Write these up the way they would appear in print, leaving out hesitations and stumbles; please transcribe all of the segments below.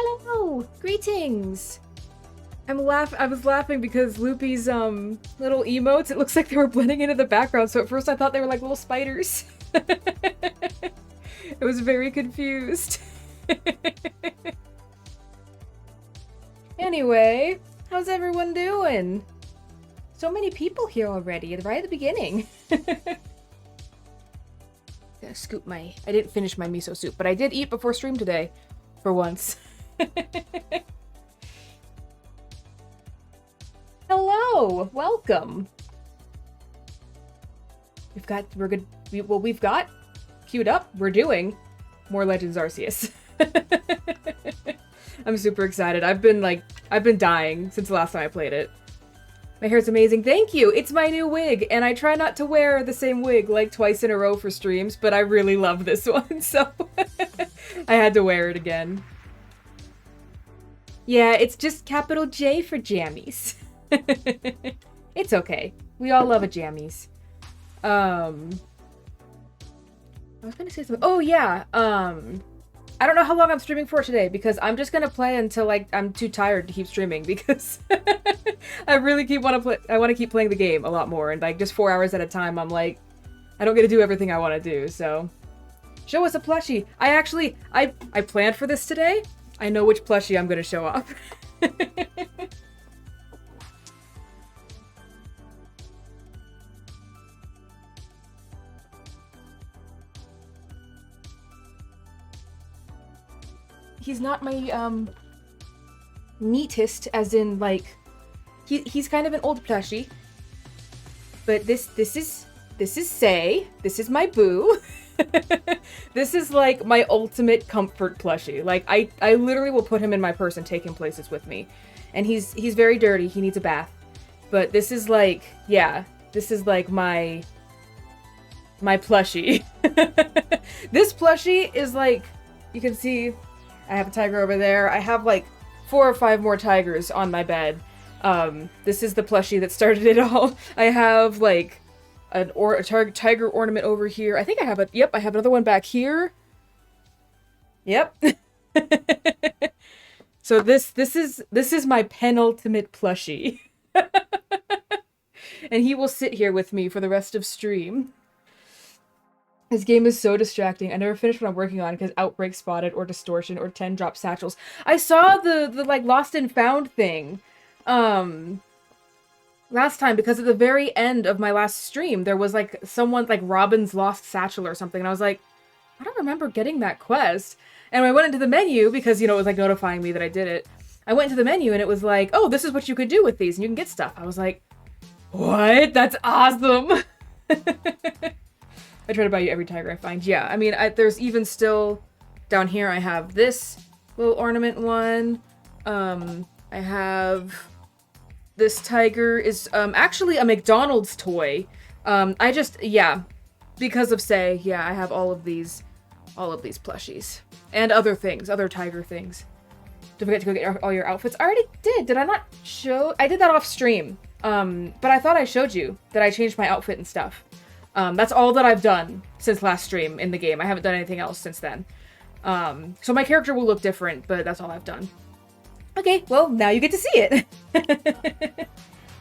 Hello! Greetings! I was laughing because Loopy's little emotes, it looks like they were blending into the background, so at first I thought they were like little spiders. I was very confused. Anyway, how's everyone doing? So many people here already, right at the beginning. Gotta scoop I didn't finish my miso soup, but I did eat before stream today, for once. Hello! Welcome! We've got queued up, we're doing more Legends Arceus. I'm super excited. I've been dying since the last time I played it. My hair's amazing. Thank you! It's my new wig, and I try not to wear the same wig like twice in a row for streams, but I really love this one, so I had to wear it again. Yeah, it's just capital J for jammies. It's okay. We all love a jammies. I was gonna say something. Oh yeah, I don't know how long I'm streaming for today because I'm just gonna play until like I'm too tired to keep streaming because I really want to keep playing the game a lot more, and like just 4 hours at a time I'm like I don't get to do everything I want to do. So show us a plushie. I planned for this today. I know which plushie I'm gonna show off. He's not my, neatest, as in, like, he's kind of an old plushie. But this is Say. This is my boo. This is, like, my ultimate comfort plushie. Like, I literally will put him in my purse and take him places with me. And he's very dirty. He needs a bath. But this is, like, yeah. This is, like, my plushie. This plushie is, like, you can see... I have a tiger over there. I have like 4 or 5 more tigers on my bed. This is the plushie that started it all. I have like a tiger ornament over here. I think I have I have another one back here. Yep. So this is my penultimate plushie. And he will sit here with me for the rest of stream. This game is so distracting. I never finish what I'm working on because Outbreak spotted or Distortion or 10 drop satchels. I saw the like Lost and Found thing last time because at the very end of my last stream there was like someone like Robin's lost satchel or something, and I was like, I don't remember getting that quest. And when I went into the menu because, you know, it was like notifying me that I did it. I went into the menu and it was like, oh, this is what you could do with these and you can get stuff. I was like, what? That's awesome. I try to buy you every tiger I find. Yeah, I mean, there's even still... Down here I have this little ornament one. I have... This tiger is actually a McDonald's toy. Yeah. Because of Say, yeah, I have all of these plushies. And other things, other tiger things. Don't forget to go get all your outfits. I already did. Did I not show? I did that off stream. But I thought I showed you that I changed my outfit and stuff. That's all that I've done since last stream in the game. I haven't done anything else since then. So my character will look different, but that's all I've done. Okay, well, now you get to see it.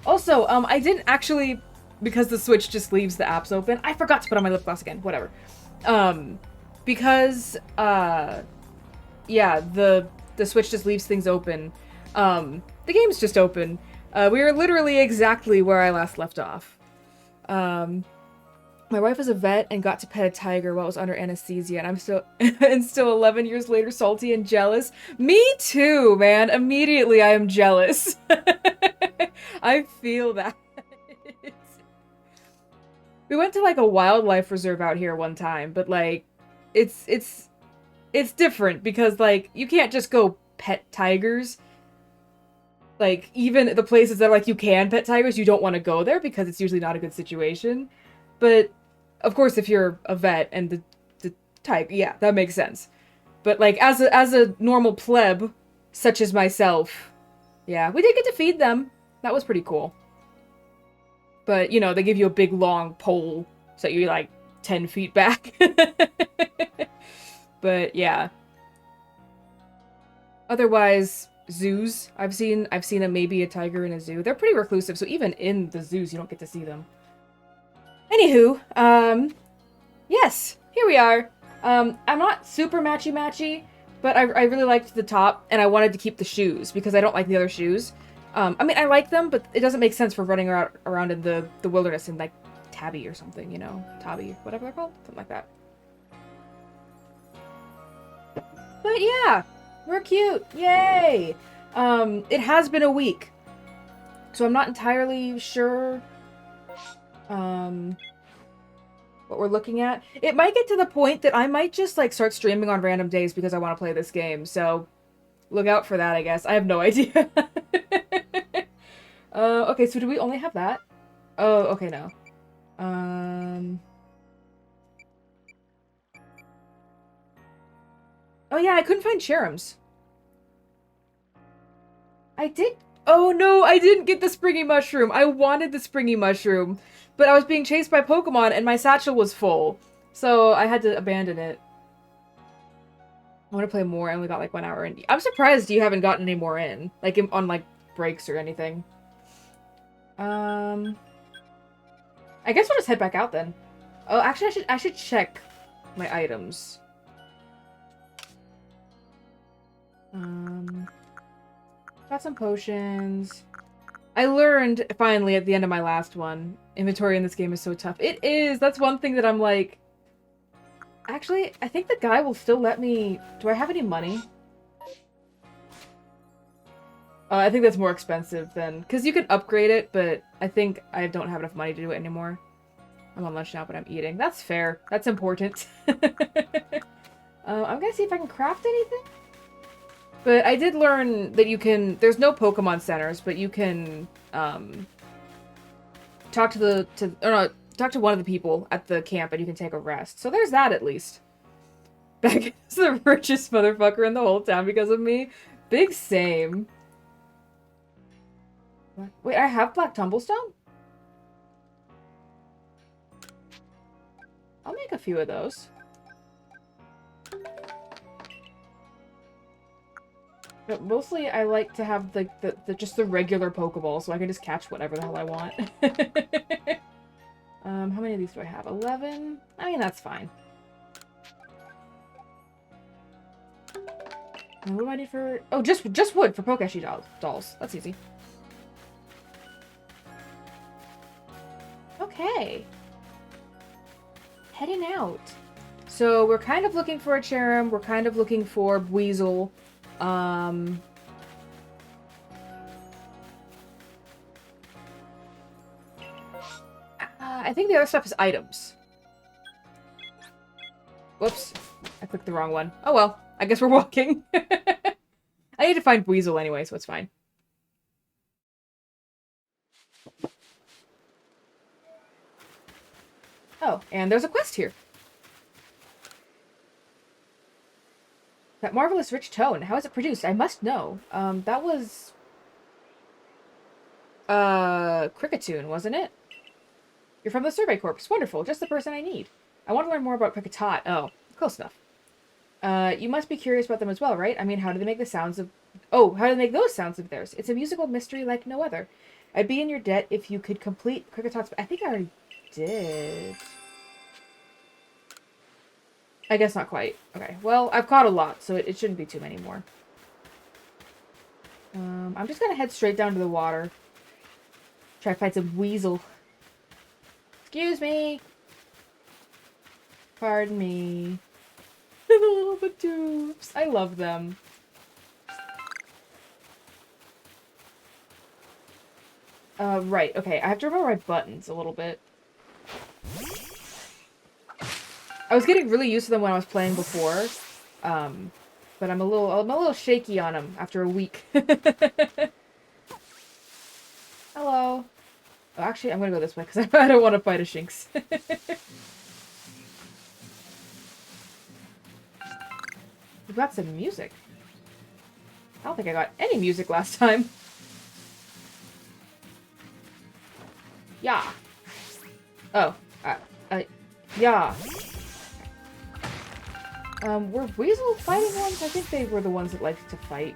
Also, I didn't actually, because the Switch just leaves the apps open, I forgot to put on my lip gloss again, whatever. Because, yeah, the Switch just leaves things open. The game's just open. We are literally exactly where I last left off. My wife is a vet and got to pet a tiger while it was under anesthesia, and I'm still 11 years later salty and jealous. Me too, man. Immediately I am jealous. I feel that. We went to like a wildlife reserve out here one time, but like it's different because like you can't just go pet tigers. Like even the places that like you can pet tigers, you don't want to go there because it's usually not a good situation. But, of course, if you're a vet and the tiger, yeah, that makes sense. But, like, as a normal pleb, such as myself, yeah, we did get to feed them. That was pretty cool. But, you know, they give you a big, long pole so you're, like, 10 feet back. But, yeah. Otherwise, zoos. I've seen maybe a tiger in a zoo. They're pretty reclusive, so even in the zoos, you don't get to see them. Anywho, yes, here we are. I'm not super matchy-matchy, but I really liked the top, and I wanted to keep the shoes, because I don't like the other shoes. I mean, I like them, but it doesn't make sense for running around in the wilderness in, like, tabby or something, you know? Tabby, whatever they're called? Something like that. But yeah, we're cute. Yay! It has been a week, so I'm not entirely sure, what we're looking at. It might get to the point that I might just, like, start streaming on random days because I want to play this game, so look out for that, I guess. I have no idea. Okay, so do we only have that? Oh, okay, no. Oh yeah, I couldn't find Cherums. I did. Oh no, I didn't get the springy mushroom. I wanted the springy mushroom, but I was being chased by Pokemon and my satchel was full, so I had to abandon it. I want to play more. I only got like 1 hour in. I'm surprised you haven't gotten any more in, like on like breaks or anything. I guess we'll just head back out then. Oh, actually, I should check my items. Got some potions. I learned, finally, at the end of my last one, inventory in this game is so tough. It is! That's one thing that I'm like... Actually, I think the guy will still let me... Do I have any money? I think that's more expensive than... Because you can upgrade it, but I think I don't have enough money to do it anymore. I'm on lunch now, but I'm eating. That's fair. That's important. I'm gonna see if I can craft anything. But I did learn that you can... There's no Pokemon centers, but you can talk to talk to one of the people at the camp and you can take a rest. So there's that at least. Beck is the richest motherfucker in the whole town because of me. Big same. Wait, I have Black Tumblestone? I'll make a few of those. But mostly I like to have the just the regular Pokeball so I can just catch whatever the hell I want. How many of these do I have? 11? I mean, that's fine. And what do I need for... Oh, just wood for Pokeshi dolls. That's easy. Okay. Heading out. So we're kind of looking for a Cherim. We're kind of looking for Weasel. I think the other stuff is items. Whoops. I clicked the wrong one. Oh well. I guess we're walking. I need to find Weasel anyway, so it's fine. Oh, and there's a quest here. That marvelous rich tone. How is it produced? I must know. That was... Cricketune, wasn't it? You're from the Survey Corps. Wonderful. Just the person I need. I want to learn more about Cricketot. Oh, close enough. You must be curious about them as well, right? I mean, how do they make the sounds of... Oh, how do they make those sounds of theirs? It's a musical mystery like no other. I'd be in your debt if you could complete Cricketot's... I think I already did. I guess not quite. Okay, well, I've caught a lot, so it shouldn't be too many more. I'm just gonna head straight down to the water. Try to find some Weasel. Excuse me. Pardon me. The little Batoops. I love them. Right, okay. I have to remember my buttons a little bit. I was getting really used to them when I was playing before, but I'm a little shaky on them after a week. Hello. Oh, actually, I'm gonna go this way because I don't want to fight a Shinx. We got some music. I don't think I got any music last time. Yeah. Oh. Yeah. Were weasel fighting ones? I think they were the ones that liked to fight.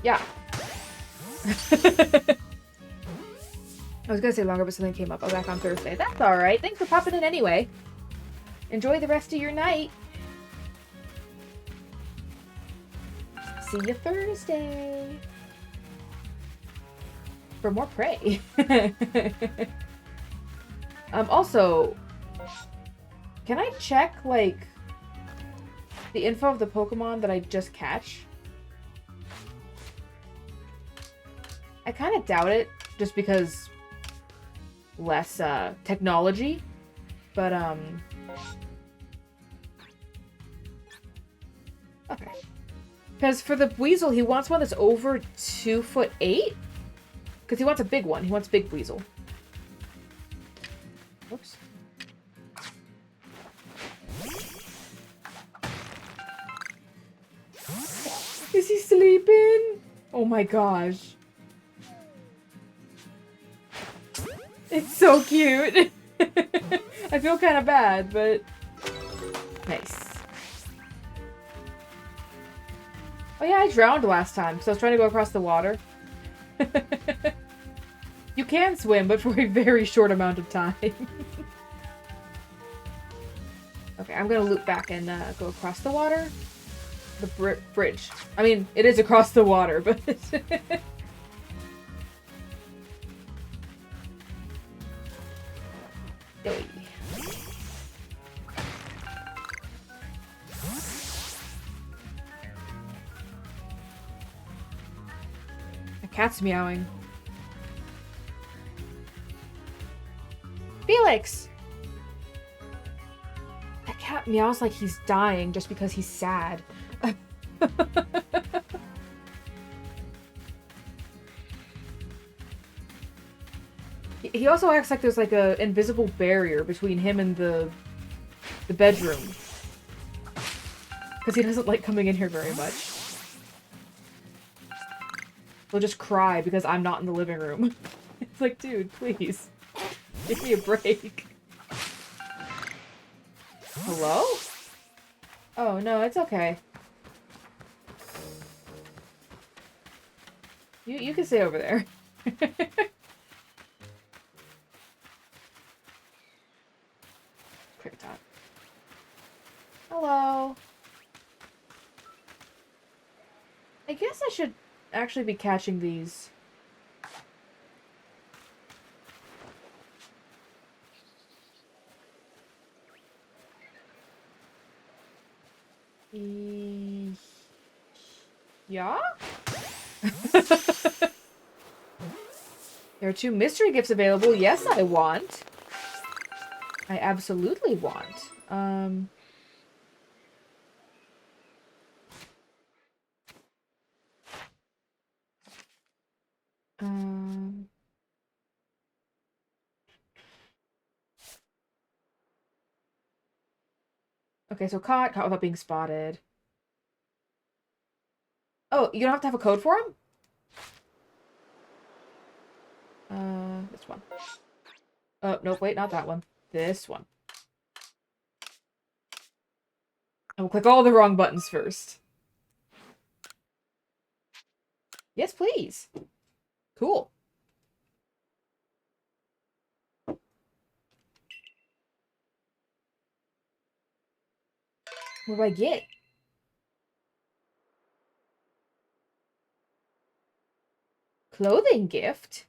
Yeah. I was gonna say longer, but something came up. I'll be back on Thursday. That's alright. Thanks for popping in anyway. Enjoy the rest of your night. See you Thursday. For more prey. Also, can I check, like, the info of the Pokemon that I just catch? I kind of doubt it, just because less, technology. But, okay. Because for the Weasel, he wants one that's over 2'8"? Because he wants a big one. He wants big Weasel. Whoops. Is he sleeping? Oh my gosh. It's so cute. I feel kind of bad, but nice. Oh yeah, I drowned last time, so I was trying to go across the water. You can swim, but for a very short amount of time. Okay, I'm gonna loop back and go across the water. The bridge. I mean, it is across the water, but... The cat's meowing. Felix! That cat meows like he's dying just because he's sad. He also acts like there's like a invisible barrier between him and the bedroom. Because he doesn't like coming in here very much. He'll just cry because I'm not in the living room. It's like, dude, please. Give me a break. Hello? Oh, no, it's okay. You can stay over there. Cricket top. Hello. I guess I should actually be catching these. Yeah? There are 2 mystery gifts available. Yes, I want. I absolutely want. Okay, so caught without being spotted. Oh, you don't have to have a code for him? This one. Oh, nope, wait, not that one. This one. I will click all the wrong buttons first. Yes, please. Cool. What do I get? Clothing gift?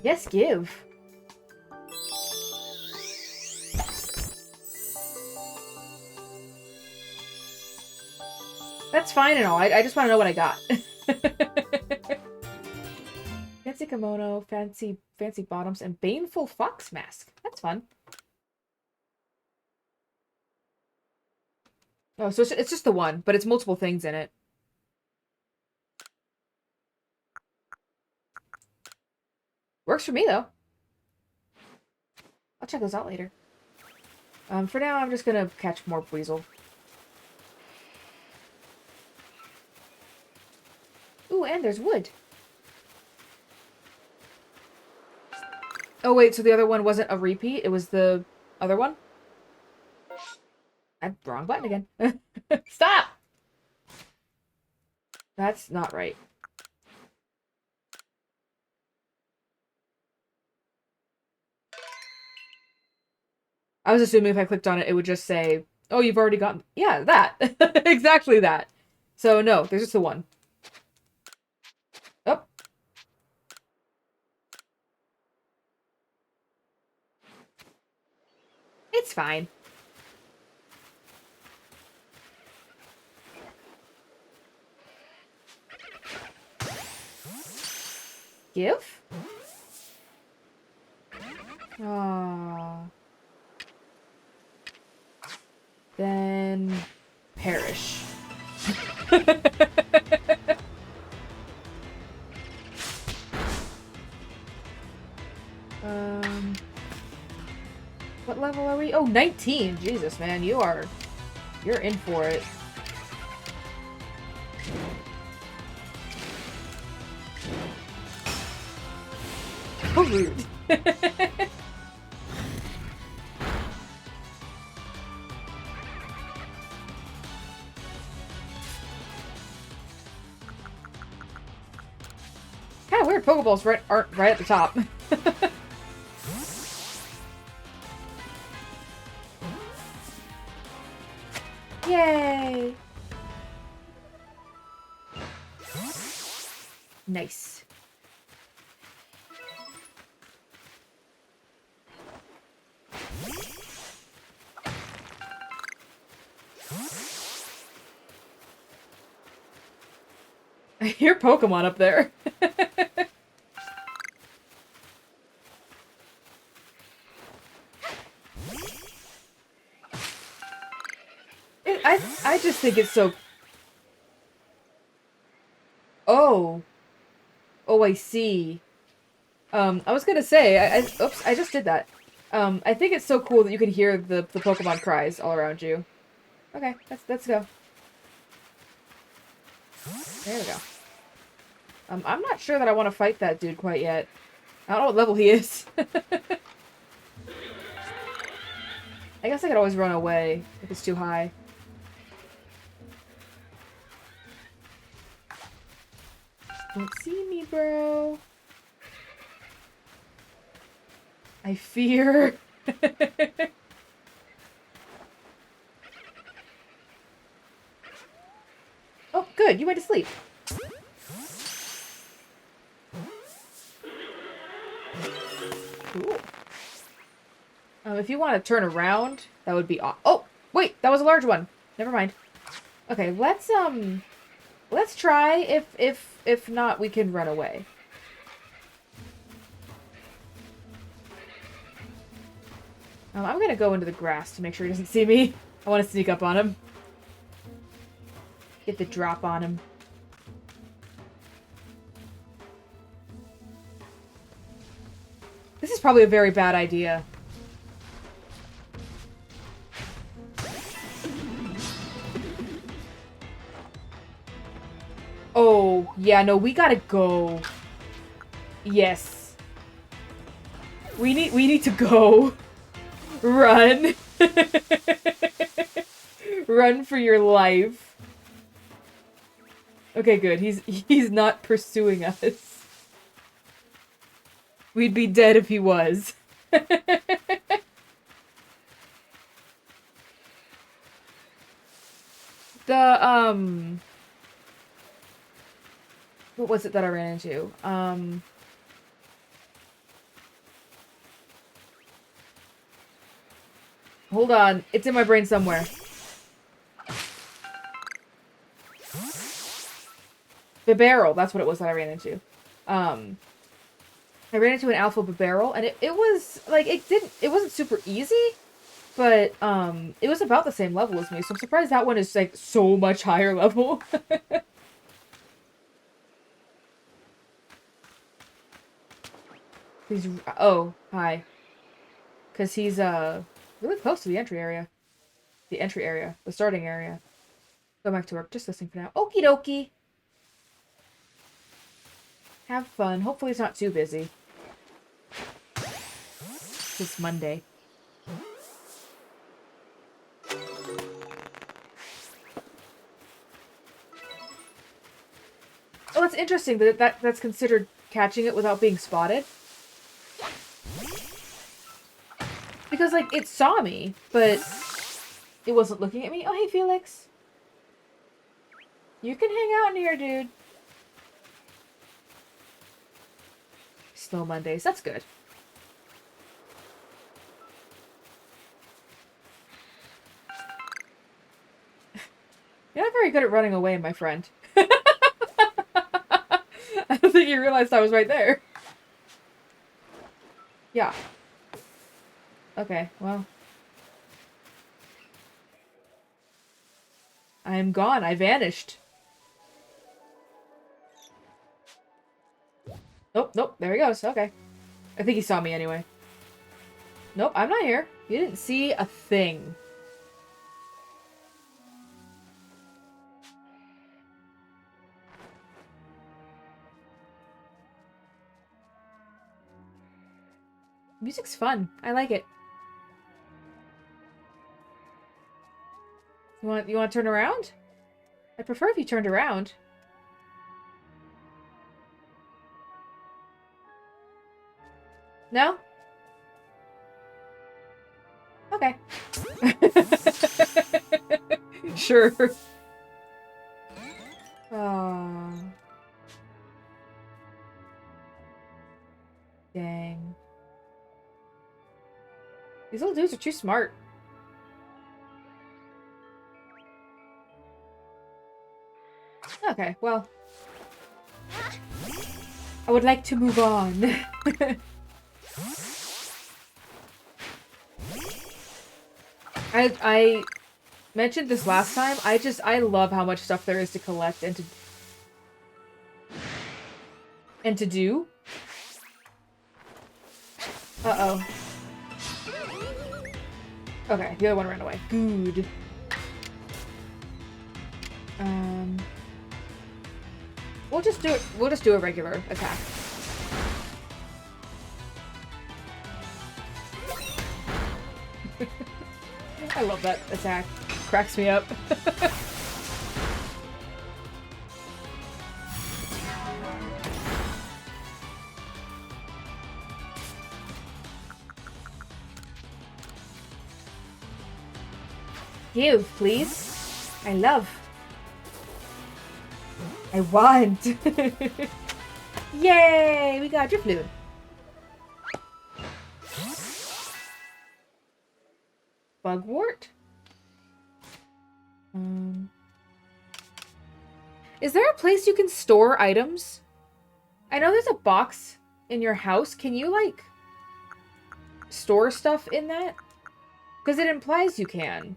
Yes, give. That's fine and all. I just want to know what I got. Fancy kimono, fancy bottoms, and baneful fox mask. That's fun. Oh, so it's just the one, but it's multiple things in it. Works for me, though. I'll check those out later. For now, I'm just gonna catch more Weasel. Ooh, and there's wood. Oh, wait, so the other one wasn't a repeat? It was the other one? Wrong button again. Stop! That's not right. I was assuming if I clicked on it, it would just say, oh, you've already gotten... Yeah, that. Exactly that. So, no, there's just the one. Oh. It's fine. Give? Aww. Then... perish. What level are we? Oh, 19! Jesus, man, you're in for it. How rude. Kind of weird Pokeballs aren't right at the top. Yay! Nice. I hear Pokemon up there. I just think it's so... Oh. Oh, I see. I was gonna say, oops, I just did that. I think it's so cool that you can hear the Pokemon cries all around you. Okay, let's go. There we go. I'm not sure that I want to fight that dude quite yet. I don't know what level he is. I guess I could always run away if it's too high. Don't see me, bro. I fear. Oh, good. You went to sleep. Cool. If you want to turn around, that would be awesome. Oh, wait, that was a large one. Never mind. Okay, let's try. If not, we can run away. I'm gonna go into the grass to make sure he doesn't see me. I want to sneak up on him. Get the drop on him. This is probably a very bad idea. Oh, yeah, no, we gotta go. Yes. We need to go. Run. Run for your life. Okay, good. He's not pursuing us. We'd be dead if he was. What was it that I ran into? Hold on. It's in my brain somewhere. Bibarel, that's what it was that I ran into. I ran into an alpha Bibarel, and it was, like, it wasn't super easy, but, it was about the same level as me, so I'm surprised that one is, like, so much higher level. Oh, hi. Because he's, really close to the entry area. The starting area. Go back to work, just listening for now. Okie dokie. Have fun. Hopefully it's not too busy. It's Monday. Oh, it's interesting that that's considered catching it without being spotted. Because, like, it saw me, but it wasn't looking at me. Oh, hey, Felix. You can hang out in here, dude. Still Mondays. That's good. You're not very good at running away, my friend. I don't think you realized I was right there. Yeah. Okay, well. I'm gone. I vanished. Nope, nope. There he goes. Okay. I think he saw me anyway. Nope, I'm not here. You didn't see a thing. Music's fun. I like it. You want to turn around? I prefer if you turned around. No? Okay. Sure. Oh. Dang. These little dudes are too smart. Okay, well. I would like to move on. I mentioned this last time. I love how much stuff there is to collect and to do. Uh-oh. Okay, the other one ran away. Good. We'll just do a regular attack. I love that attack. Cracks me up. Give, please. I love. I want. Yay! We got your flute. Bugwort? Is there a place you can store items? I know there's a box in your house. Can you, like, store stuff in that? Because it implies you can.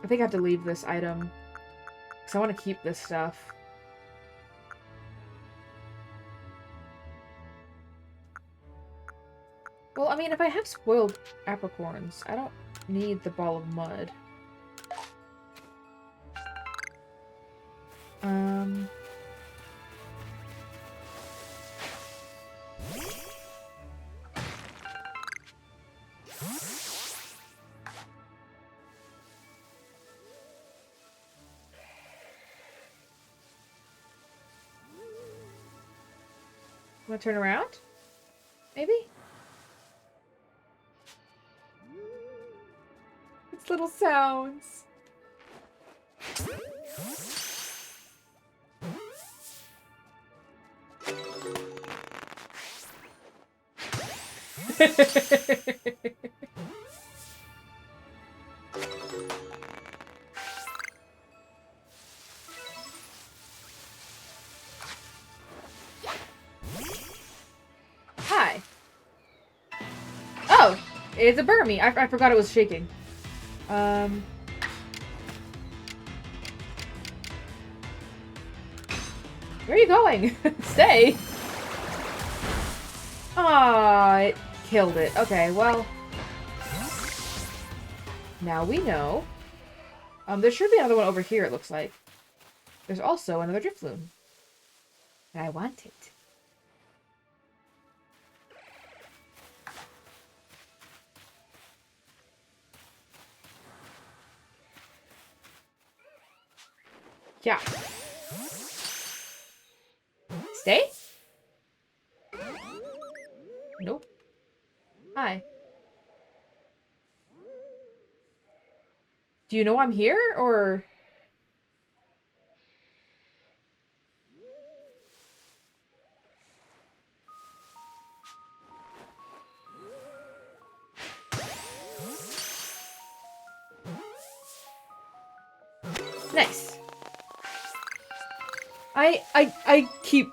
I think I have to leave this item. Because I want to keep this stuff. Well, I mean, if I have spoiled apricorns, I don't need the ball of mud. Want to turn around? Maybe? It's little sounds. Hi. Oh, it's a Burmy. I forgot it was shaking. Where are you going? Stay. Ah, it killed it. Okay, well. Now we know. There should be another one over here, it looks like. There's also another Drifloon. And I want it. Yeah. Stay? Nope. Hi. Do you know I'm here, or...? Nice. I keep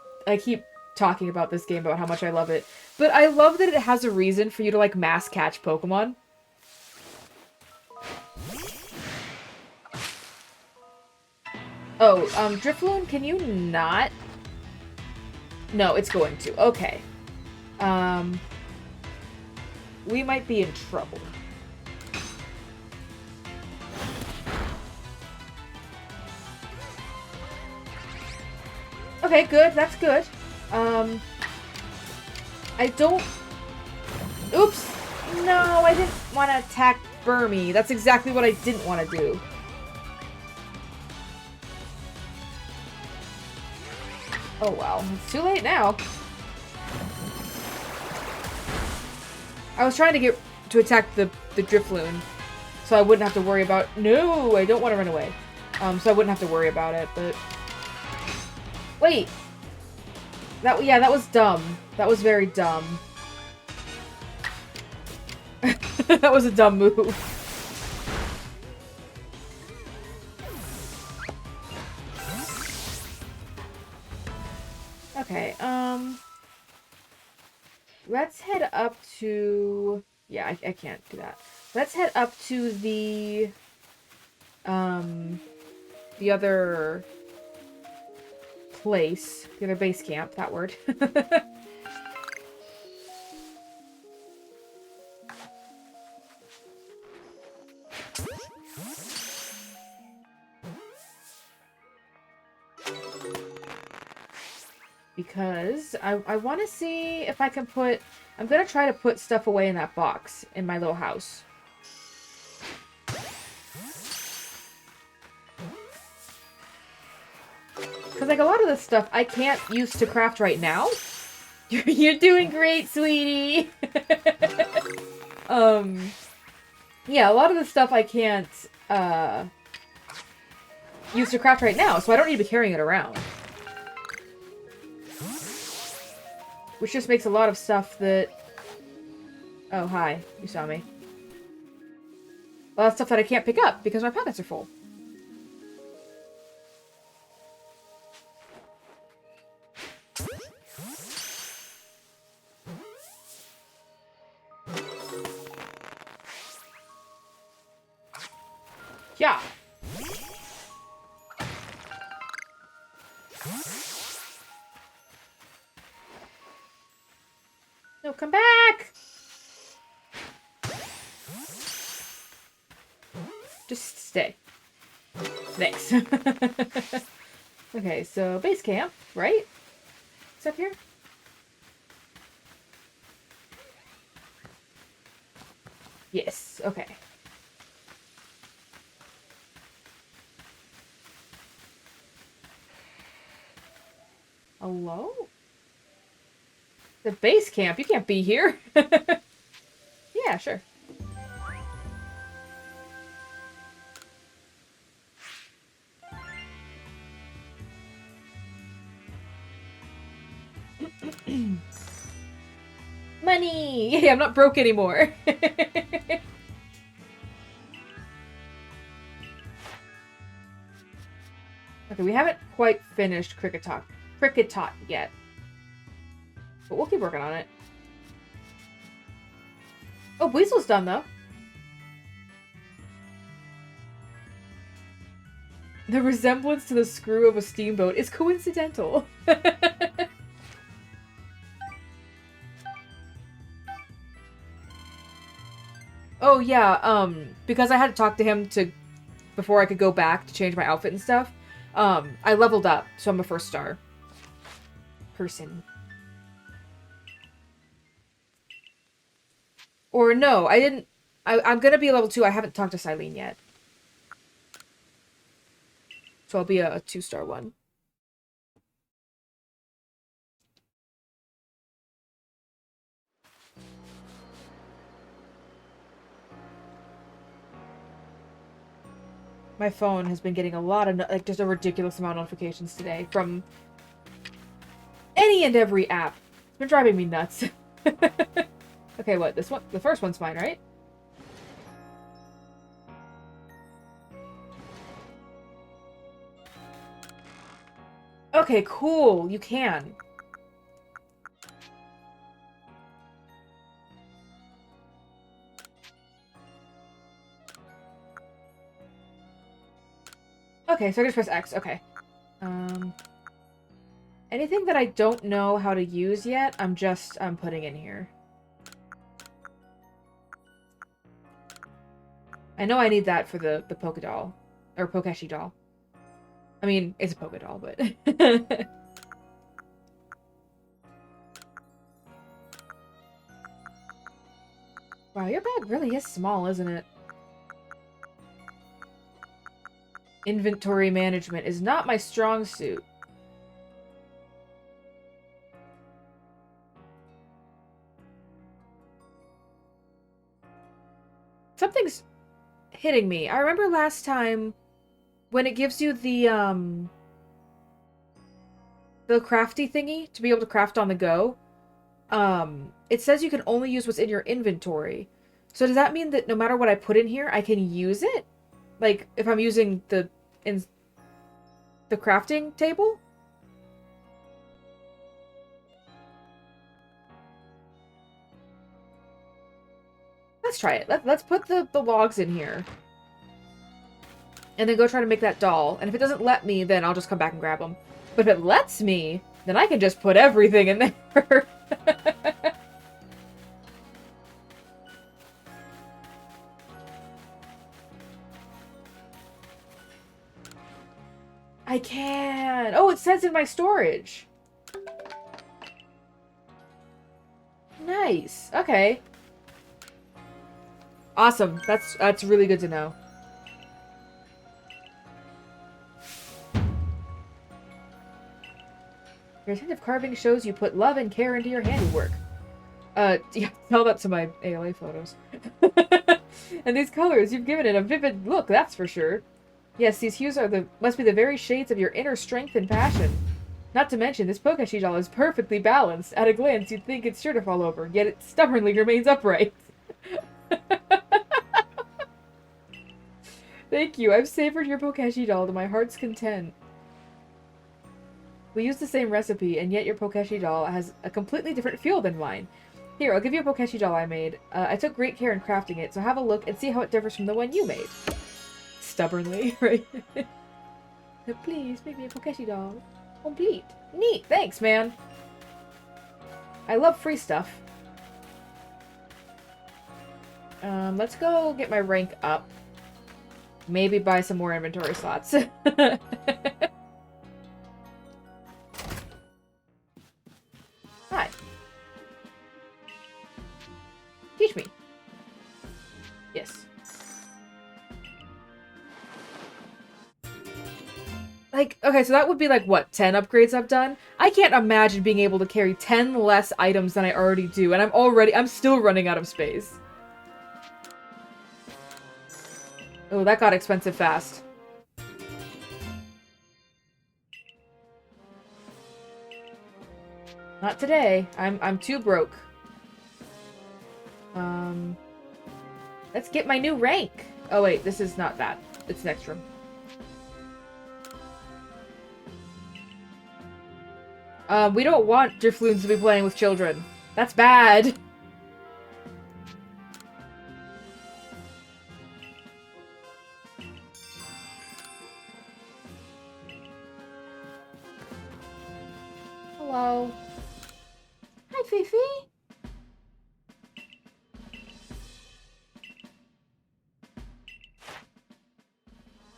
talking about this game, about how much I love it. But I love that it has a reason for you to, like, mass catch Pokemon. Oh, Drifloon, can you not? No, it's going to. Okay. We might be in trouble. Okay, good. That's good. I don't... Oops! No, I didn't want to attack Burmy. That's exactly what I didn't want to do. Oh, wow. It's too late now. I was trying to get to attack the Drifloon, so I wouldn't have to worry about... No, I don't want to run away. So I wouldn't have to worry about it, but... Wait! Yeah, that was dumb. That was very dumb. That was a dumb move. Okay, let's head up to... Yeah, I can't do that. Let's head up to the other place. The other base camp, that word. Because I want to see if I can put... I'm going to try to put stuff away in that box in my little house. Because, like, a lot of this stuff I can't use to craft right now. You're doing great, sweetie! Yeah, a lot of the stuff I can't, use to craft right now, so I don't need to be carrying it around. Which just makes a lot of stuff that... Oh, hi. You saw me. A lot of stuff that I can't pick up because my pockets are full. Yeah. No, come back! Just stay. Thanks. Okay, so base camp, right? It's up here? Yes, okay. Hello? The base camp? You can't be here. Yeah, sure. Money! Yeah, I'm not broke anymore. Okay, we haven't quite finished Kricketot yet. But we'll keep working on it. Oh, Weasel's done, though. The resemblance to the screw of a steamboat is coincidental. Oh yeah, because I had to talk to him before I could go back to change my outfit and stuff. I leveled up, so I'm a first star person. Or no, I didn't. I'm gonna be a level 2. I haven't talked to Silene yet. So I'll be a 2-star one. My phone has been getting a lot of, like, just a ridiculous amount of notifications today from any and every app. It's been driving me nuts. Okay, what? This one? The first one's mine, right? Okay, cool. You can. Okay, so I just press X. Okay. Anything that I don't know how to use yet, I'm putting in here. I know I need that for the Poké Doll. Or Pokeshi doll. I mean, it's a Poké Doll, but... Wow, your bag really is small, isn't it? Inventory management is not my strong suit. Something's hitting me. I remember last time when it gives you the crafty thingy to be able to craft on the go, it says you can only use what's in your inventory. So does that mean that no matter what I put in here, I can use it? Like, if I'm using the crafting table? Let's try it. Let's put the logs in here. And then go try to make that doll. And if it doesn't let me, then I'll just come back and grab them. But if it lets me, then I can just put everything in there. I can. Oh, it says in my storage. Nice. Okay. Awesome. That's really good to know. Your attentive carving shows you put love and care into your handiwork. Yeah, tell that to my ALA photos. And these colors, you've given it a vivid look, that's for sure. Yes, these hues must be the very shades of your inner strength and passion. Not to mention, this Pokeshi doll is perfectly balanced. At a glance, you'd think it's sure to fall over, yet it stubbornly remains upright. Thank you, I've savored your Pokeshi doll to my heart's content. We use the same recipe, and yet your Pokeshi doll has a completely different feel than mine. Here, I'll give you a Pokeshi doll I made. I took great care in crafting it, so have a look and see how it differs from the one you made. Stubbornly, right? Please, make me a Pokeshi doll. Complete. Neat, thanks, man. I love free stuff. Let's go get my rank up. Maybe buy some more inventory slots. Hi. Teach me. Yes. Like, okay, so that would be like, what, 10 upgrades I've done? I can't imagine being able to carry 10 less items than I already do, and I'm still running out of space. Oh, that got expensive fast. Not today. I'm too broke. Let's get my new rank. Oh wait, this is not that. It's next room. We don't want Drifloons to be playing with children. That's bad. Hello. Hi, Fifi.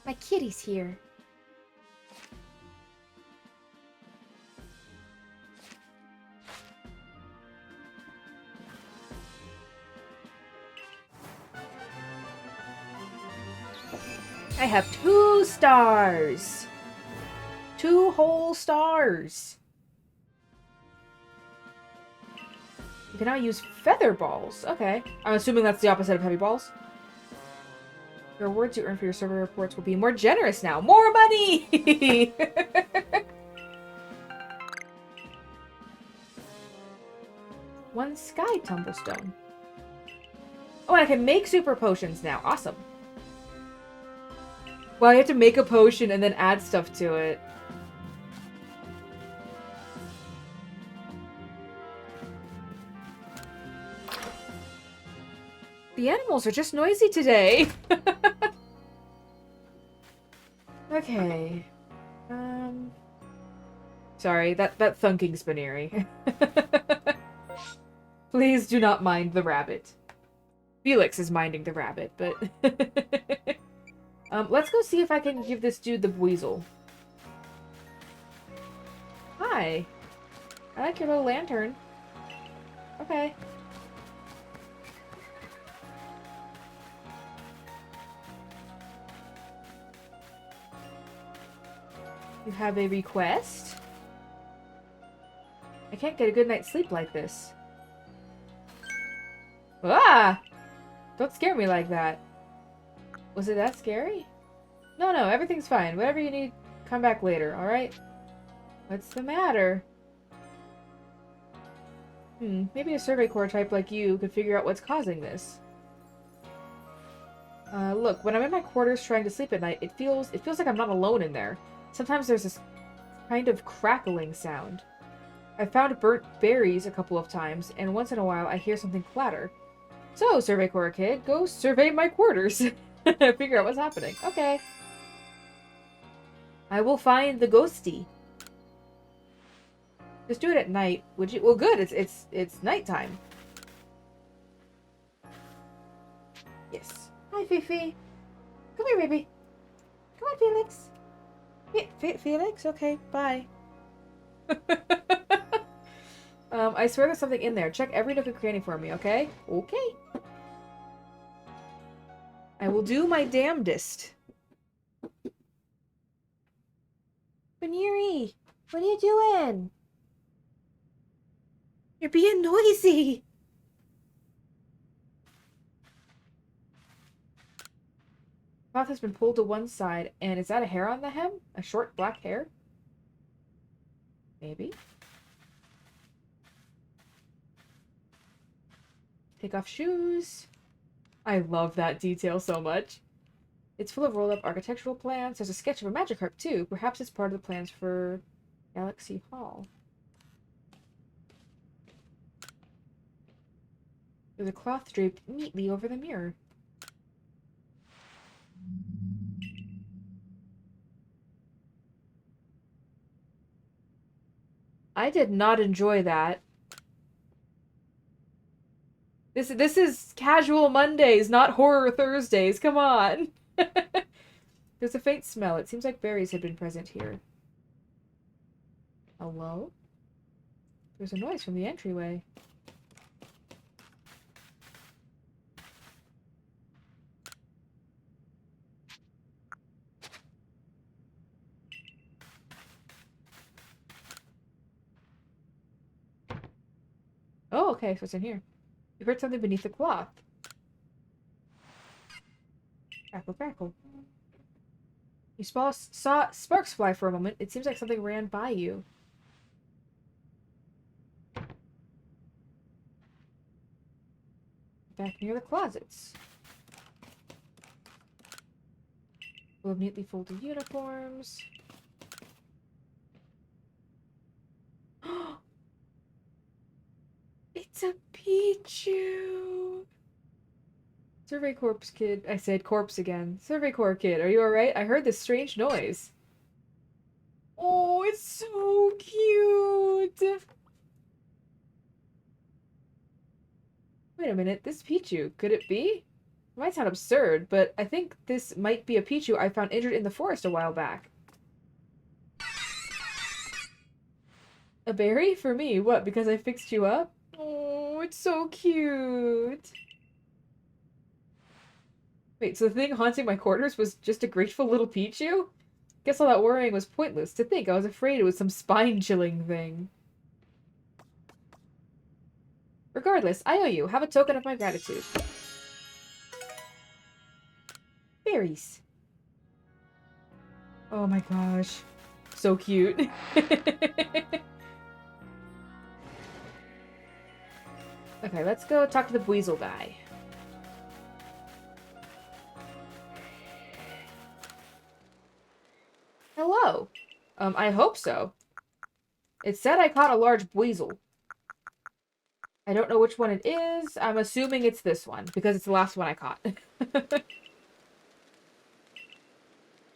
My kitty's here. I have 2 stars. 2 whole stars. You can now use feather balls. Okay. I'm assuming that's the opposite of heavy balls. The rewards you earn for your server reports will be more generous now. More money! One sky tumblestone. Oh, and I can make super potions now. Awesome. Well, you have to make a potion and then add stuff to it. The animals are just noisy today. Okay. Sorry, that thunking's been eerie. Please do not mind the rabbit. Felix is minding the rabbit, but... let's go see if I can give this dude the weasel. Hi. I like your little lantern. Okay. You have a request? I can't get a good night's sleep like this. Ah! Don't scare me like that. Was it that scary? No, everything's fine. Whatever you need, come back later, alright? What's the matter? Maybe a Survey Corps type like you could figure out what's causing this. Look, when I'm in my quarters trying to sleep at night, it feels like I'm not alone in there. Sometimes there's this kind of crackling sound. I've found burnt berries a couple of times, and once in a while I hear something clatter. So, Survey Corps kid, go survey my quarters. Figure out what's happening. Okay. I will find the ghosty. Just do it at night, would you? Well, good. It's nighttime. Yes. Hi, Fifi. Come here, baby. Come on, Felix. Felix? Okay, bye. I swear there's something in there. Check every nook and cranny for me, okay? Okay. I will do my damnedest. Baneri, what are you doing? You're being noisy. Cloth has been pulled to one side, and is that a hair on the hem? A short black hair? Maybe. Take off shoes. I love that detail so much. It's full of rolled-up architectural plans. There's a sketch of a Magikarp, too. Perhaps it's part of the plans for Galaxy Hall. There's a cloth draped neatly over the mirror. I did not enjoy that. This is casual Mondays, not horror Thursdays. Come on. There's a faint smell. It seems like berries had been present here. Hello? There's a noise from the entryway. Oh, okay, so it's in here. You heard something beneath the cloth. Crackle, crackle. You saw sparks fly for a moment. It seems like something ran by you. Back near the closets. Full of neatly folded uniforms. It's a Pichu! Survey Corps kid. I said corpse again. Survey Corps kid, are you alright? I heard this strange noise. Oh, it's so cute! Wait a minute, this Pichu, could it be? It might sound absurd, but I think this might be a Pichu I found injured in the forest a while back. A berry? For me? What, because I fixed you up? Oh, it's so cute. Wait, so the thing haunting my quarters was just a grateful little Pichu? Guess all that worrying was pointless. To think I was afraid it was some spine-chilling thing. Regardless, I owe you. Have a token of my gratitude. Berries. Oh my gosh. So cute. Okay, let's go talk to the Buizel guy. Hello. I hope so. It said I caught a large Buizel. I don't know which one it is. I'm assuming it's this one, because it's the last one I caught.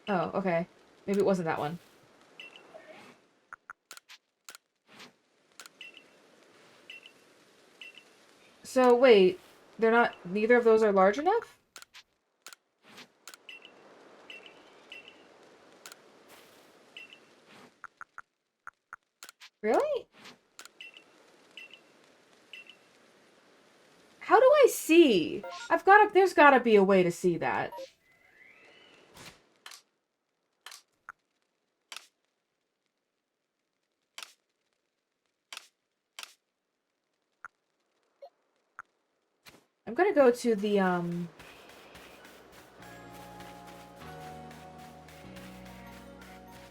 Oh, okay. Maybe it wasn't that one. So, wait. They're not... Neither of those are large enough? Really? How do I see? There's gotta be a way to see that. I'm gonna go to the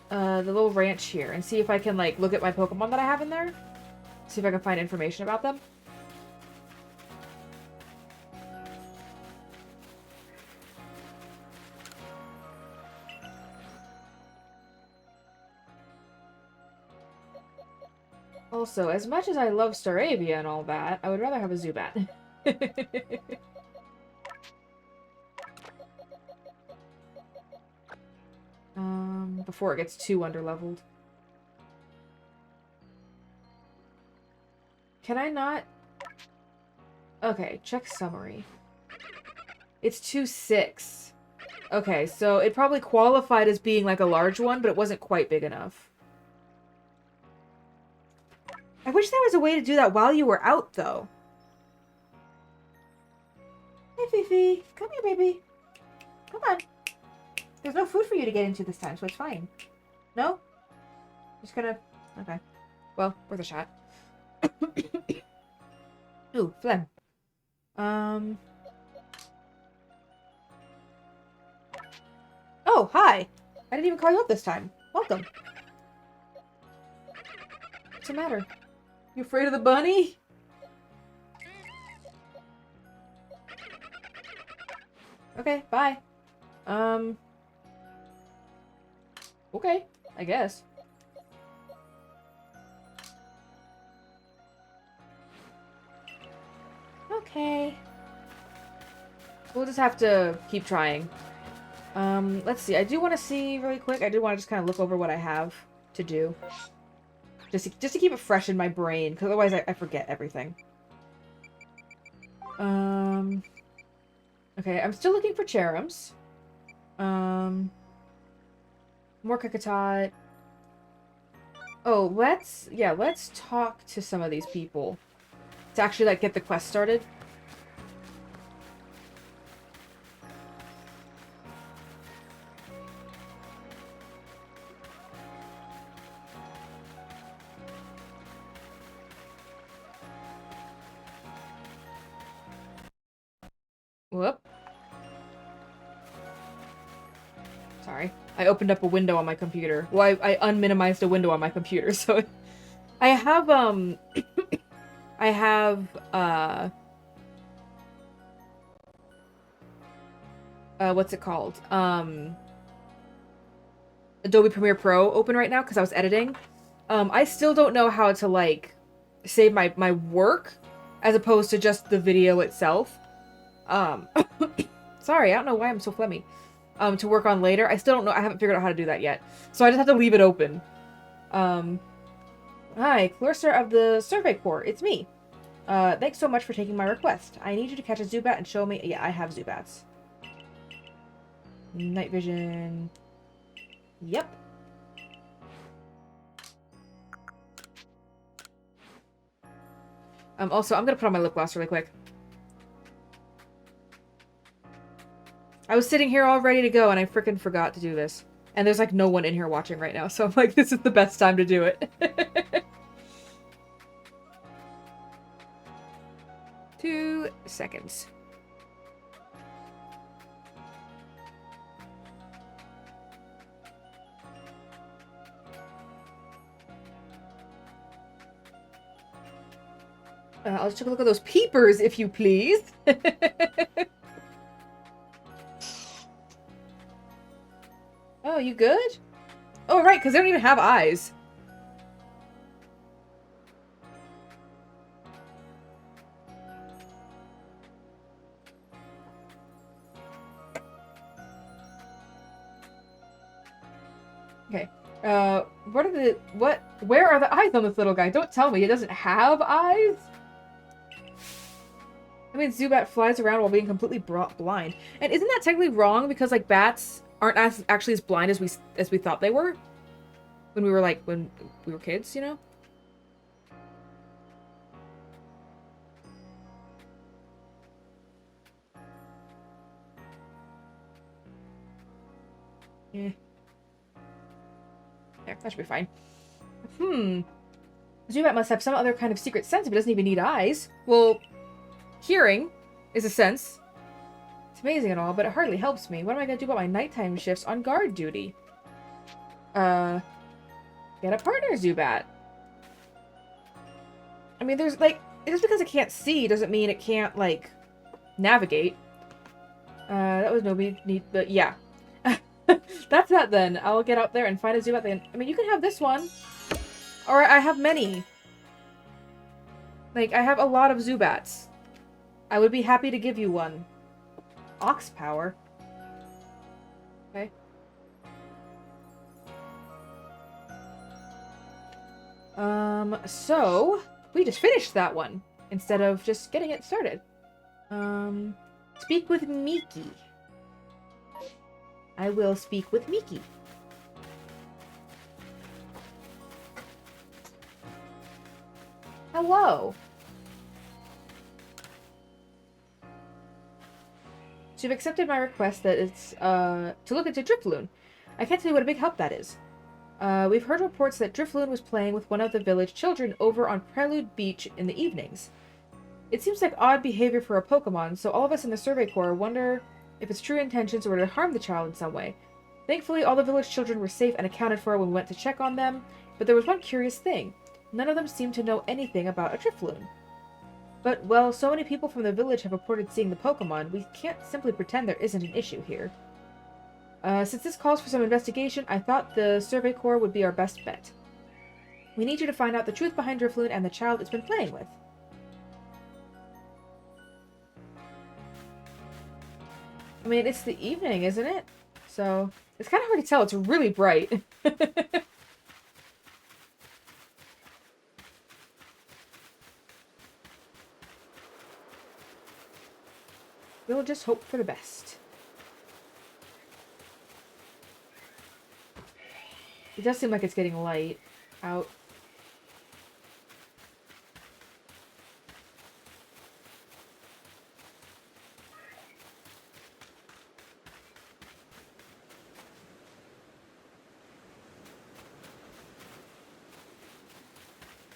little ranch here and see if I can, like, look at my Pokemon that I have in there. See if I can find information about them. Also, as much as I love Staravia and all that, I would rather have a Zubat. Before it gets too underleveled. Can I not? Okay, check summary. It's 2-6. Okay, so it probably qualified as being like a large one, but it wasn't quite big enough. I wish there was a way to do that while you were out, though. Hey, Fifi. Come here, baby. Come on. There's no food for you to get into this time, so it's fine. No? Just gonna... Okay. Well, worth a shot. Ooh, phlegm. Oh, hi. I didn't even call you up this time. Welcome. What's the matter? You afraid of the bunny? Okay, bye. Okay, I guess. Okay. We'll just have to keep trying. Let's see. I do want to see really quick. I do want to just kind of look over what I have to do. Just to keep it fresh in my brain, because otherwise I forget everything. Okay, I'm still looking for Cherums. More Kakatot. Oh, let's talk to some of these people. To actually, like, get the quest started. Whoop. Sorry. I opened up a window on my computer. Well, I unminimized a window on my computer, so... I have, I have, what's it called? Adobe Premiere Pro open right now, because I was editing. I still don't know how to, like, save my work, as opposed to just the video itself. Sorry, I don't know why I'm so phlegmy. To work on later. I still don't know. I haven't figured out how to do that yet. So I just have to leave it open. Hi, Cloister of the Survey Corps. It's me. Thanks so much for taking my request. I need you to catch a Zubat and show me... Yeah, I have Zubats. Night vision. Yep. Also, I'm gonna put on my lip gloss really quick. I was sitting here all ready to go, and I freaking forgot to do this. And there's, like, no one in here watching right now, so I'm like, this is the best time to do it. 2 seconds. I'll just take a look at those peepers, if you please. Oh, you good? Oh, right, because they don't even have eyes. Okay. Where are the eyes on this little guy? Don't tell me it doesn't have eyes? I mean, Zubat flies around while being completely blind. And isn't that technically wrong? Because, like, bats aren't actually as blind as we thought they were? When we were kids, you know? Yeah. There, that should be fine. Zubat must have some other kind of secret sense if it doesn't even need eyes. Well, hearing is a sense. It's amazing and all, but it hardly helps me. What am I gonna do about my nighttime shifts on guard duty? Get a partner, Zubat. I mean, there's, like, just because it can't see doesn't mean it can't, like, navigate. That was no need, but yeah. That's that then. I'll get out there and find a Zubat then. I mean, you can have this one. Or I have many. Like, I have a lot of Zubats. I would be happy to give you one. Ox power. Okay. So, we just finished that one. Instead of just getting it started. Speak with Miki. I will speak with Miki. Hello. So you've accepted my request that it's, to look into Drifloon. I can't tell you what a big help that is. We've heard reports that Drifloon was playing with one of the village children over on Prelude Beach in the evenings. It seems like odd behavior for a Pokemon, so all of us in the Survey Corps wonder if its true intentions were to harm the child in some way. Thankfully, all the village children were safe and accounted for when we went to check on them, but there was one curious thing. None of them seemed to know anything about a Drifloon. But, well, so many people from the village have reported seeing the Pokemon, we can't simply pretend there isn't an issue here. Since this calls for some investigation, I thought the Survey Corps would be our best bet. We need you to find out the truth behind Drifloon and the child it's been playing with. I mean, it's the evening, isn't it? So, it's kind of hard to tell. It's really bright. We'll just hope for the best. It does seem like it's getting light out.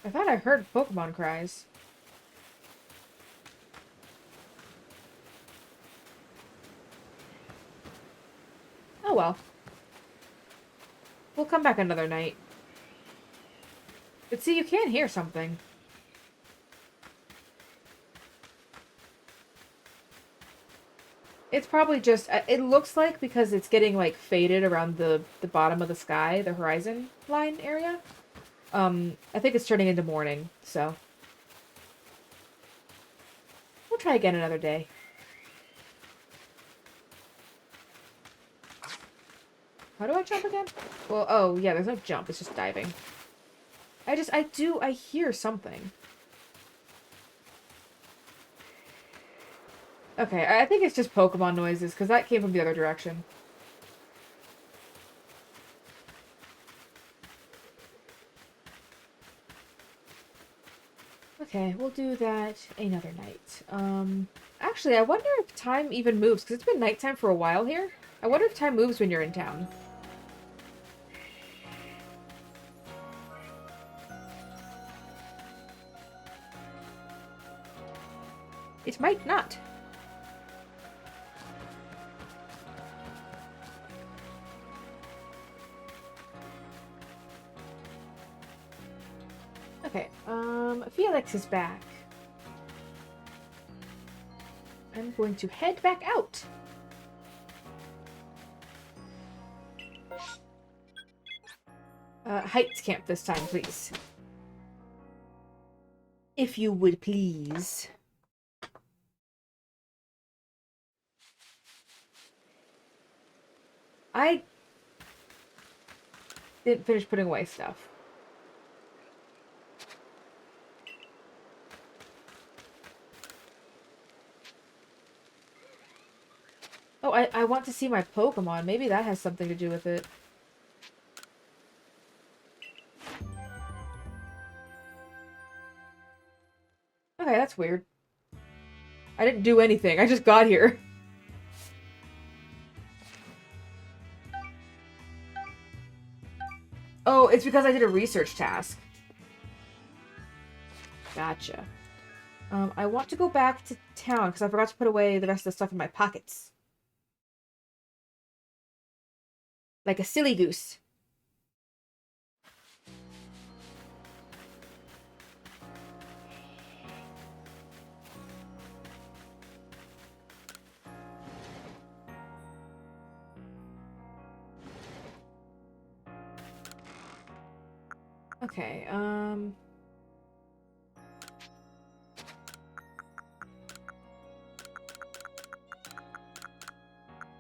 I thought I heard Pokemon cries. Oh well. We'll come back another night. But see, you can hear something. It's probably just, it looks like because it's getting, like, faded around the bottom of the sky, the horizon line area. I think it's turning into morning, so. We'll try again another day. How do I jump again? Well, oh, yeah, there's no jump. It's just diving. I hear something. Okay, I think it's just Pokemon noises, because that came from the other direction. Okay, we'll do that another night. Actually, I wonder if time even moves, because it's been nighttime for a while here. I wonder if time moves when you're in town. It might not. Okay, Felix is back. I'm going to head back out. Heights camp this time, please. If you would please. I didn't finish putting away stuff. Oh, I want to see my Pokemon. Maybe that has something to do with it. Okay, that's weird. I didn't do anything. I just got here. Oh, it's because I did a research task. Gotcha. I want to go back to town because I forgot to put away the rest of the stuff in my pockets. Like a silly goose. Okay,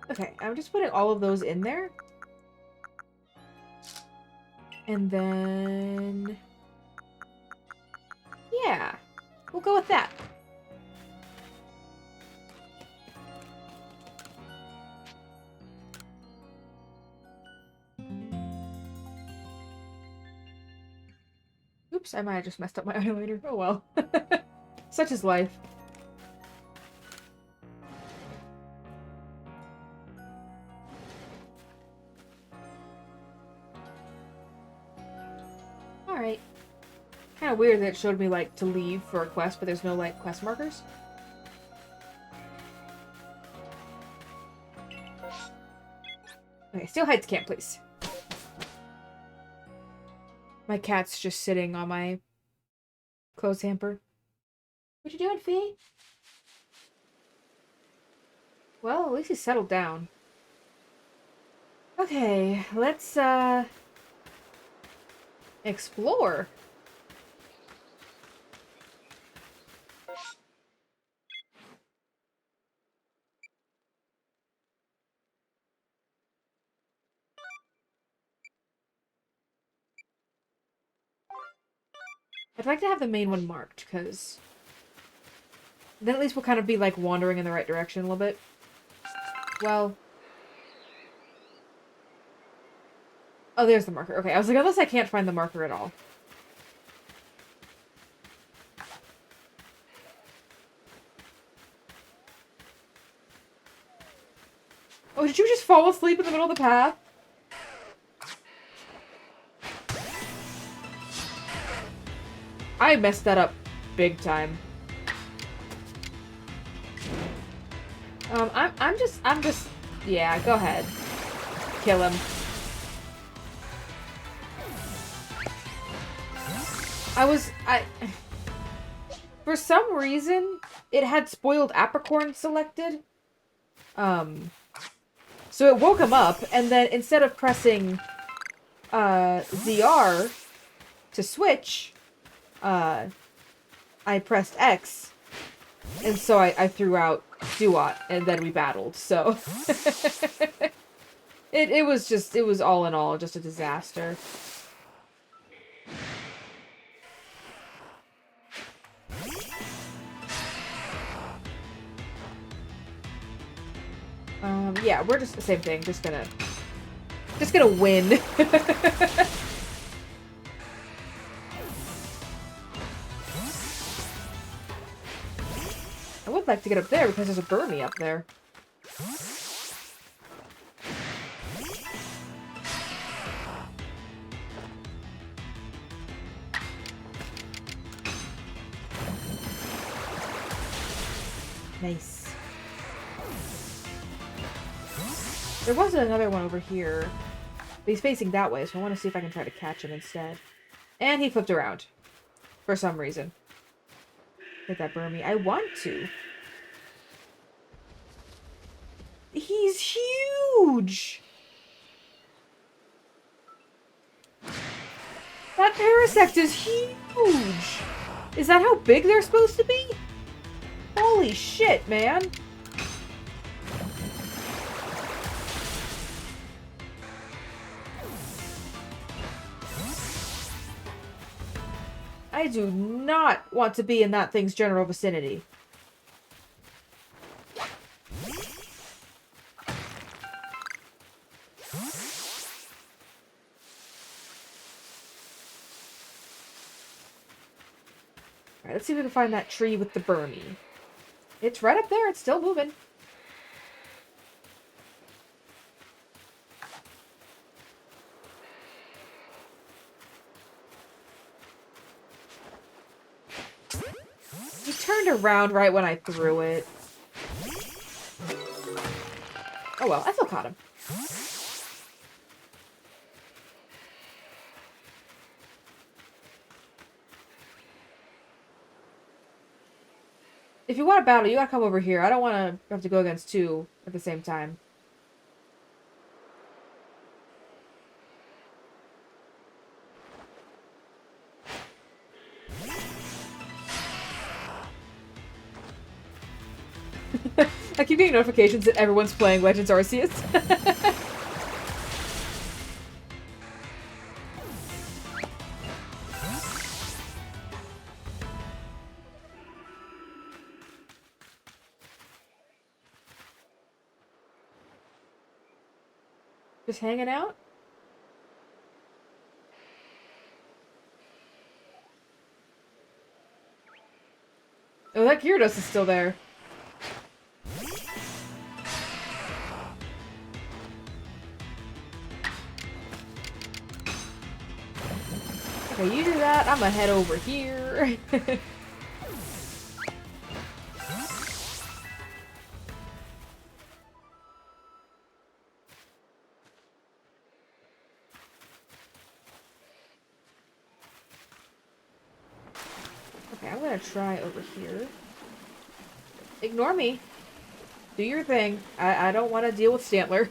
okay, I'm just putting all of those in there. And then... yeah, we'll go with that. Oops, I might have just messed up my eyeliner. Oh well. Such is life. Alright. Kinda weird that it showed me, like, to leave for a quest, but there's no, like, quest markers. Okay, Steel Heights camp, please. My cat's just sitting on my clothes hamper. What you doing, Fee? Well, at least he's settled down. Okay, let's, explore. I'd like to have the main one marked, because then at least we'll kind of be, like, wandering in the right direction a little bit. Well... oh, there's the marker. Okay, I was like, unless I can't find the marker at all. Oh, did you just fall asleep in the middle of the path? I messed that up big time. I'm just, yeah, go ahead. Kill him. For some reason, it had spoiled apricorn selected. So it woke him up, and then instead of pressing, ZR to switch, I pressed X, and so I threw out Duat, and then we battled, so... it was all in all just a disaster. Yeah, we're just the same thing. Just gonna win. I would like to get up there because there's a Burmy up there. Nice. There was another one over here. But he's facing that way, so I want to see if I can try to catch him instead. And he flipped around. For some reason. Hit that Burmy. I want to. He's huge! That Parasect is huge! Is that how big they're supposed to be? Holy shit, man! I do not want to be in that thing's general vicinity. Alright, let's see if we can find that tree with the Burmy. It's right up there, it's still moving. He turned around right when I threw it. Oh well, I still caught him. If you want to battle, you gotta come over here. I don't want to have to go against two at the same time. I keep getting notifications that everyone's playing Legends Arceus. Just hanging out? Oh, that Gyarados is still there. Okay, you do that. I'm gonna head over here. Okay, I'm gonna try over here. Ignore me. Do your thing. I don't want to deal with Stantler.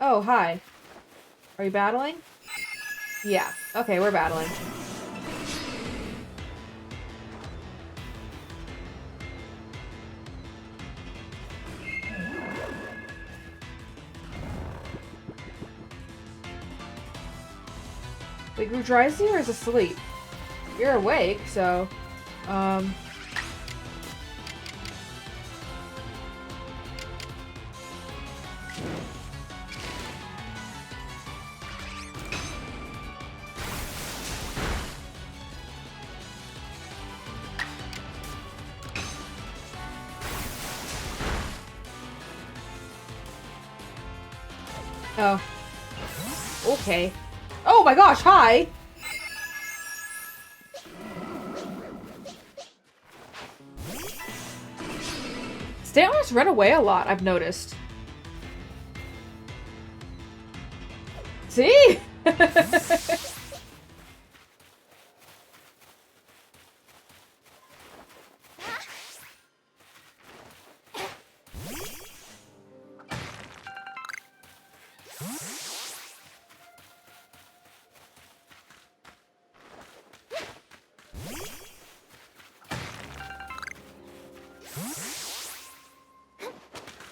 Oh, hi. Are you battling? Yeah. Okay, we're battling. Wait, Grudrazi or is asleep? You're awake, so... Oh. Okay. Oh my gosh, hi! Stantlers run away a lot, I've noticed. See?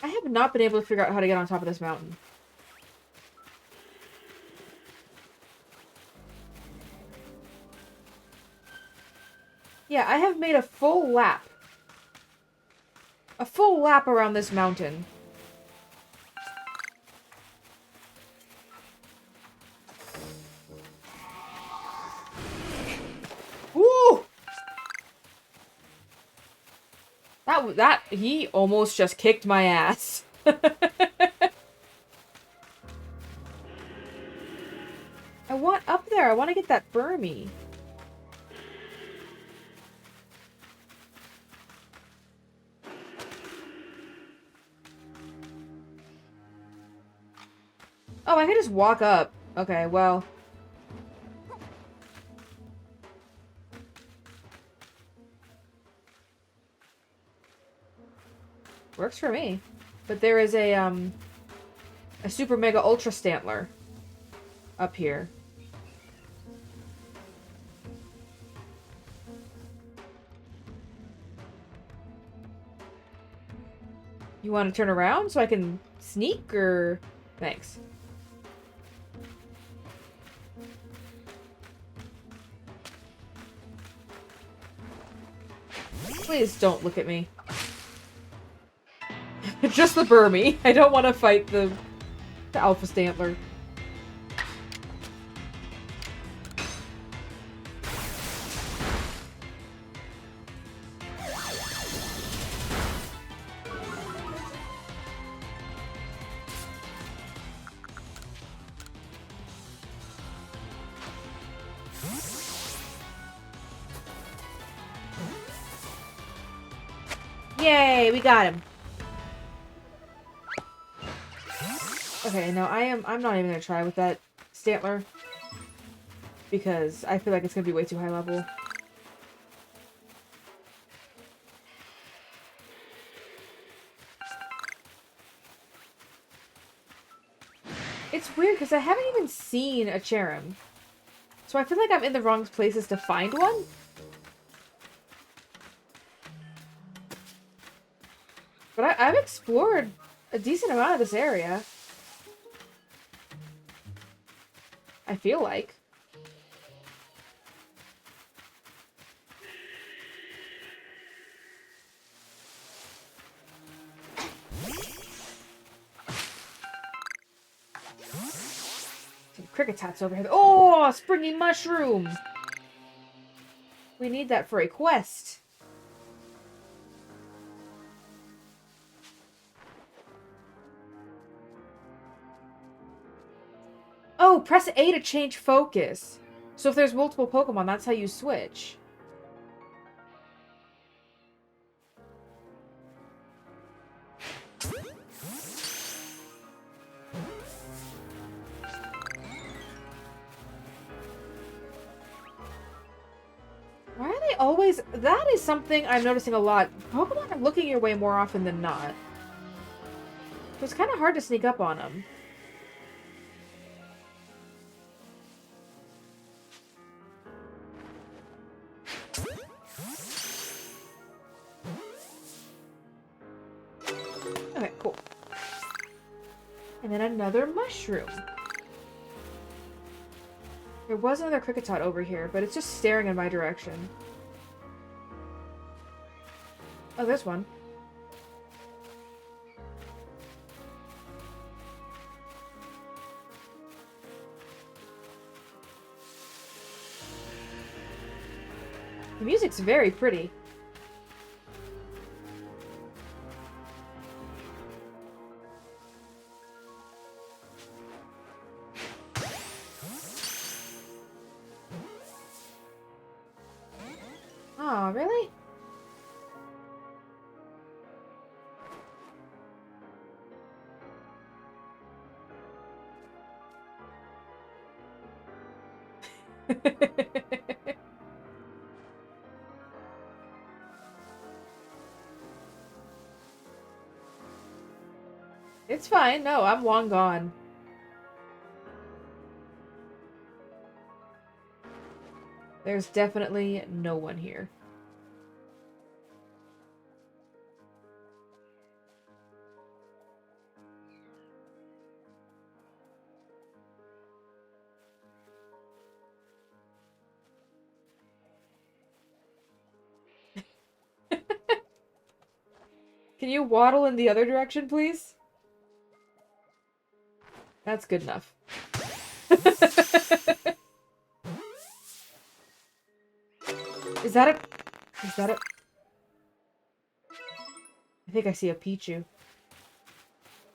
I have not been able to figure out how to get on top of this mountain. Yeah, I have made a full lap A full lap around this mountain. Woo! He almost just kicked my ass. I want up there. I want to get that Burmy. Oh, I can just walk up. Okay, well. Works for me. But there is a Super Mega Ultra Stantler up here. You want to turn around so I can sneak, or... Thanks. Please don't look at me. Just the Burmy. I don't want to fight the Alpha Stantler. Yay, we got him. Okay, no, I'm not even gonna try with that Stantler. Because I feel like it's gonna be way too high level. It's weird because I haven't even seen a Cherim. So I feel like I'm in the wrong places to find one. But I've explored a decent amount of this area. I feel like. Some Cricketats over here. Oh, a springy mushroom! We need that for a quest. Oh, press A to change focus. So if there's multiple Pokemon, that's how you switch. Why are they always... That is something I'm noticing a lot. Pokemon are looking your way more often than not. So it's kind of hard to sneak up on them. Okay, cool. And then another mushroom. There was another Cricketot over here, but it's just staring in my direction. Oh, there's one. The music's very pretty. Oh, really? It's fine. No, I'm long gone. There's definitely no one here. Can you waddle in the other direction, please? That's good enough. Is that a... Is that a... I think I see a Pichu.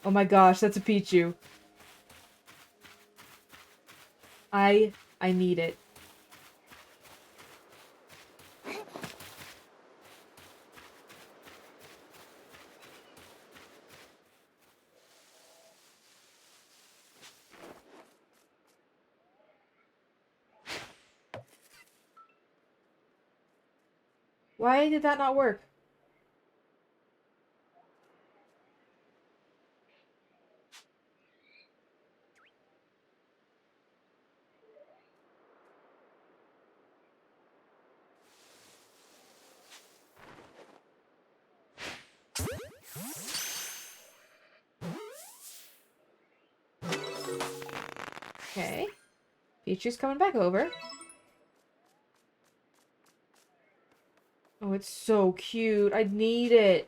Oh my gosh, that's a Pichu. I need it. Why did that not work? Okay. Pichu's coming back over. Oh, it's so cute. I need it.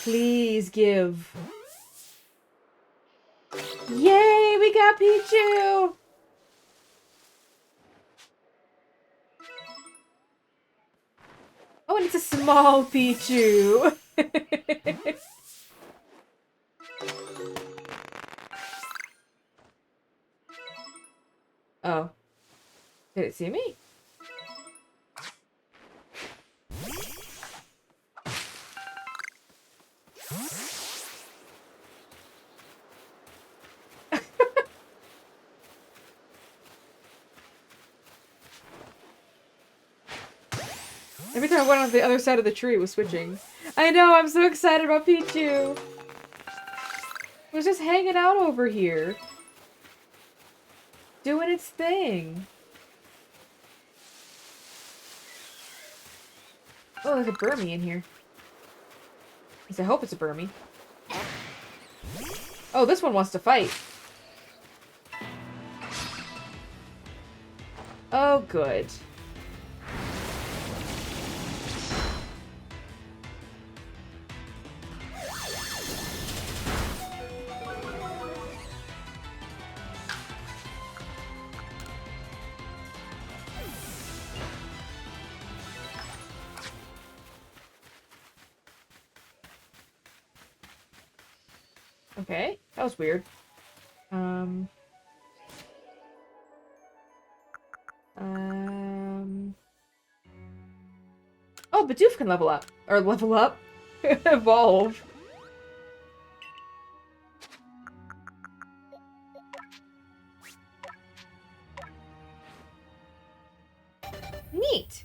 Please give. Yay, we got Pichu! Oh, and it's a small Pichu. Oh. Did it see me? Every time I went on the other side of the tree, it was switching. I know, I'm so excited about Pichu! It was just hanging out over here. Doing its thing. Oh, there's a Burmy in here. At least I hope it's a Burmy. Oh, this one wants to fight. Oh, good. Okay, that was weird. Oh, Bidoof can level up. Or level up? Evolve. Neat.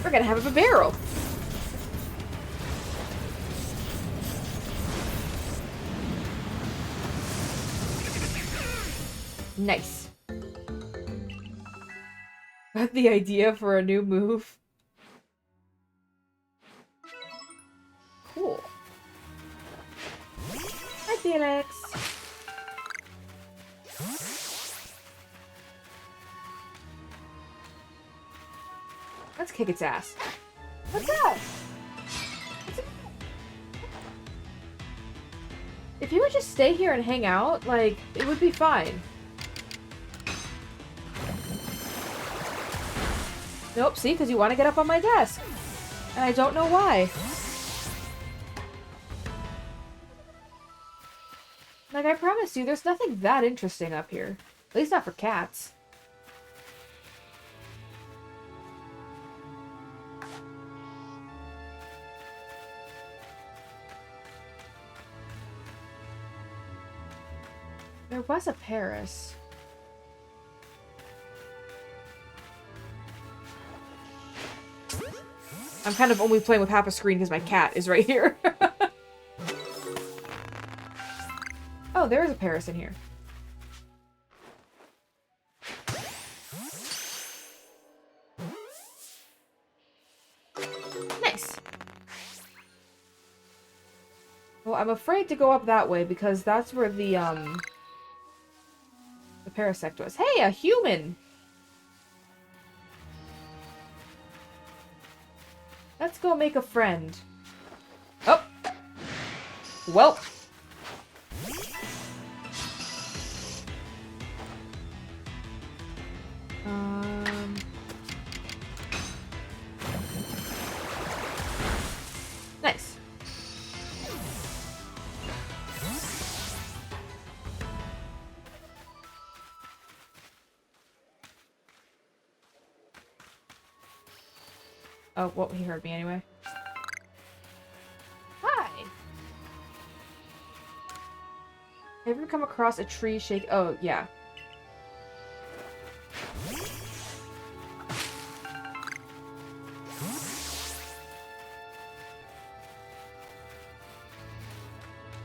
We're gonna have a barrel. Nice. Got the idea for a new move. Cool. Hi, Felix. Let's kick its ass. What's up? If you would just stay here and hang out, like, it would be fine. Nope, see? Because you want to get up on my desk. And I don't know why. Like, I promise you, there's nothing that interesting up here. At least not for cats. There was a Paris. I'm kind of only playing with half a screen because my cat is right here. Oh, there is a Paris in here. Nice. Well, I'm afraid to go up that way because that's where the Parasect was. Hey, a human! Let's go make a friend. Oh! Well. Nice. Oh, well, he heard me anyway. Hi! Have you ever come across a tree shake? Oh, yeah.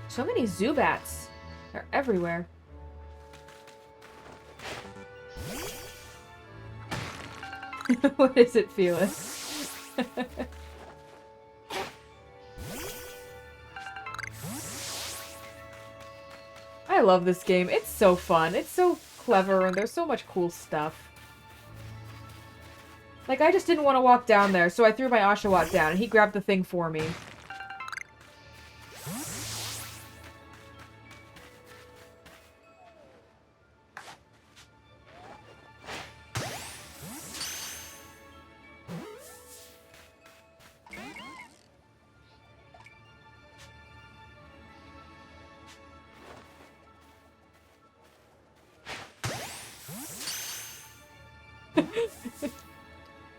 So many Zubats. They're everywhere. What is it, Felix? I love this game. It's so fun. It's so clever, and there's so much cool stuff. Like, I just didn't want to walk down there, so I threw my Oshawott down, and he grabbed the thing for me.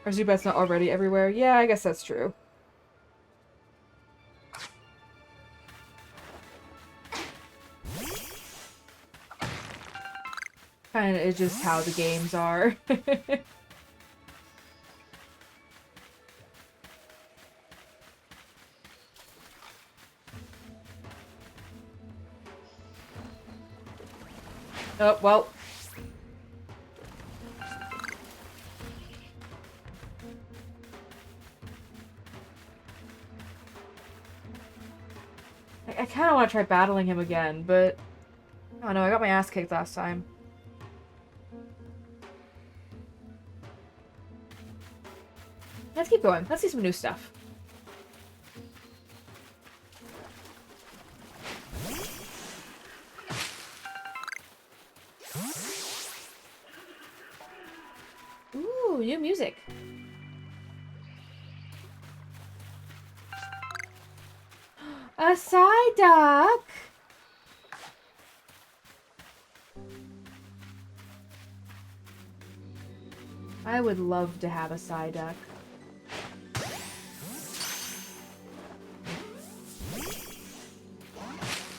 Are Zubats not already everywhere? Yeah, I guess that's true. Kinda is just how the games are. Oh, well. I kind of want to try battling him again, but... I don't know, I got my ass kicked last time. Let's keep going. Let's see some new stuff. Ooh, new music. A Psyduck! I would love to have a Psyduck.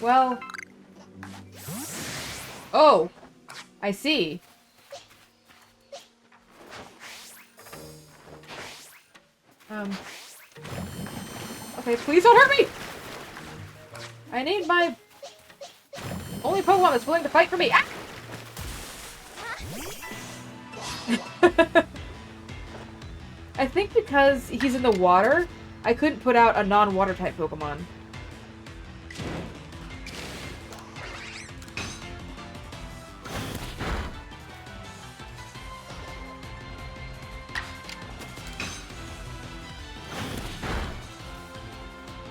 Well... Oh! I see. Okay, please don't hurt me! I need my only Pokemon that's willing to fight for me. Ah! I think because he's in the water, I couldn't put out a non-water type Pokemon.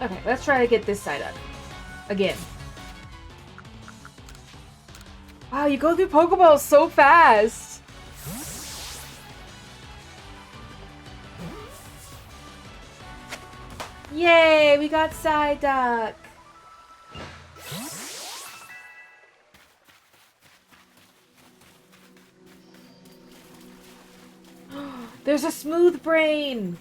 Okay, let's try to get this side up. Again. Wow, you go through Pokeballs so fast! Yay, we got Psyduck! There's a smooth brain!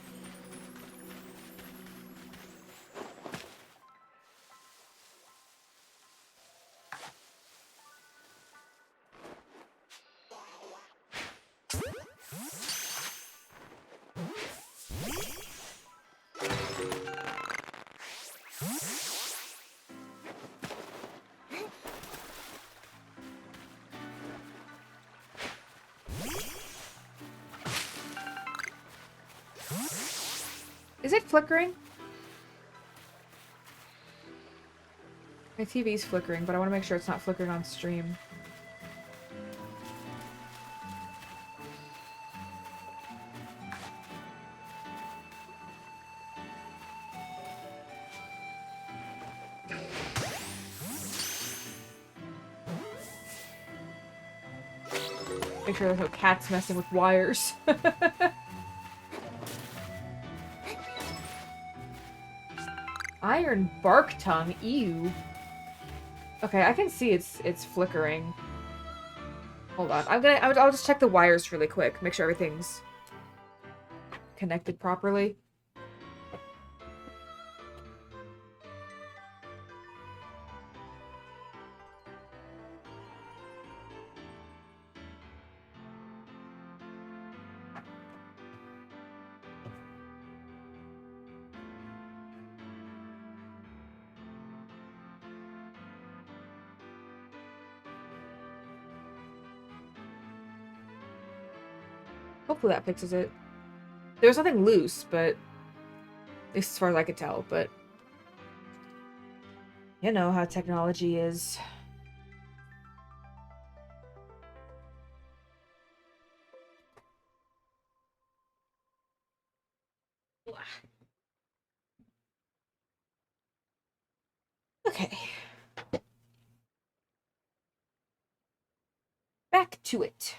Is it flickering? My TV's flickering, but I want to make sure it's not flickering on stream. Make sure there's no cats messing with wires. Iron bark tongue, ew. Okay, I can see it's flickering. Hold on, I'll just check the wires really quick, make sure everything's connected properly. Hopefully that fixes it. There was nothing loose, but at least as far as I could tell, but you know how technology is. Okay. Back to it.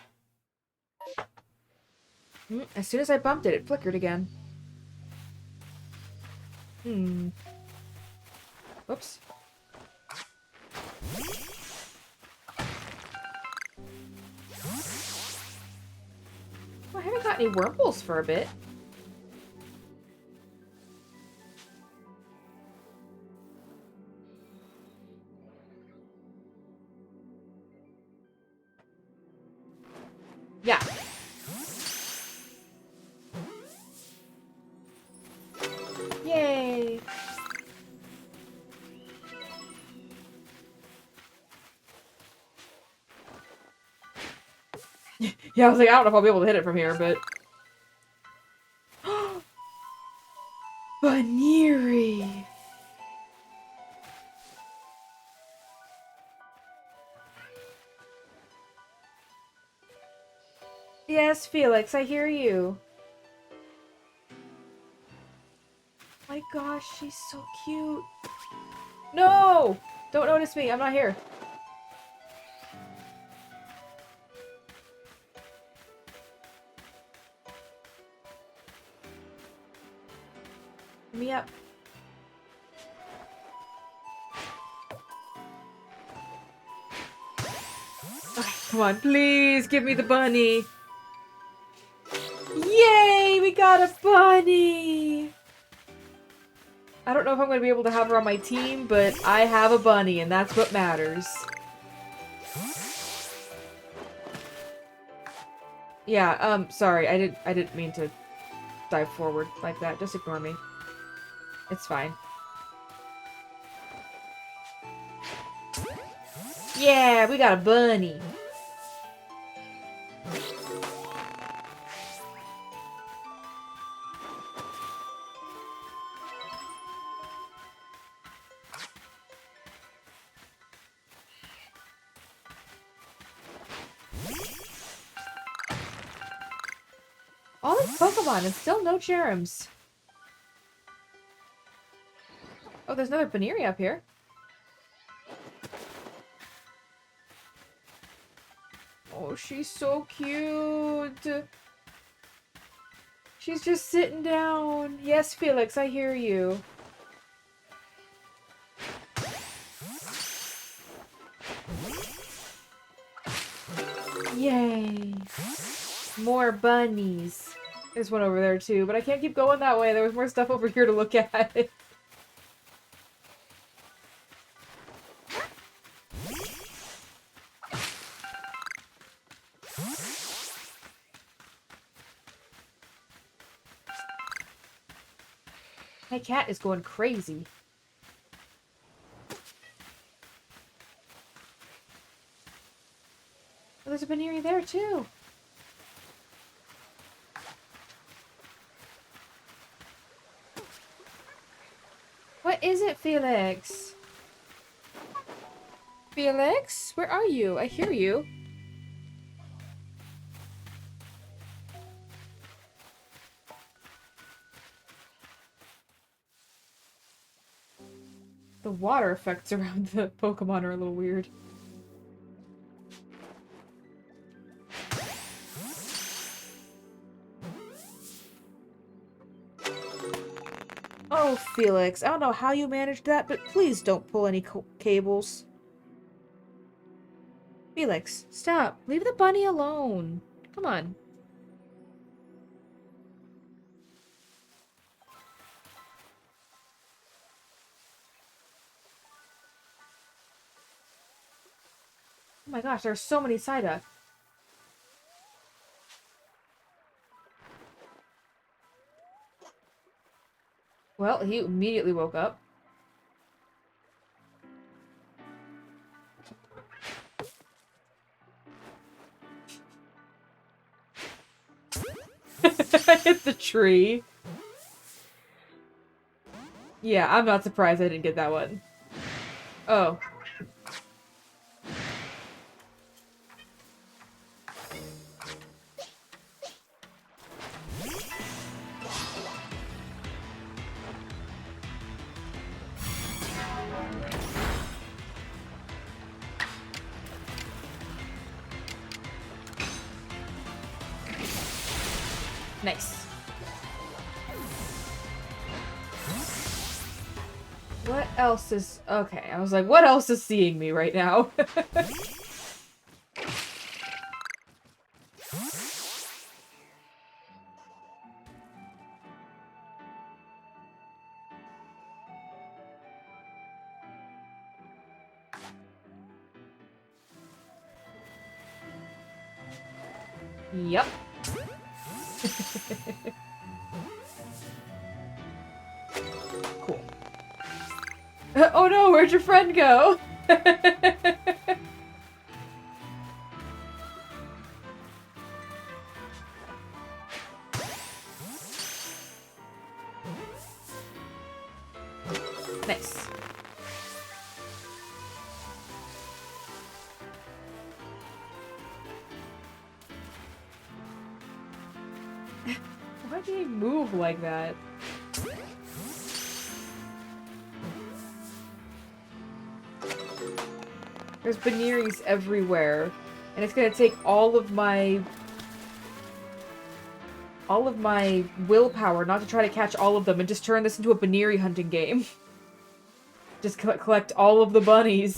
As soon as I bumped it, it flickered again. Whoops. Well, I haven't got any Wurmples for a bit. Yeah. Yay! Yeah, I was like, I don't know if I'll be able to hit it from here, but... Baneri! Yes, Felix, I hear you. My gosh, she's so cute. No! Don't notice me, I'm not here. Get me up. Okay, come on, please give me the bunny. Yay, we got a bunny! I don't know if I'm going to be able to have her on my team, but I have a bunny, and that's what matters. Yeah, sorry, I didn't mean to dive forward like that. Just ignore me. It's fine. Yeah, we got a bunny. All these Pokemon and still no Cherums. Oh, there's another Baneri up here. Oh, she's so cute. She's just sitting down. Yes, Felix, I hear you. Yay. More bunnies. There's one over there too, but I can't keep going that way. There was more stuff over here to look at. My cat is going crazy. Oh, there's a Baneri there too. What is it, Felix? Felix? Where are you? I hear you. The water effects around the Pokemon are a little weird. Oh, Felix, I don't know how you managed that, but please don't pull any cables. Felix, stop. Leave the bunny alone. Come on. Oh my gosh, there's so many Psyduck. Well, he immediately woke up. I hit the tree. Yeah, I'm not surprised I didn't get that one. Oh. Nice. What else is... Okay, I was like, what else is seeing me right now? Yep. Cool. Oh no, where'd your friend go? Nice. Why do you move like that? There's Banneries everywhere, and it's gonna take all of my willpower not to try to catch all of them and just turn this into a Bannery hunting game. Just collect all of the bunnies.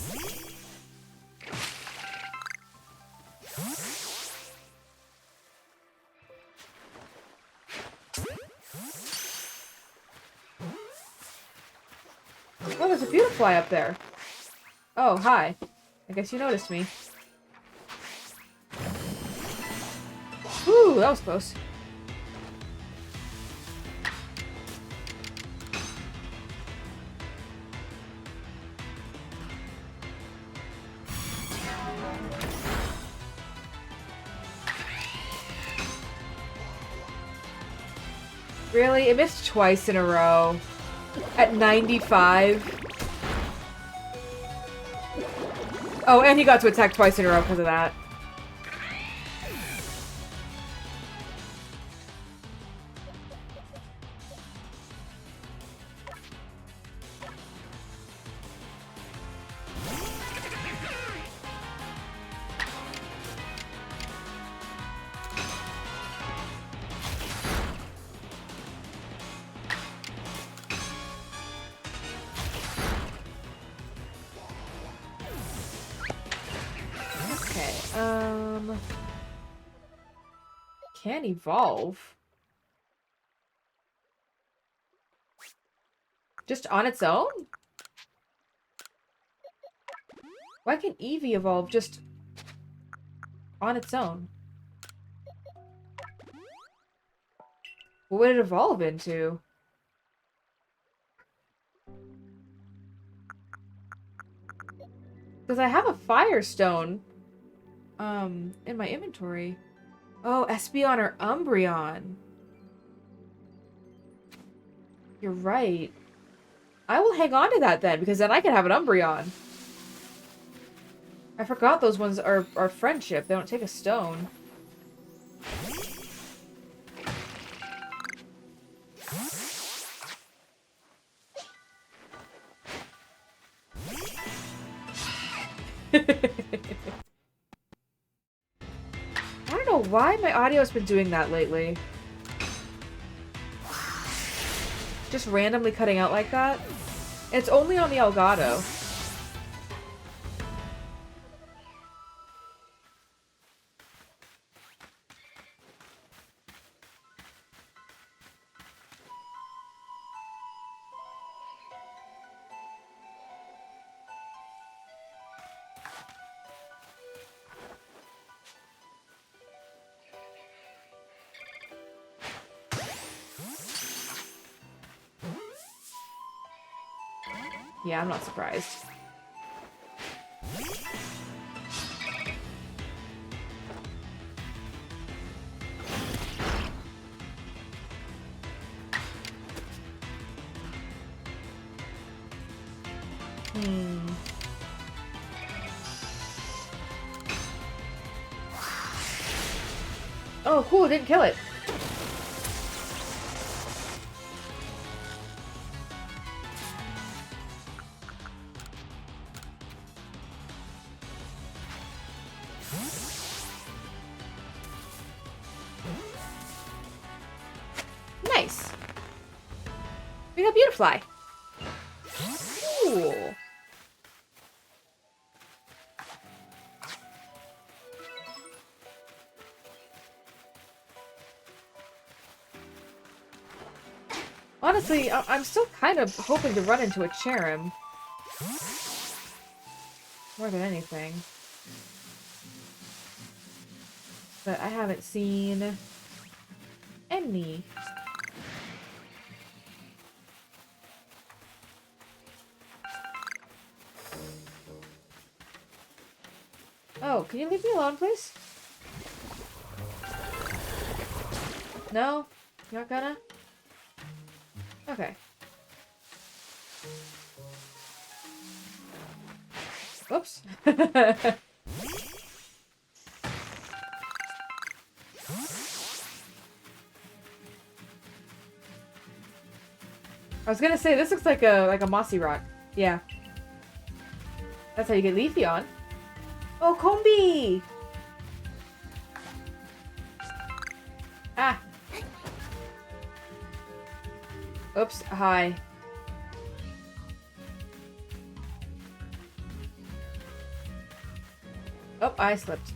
Oh, there's a Beautifly up there. Oh, hi. I guess you noticed me. Ooh, that was close. Really? It missed twice in a row. At 95. Oh, and he got to attack twice in a row because of that. Can evolve. Just on its own? Why can Eevee evolve just on its own? What would it evolve into? Because I have a Firestone in my inventory. Oh, Espeon or Umbreon. You're right. I will hang on to that then, because then I can have an Umbreon. I forgot those ones are friendship. They don't take a stone. I don't know why my audio's been doing that lately. just randomly cutting out like that. It's only on the Elgato. Yeah, I'm not surprised. Oh, cool, it didn't kill it. Nice. We got Beautifly. Cool. Honestly, I'm still kind of hoping to run into a Cherim. More than anything. But I haven't seen any. Oh, can you leave me alone, please? No? You're not gonna? Okay. Whoops. I was gonna say, this looks like a mossy rock. Yeah. That's how you get Leafeon. Oh, Combi! Ah! Oops, hi. Oh, I slipped.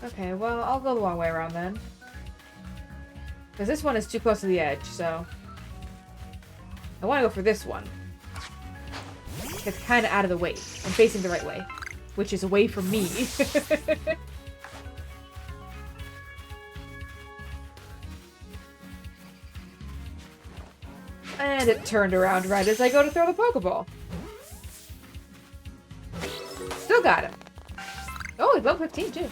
Okay, well, I'll go the long way around then. Because this one is too close to the edge, so... I want to go for this one. It's kind of out of the way. I'm facing the right way. Which is away from me. And it turned around right as I go to throw the Pokeball. Still got him. Oh, he's level 15 too.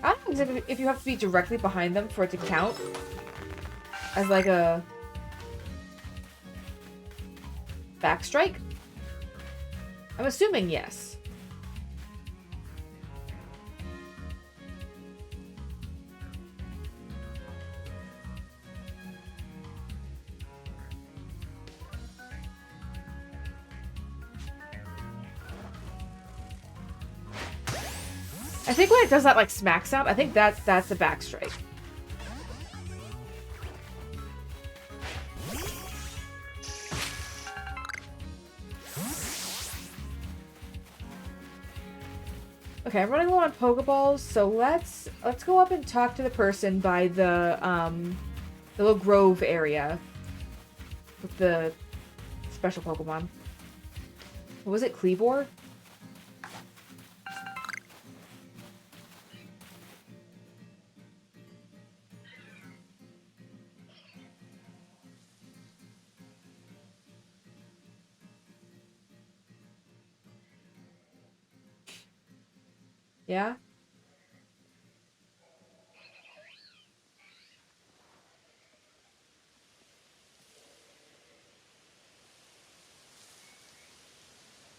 I don't know if you have to be directly behind them for it to count as like a backstrike. I'm assuming yes. I think when it does that like smack sound, I think that's the backstrike. Okay, I'm running low on Pokeballs, so let's go up and talk to the person by the little grove area with the special Pokemon. What was it, Cleavor? Yeah?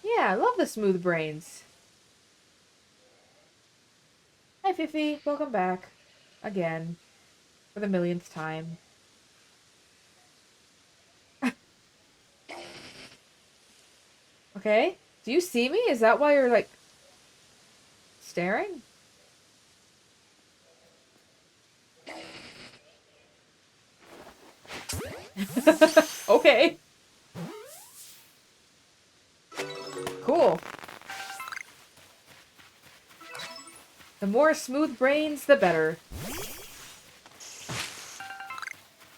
Yeah, I love the smooth brains. Hi, Fifi. Welcome back. Again. For the millionth time. Okay. Do you see me? Is that why you're, like, staring? Okay. Cool. The more smooth brains, the better.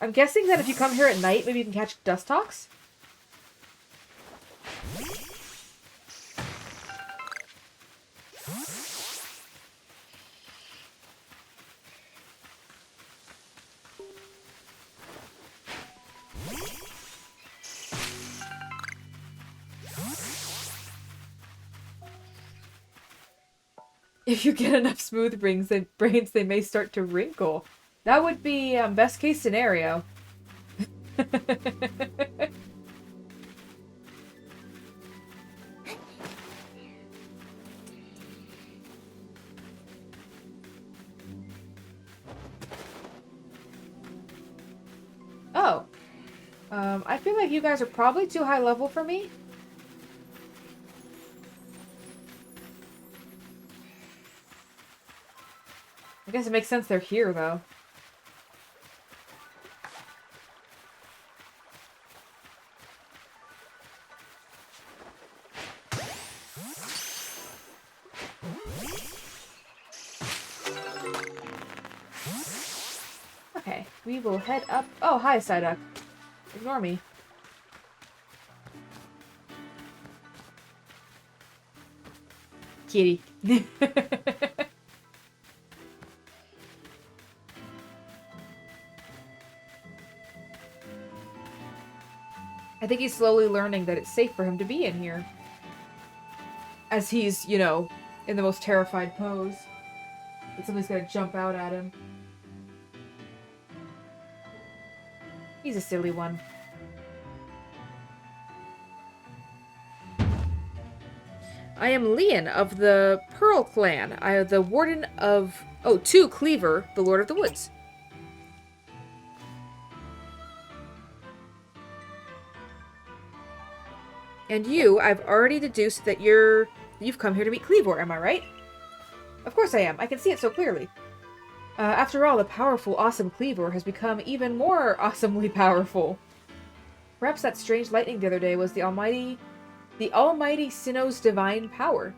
I'm guessing that if you come here at night, maybe you can catch Dusthawks? If you get enough smooth brains, they may start to wrinkle. That would be best case scenario. Oh. I feel like you guys are probably too high level for me. I guess it makes sense they're here, though. Okay, we will head up. Oh, hi, Psyduck. Ignore me. Kitty. I think he's slowly learning that it's safe for him to be in here. As he's, you know, in the most terrified pose. That somebody's gonna jump out at him. He's a silly one. I am Leon of the Pearl Clan. I am the Warden of... Oh, to Cleaver, the Lord of the Woods. And you, I've already deduced that you've come here to meet Cleavor, am I right? Of course I am. I can see it so clearly. After all, the powerful, awesome Cleavor has become even more awesomely powerful. Perhaps that strange lightning the other day was the almighty Sinnoh's divine power.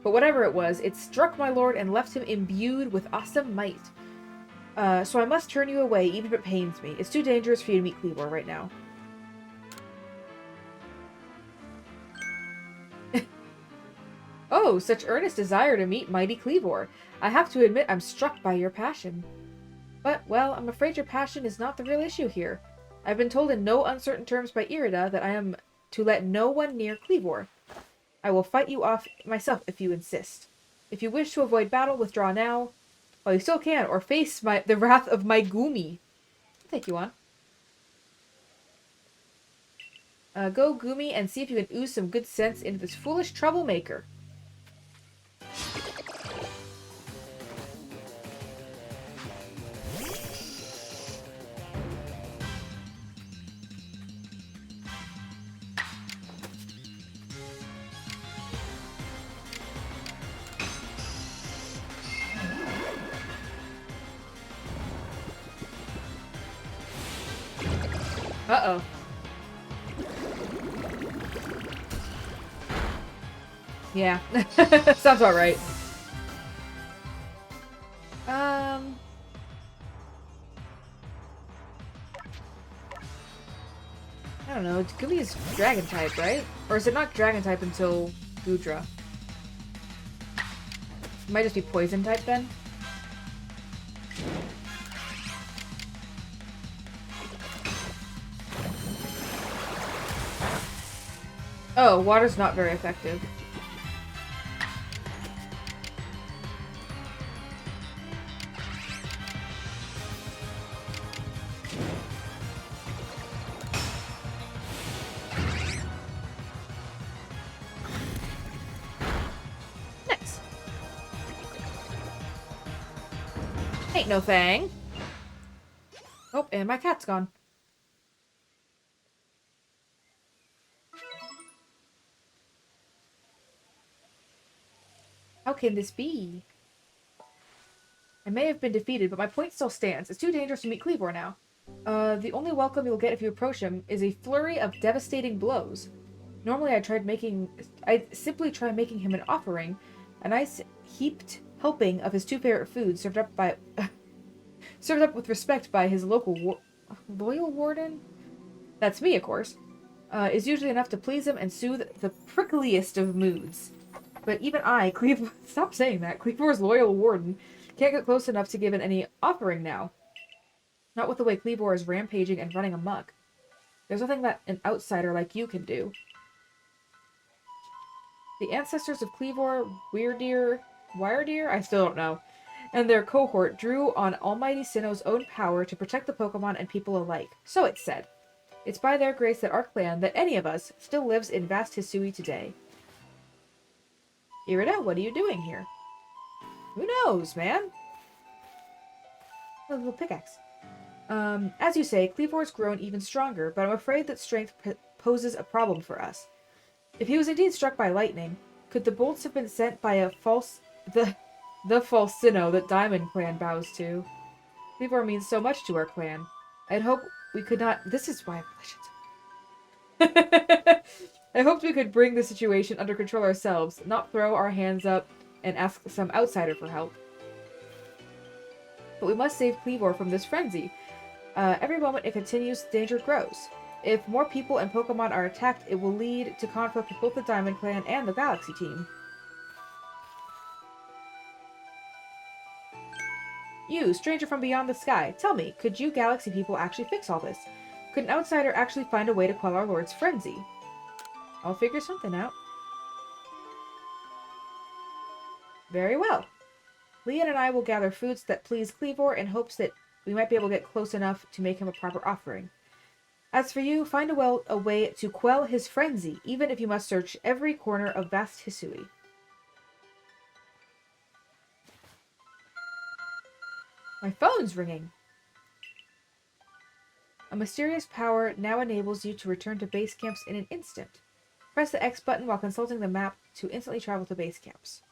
But whatever it was, it struck my lord and left him imbued with awesome might. So I must turn you away, even if it pains me. It's too dangerous for you to meet Cleavor right now. Oh, such earnest desire to meet mighty Cleavor. I have to admit I'm struck by your passion. But, well, I'm afraid your passion is not the real issue here. I've been told in no uncertain terms by Irida that I am to let no one near Cleavor. I will fight you off myself if you insist. If you wish to avoid battle, withdraw now, while you still can, or face the wrath of my Gumi. I'll take you on. Go, Gumi, and see if you can ooze some good sense into this foolish troublemaker. Uh-oh. Yeah. Sounds about right. I don't know. Gumi is dragon type, right? Or is it not dragon type until Gudra? It might just be poison type then? Oh, water's not very effective. ain't no thing. Oh, and my cat's gone. How can this be? I may have been defeated, but my point still stands. It's too dangerous to meet Cleavor now. The only welcome you'll get if you approach him is a flurry of devastating blows. Normally I'd simply try making him an offering, a nice heaped helping of his two favorite foods served up with respect by his loyal warden? That's me, of course. Is usually enough to please him and soothe the prickliest of moods. But even I, stop saying that, Cleavor's loyal warden, can't get close enough to give it any offering now. Not with the way Cleavor is rampaging and running amok. There's nothing that an outsider like you can do. The ancestors of Cleavor, Wyrdeer, I still don't know, and their cohort drew on Almighty Sinnoh's own power to protect the Pokemon and people alike. So it's said. It's by their grace that our clan, that any of us, still lives in vast Hisui today. Irida, what are you doing here? Who knows, man? A little pickaxe. As you say, Cleavor's grown even stronger, but I'm afraid that strength poses a problem for us. If he was indeed struck by lightning, could the bolts have been sent by the false Sinnoh that Diamond Clan bows to? Cleavor means so much to our clan. I'd hope we could not... This is why I should... I hoped we could bring the situation under control ourselves, not throw our hands up and ask some outsider for help. But we must save Cleavor from this frenzy. Every moment it continues, danger grows. If more people and Pokemon are attacked, it will lead to conflict with both the Diamond Clan and the Galaxy team. You, stranger from beyond the sky, tell me, could you Galaxy people actually fix all this? Could an outsider actually find a way to quell our Lord's frenzy? I'll figure something out. Very well. Leon and I will gather foods that please Cleavor in hopes that we might be able to get close enough to make him a proper offering. As for you, find a way to quell his frenzy, even if you must search every corner of vast Hisui. My phone's ringing. A mysterious power now enables you to return to base camps in an instant. Press the X button while consulting the map to instantly travel to base camps.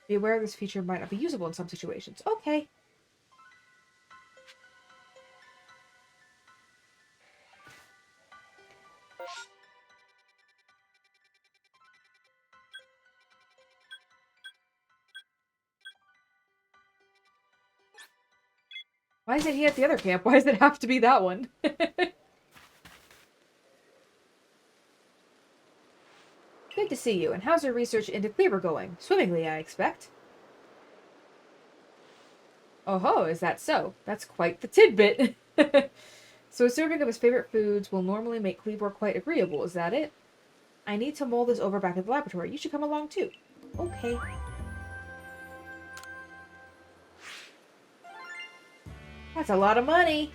Be aware this feature might not be usable in some situations. Okay. Why isn't he at the other camp? Why does it have to be that one? Good to see you, and how's your research into Cleavor going? Swimmingly, I expect. Oh ho, is that so? That's quite the tidbit. So a serving of his favorite foods will normally make Cleavor quite agreeable, is that it? I need to mull this over back at the laboratory. You should come along too. Okay. That's a lot of money.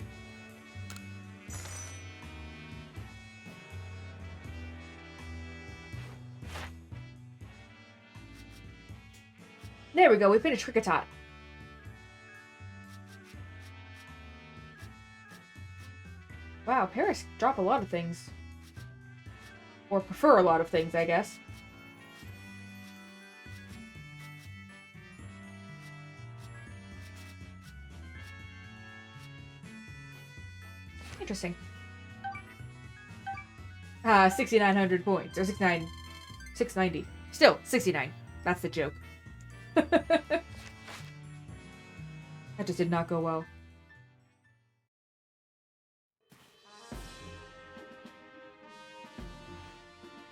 There we go, we finished Kricketot. Wow, Paris drop a lot of things. Or prefer a lot of things, I guess. Interesting. 6,900 points. Or 690. Still, 69. That's the joke. That just did not go well.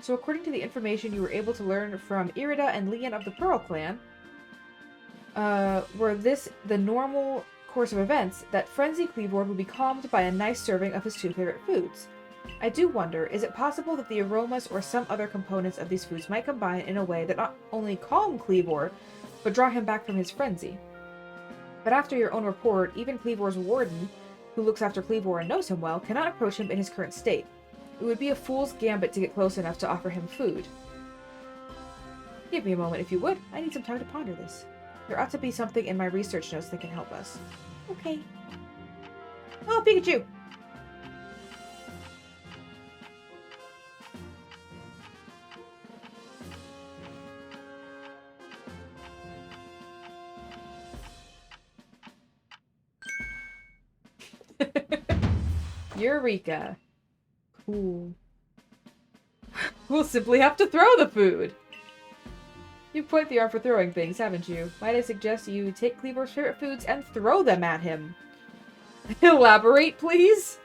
So according to the information you were able to learn from Irida and Leon of the Pearl Clan, were this the normal course of events, that Frenzy Cleavor would be calmed by a nice serving of his two favorite foods. I do wonder, is it possible that the aromas or some other components of these foods might combine in a way that not only calm Cleavor, but draw him back from his frenzy? But after your own report, even Cleavor's warden, who looks after Cleavor and knows him well, cannot approach him in his current state. It would be a fool's gambit to get close enough to offer him food. Give me a moment if you would. I need some time to ponder this. There ought to be something in my research notes that can help us. Okay. Oh, Pikachu! Eureka. Cool. We'll simply have to throw the food! You've quite the arm for throwing things, haven't you? Might I suggest you take Kleavor's favorite foods and throw them at him? Elaborate, please?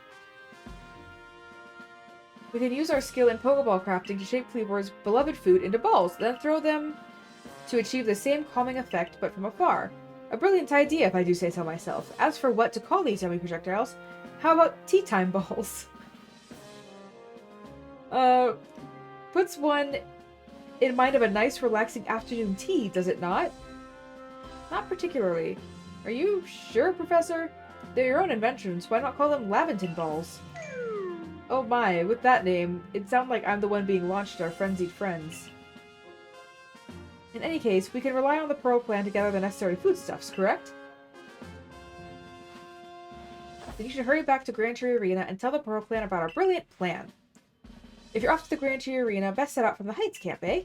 We can use our skill in Pokeball crafting to shape Kleavor's beloved food into balls, then throw them to achieve the same calming effect, but from afar. A brilliant idea, if I do say so myself. As for what to call these yummy projectiles, how about tea time balls? Puts one in mind of a nice, relaxing afternoon tea, does it not? Not particularly. Are you sure, Professor? They're your own inventions. Why not call them Laventon balls? Oh my, with that name, it sounds like I'm the one being launched at our frenzied friends. In any case, we can rely on the Pearl Clan to gather the necessary foodstuffs, correct? Then you should hurry back to Grand Tree Arena and tell the Pearl Clan about our brilliant plan. If you're off to the Grand Tree Arena, best set out from the Heights camp, eh?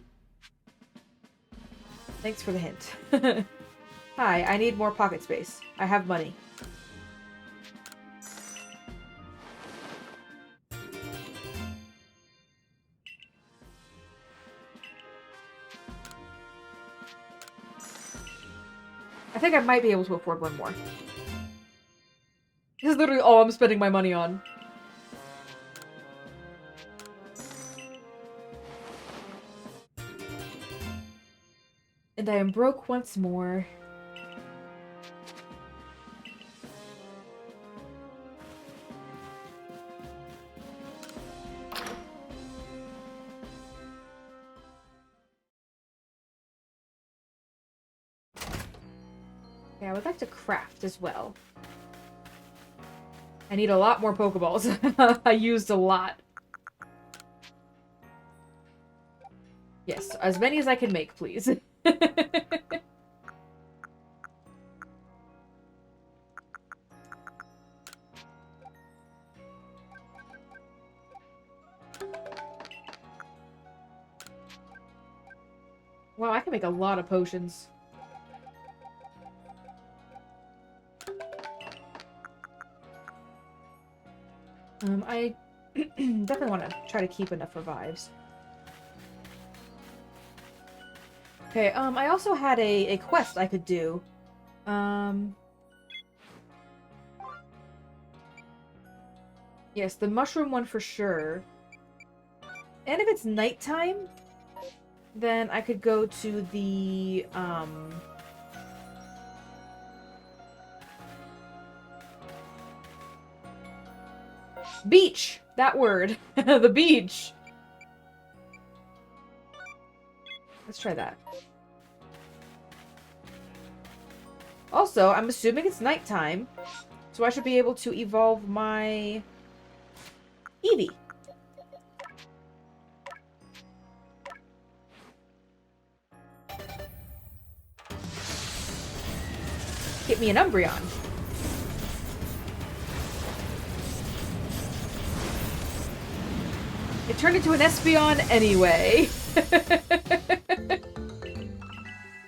Thanks for the hint. Hi, I need more pocket space. I have money. I think I might be able to afford one more. This is literally all I'm spending my money on. And I am broke once more. Okay, I would like to craft as well. I need a lot more Pokeballs. I used a lot. Yes, as many as I can make, please. Wow, I can make a lot of potions. I definitely want to try to keep enough revives. Okay, I also had a quest I could do. Yes, the mushroom one for sure. And if it's nighttime, then I could go to the, beach! That word. The beach! Let's try that. Also, I'm assuming it's nighttime, so I should be able to evolve my Eevee. Get me an Umbreon. It turned into an Espeon anyway.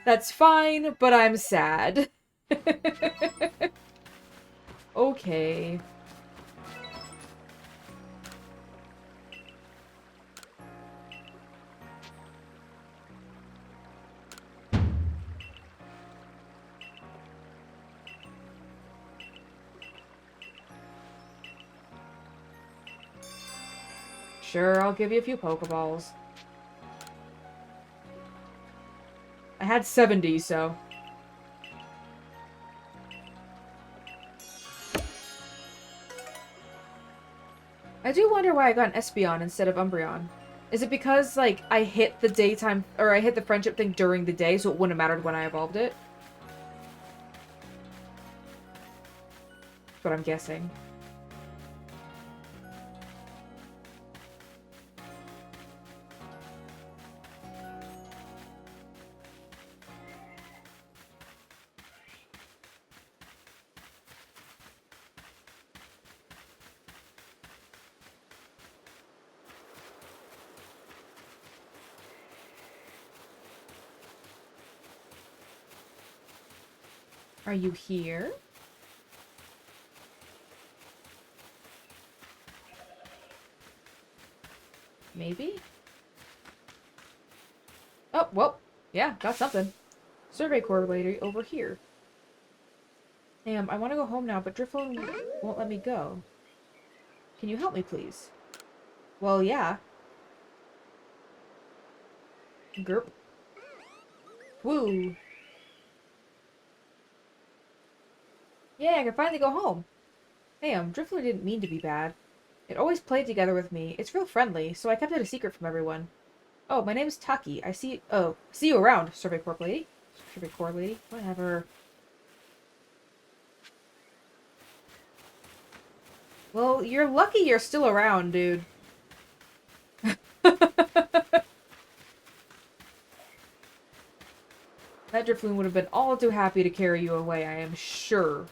That's fine, but I'm sad. Okay. Sure, I'll give you a few Pokeballs. I had 70, so... I do wonder why I got an Espeon instead of Umbreon. Is it because, like, I hit the daytime... or I hit the friendship thing during the day, so it wouldn't have mattered when I evolved it? That's what I'm guessing. Are you here? Maybe? Oh, well, yeah, got something. Survey coordinator over here. Damn, I want to go home now, but Drifloon won't let me go. Can you help me, please? Well, yeah. Gerp. Woo. Yeah, I can finally go home. Damn, Drifloon didn't mean to be bad. It always played together with me. It's real friendly, so I kept it a secret from everyone. Oh, my name's Taki. See you around, Survey Corp lady. Survey Corp lady. Whatever. Well, you're lucky you're still around, dude. That Drifloon would have been all too happy to carry you away, I am sure.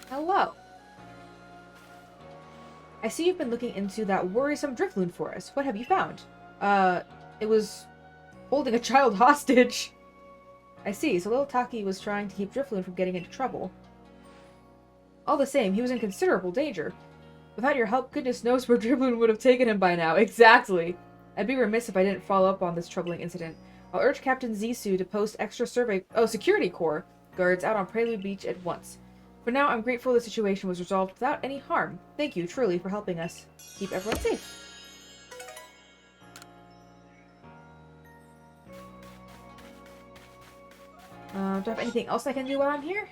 Hello. I see you've been looking into that worrisome Drifloon for us. What have you found? It was holding a child hostage. I see, so little Taki was trying to keep Drifloon from getting into trouble. All the same, he was in considerable danger. Without your help, goodness knows where Drifloon would have taken him by now. Exactly. I'd be remiss if I didn't follow up on this troubling incident. I'll urge Captain Zisu to post extra security corps guards out on Prelude Beach at once. For now, I'm grateful the situation was resolved without any harm. Thank you, truly, for helping us. Keep everyone safe. Do I have anything else I can do while I'm here?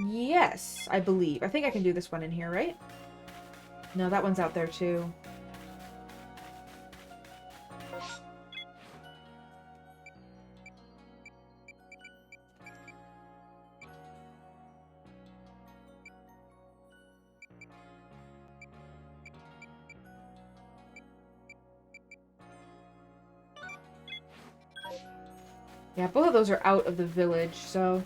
Yes, I believe. I think I can do this one in here, right? No, that one's out there too. Yeah, both of those are out of the village, so...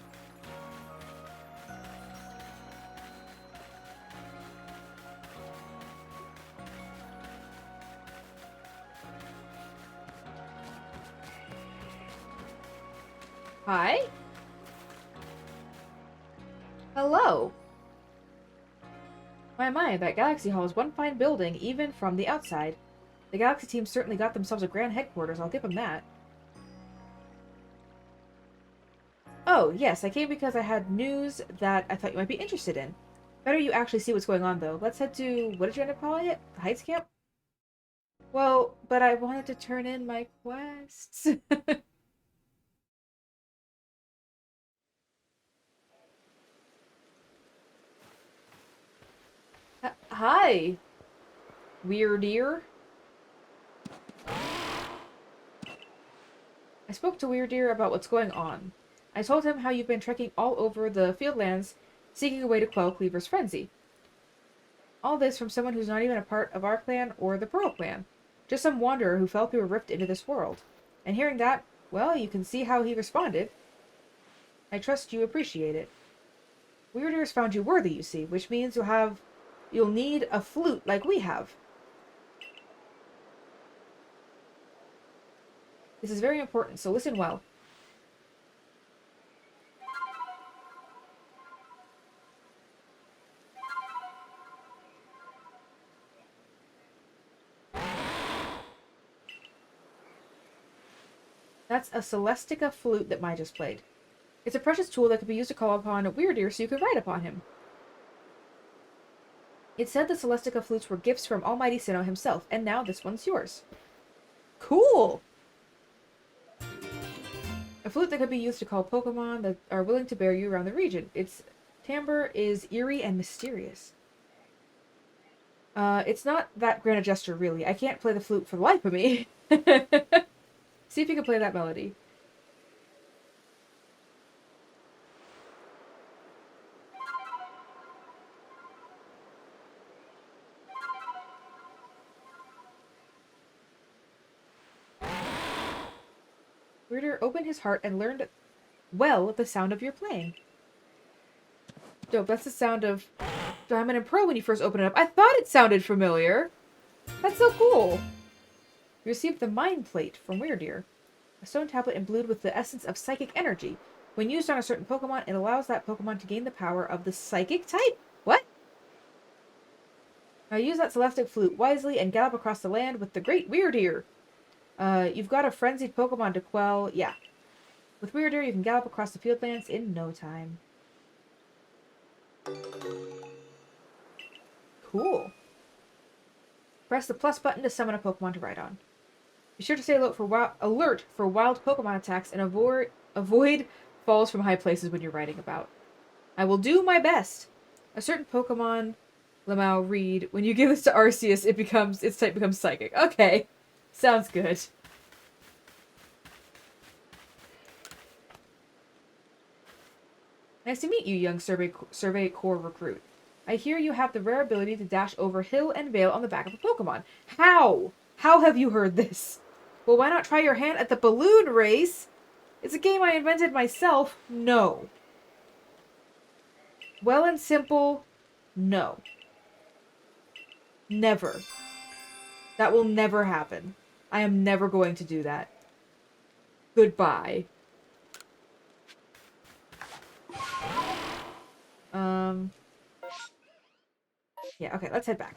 Hi? Hello? My, that Galaxy Hall is one fine building, even from the outside. The Galaxy team certainly got themselves a grand headquarters, I'll give them that. Oh, yes, I came because I had news that I thought you might be interested in. Better you actually see what's going on, though. Let's head to... what did you end up calling it? The Heights Camp? Well, but I wanted to turn in my quests. Hi, weird ear. I spoke to Weird Ear about what's going on. I told him how you've been trekking all over the Fieldlands, seeking a way to quell Cleaver's frenzy. All this from someone who's not even a part of our clan or the Pearl clan. Just some wanderer who felt we were ripped into this world. And hearing that, well, you can see how he responded. I trust you appreciate it. Weird Ear's found you worthy, you see, which means you'll need a flute like we have. This is very important, so listen well. That's a Celestia Flute that Mai just played. It's a precious tool that could be used to call upon Weird so you could ride upon him. It said the Celestia Flutes were gifts from Almighty Sinnoh himself, and now this one's yours. Cool! A flute that could be used to call Pokemon that are willing to bear you around the region. Its timbre is eerie and mysterious. It's not that grand a gesture, really. I can't play the flute for the life of me. See if you can play that melody. Weirder opened his heart and learned well the sound of your playing. Dope, that's the sound of Diamond and Pearl when you first open it up. I thought it sounded familiar. That's so cool. You received the Mind Plate from Weirdeer. A stone tablet imbued with the essence of psychic energy. When used on a certain Pokemon, it allows that Pokemon to gain the power of the psychic type. What? Now use that Celestia Flute wisely and gallop across the land with the great Weirdeer. You've got a frenzied Pokemon to quell. Yeah. With Weirdeer, you can gallop across the fieldlands in no time. Cool. Press the plus button to summon a Pokemon to ride on. Be sure to stay alert for wild Pokemon attacks and avoid falls from high places when you're riding about. I will do my best. A certain Pokemon, Lamau, read, when you give this to Arceus, its type becomes psychic. Okay. Sounds good. Nice to meet you, young Survey Corps recruit. I hear you have the rare ability to dash over hill and vale on the back of a Pokemon. How? How have you heard this? Well, why not try your hand at the balloon race? It's a game I invented myself. No. Well and simple, no. Never. That will never happen. I am never going to do that. Goodbye. Yeah, okay, let's head back.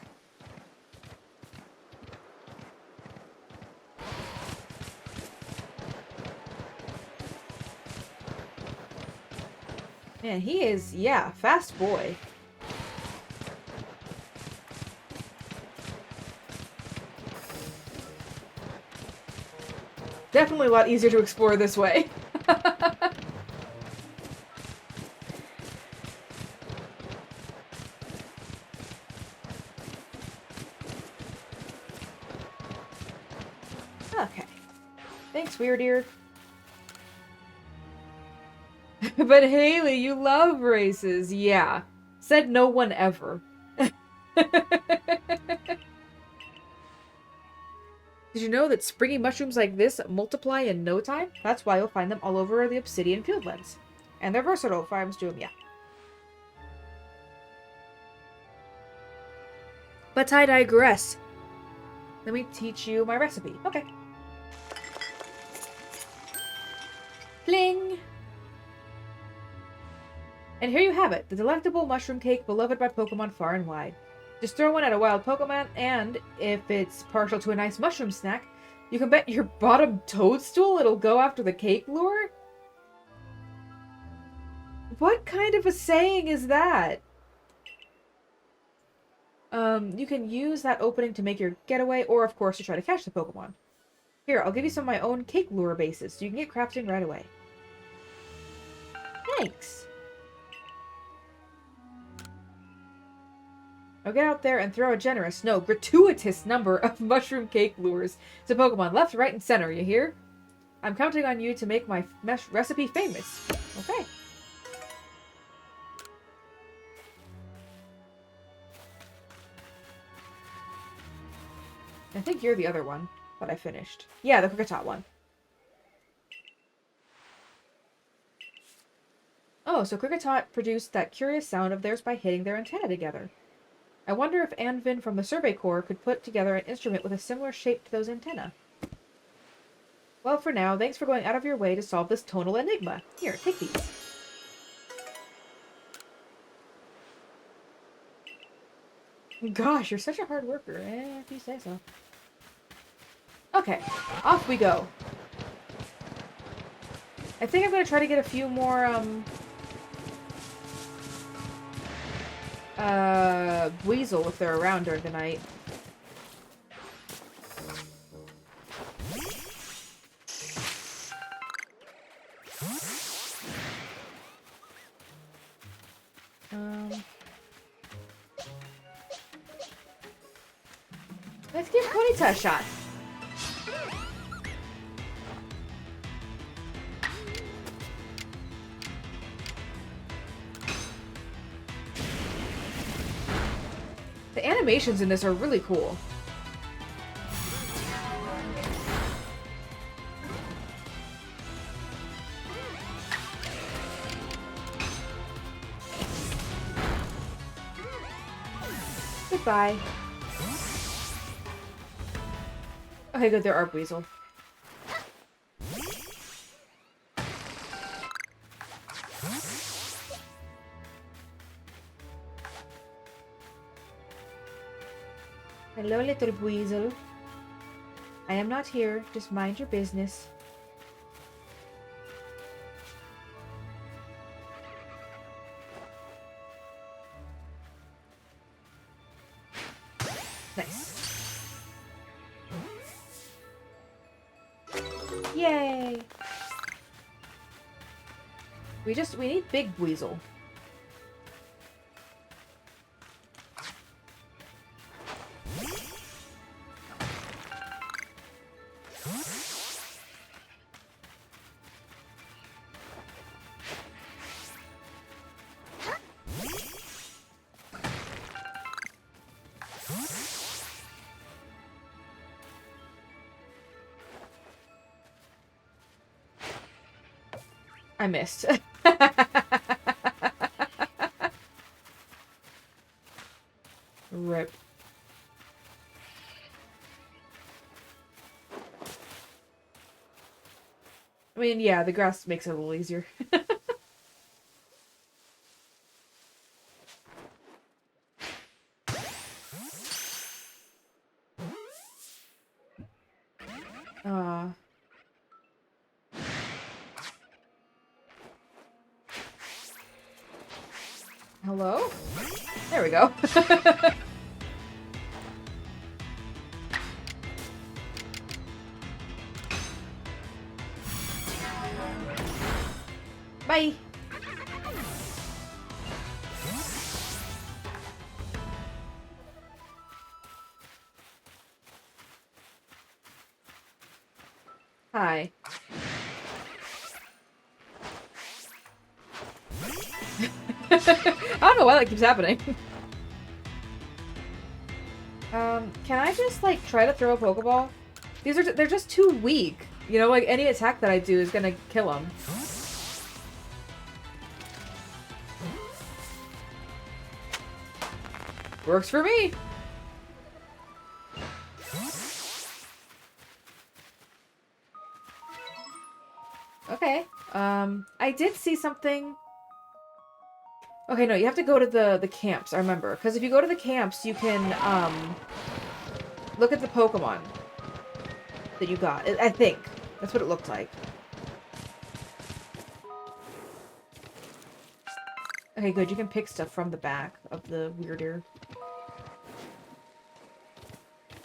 Man, he is, yeah, fast boy. Definitely a lot easier to explore this way. Okay. Thanks, Weirdeer. But Haley, you love races. Yeah. Said no one ever. Did you know that springy mushrooms like this multiply in no time? That's why you'll find them all over the Obsidian Fieldlands. And they're versatile, farms do them, yeah. But I digress. Let me teach you my recipe. Okay. Pling! And here you have it, the delectable mushroom cake beloved by Pokemon far and wide. Just throw one at a wild Pokemon, and if it's partial to a nice mushroom snack, you can bet your bottom toadstool it'll go after the cake lure? What kind of a saying is that? You can use that opening to make your getaway, or of course to try to catch the Pokemon. Here, I'll give you some of my own cake lure bases, so you can get crafting right away. Thanks! Now get out there and throw a generous, no, gratuitous number of mushroom cake lures to Pokemon left, right, and center, you hear? I'm counting on you to make my recipe famous. Okay. I think you're the other one that I finished. Yeah, the Kricketot one. Oh, so Kricketot produced that curious sound of theirs by hitting their antenna together. I wonder if Anvin from the Survey Corps could put together an instrument with a similar shape to those antennae. Well, for now, thanks for going out of your way to solve this tonal enigma. Here, take these. Gosh, you're such a hard worker. If you say so. Okay, off we go. I think I'm going to try to get a few more, Weasel if they're around during the night. Let's give Ponyta a shot. The animations in this are really cool. Goodbye. Okay, good. There are Weasel. Hello, little Weasel. I am not here. Just mind your business. Nice. Yay! We need big Weasel. I missed. Rip. I mean, yeah, the grass makes it a little easier. Hello? There we go. Bye! Hi. I don't know why that keeps happening. Can I just, like, try to throw a Pokeball? They're just too weak. You know, like, any attack that I do is gonna kill them. Works for me! Okay. I did see something... Okay, no, you have to go to the camps, I remember. Because if you go to the camps, you can, look at the Pokemon that you got. I think. That's what it looked like. Okay, good. You can pick stuff from the back of the weirder.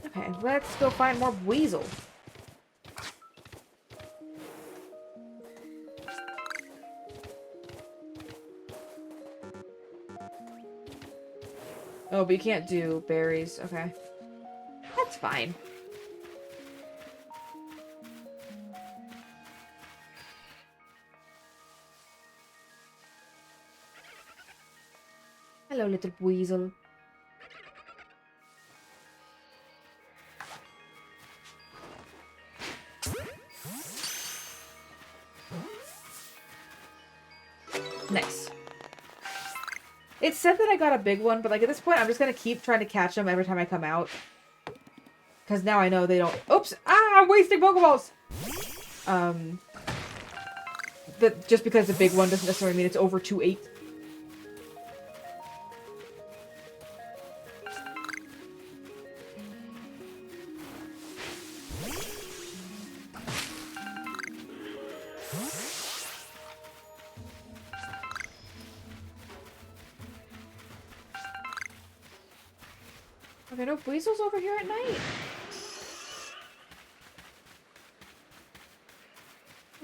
Okay, let's go find more Weasel. Oh, but you can't do berries. Okay. That's fine. Hello, little Weasel. Nice. It said that I got a big one, but like at this point, I'm just gonna keep trying to catch them every time I come out. Because now I know they don't... Oops! Ah! I'm wasting Pokeballs! Just because the big one doesn't necessarily mean it's over 2-8. Okay, no Weasel's over here at night.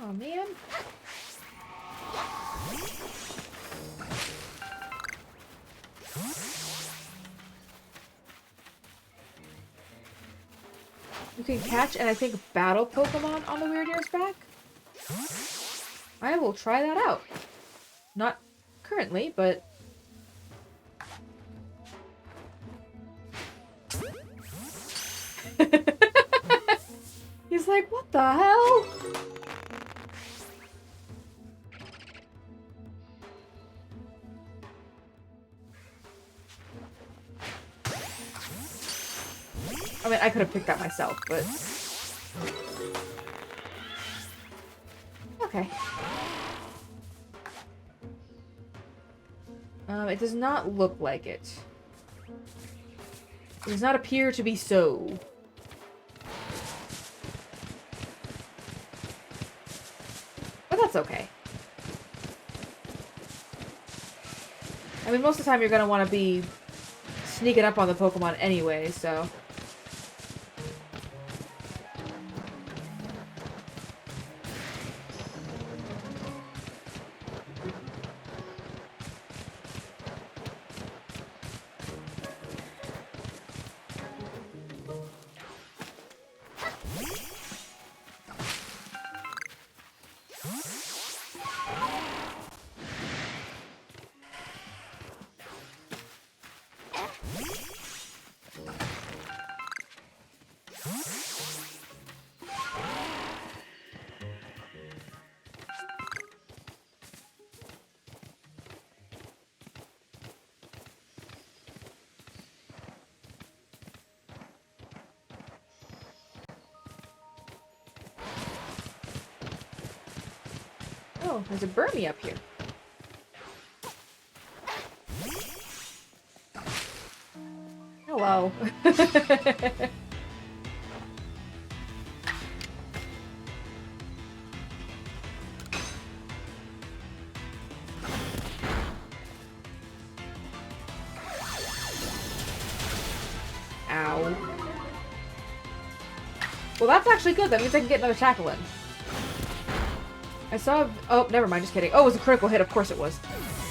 Oh, man. You can catch and I think battle Pokemon on the Weirdeer's back. I will try that out. Not currently, but... He's like, what the hell? I mean, I could have picked that myself, but... Okay. It does not look like it. It does not appear to be so. But that's okay. I mean, most of the time you're going to want to be sneaking up on the Pokemon anyway, so... Oh, there's a Burmy up here. Hello. Ow. Well, that's actually good. That means I can get another tackle in. I saw... Oh, never mind. Just kidding. Oh, it was a critical hit. Of course it was.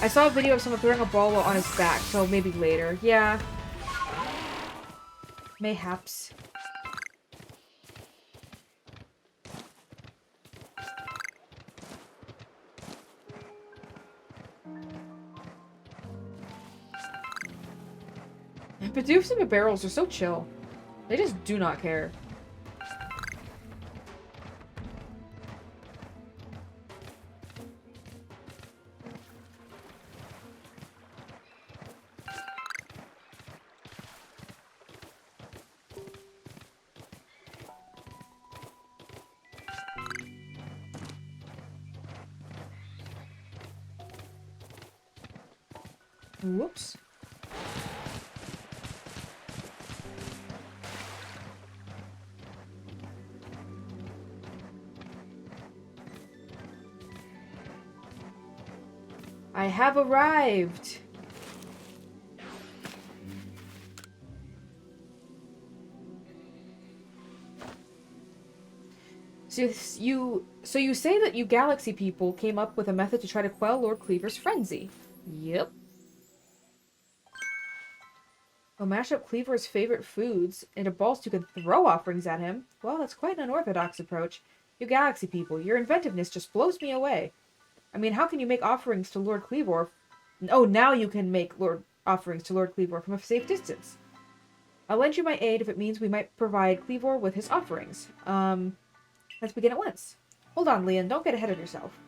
I saw a video of someone throwing a ball on his back, so maybe later. Yeah. Mayhaps. Bidoofs and barrels are so chill. They just do not care. Whoops. I have arrived. So you say that you Galaxy people came up with a method to try to quell Lord Cleaver's frenzy. Yep. We'll mash up Cleaver's favorite foods into balls so you can throw offerings at him. Well, that's quite an unorthodox approach. You Galaxy people, your inventiveness just blows me away. I mean, how can you make offerings to Lord Cleavor? Oh, now you can make offerings to Lord Cleavor from a safe distance. I'll lend you my aid if it means we might provide Cleavor with his offerings. Let's begin at once. Hold on, Leon. Don't get ahead of yourself.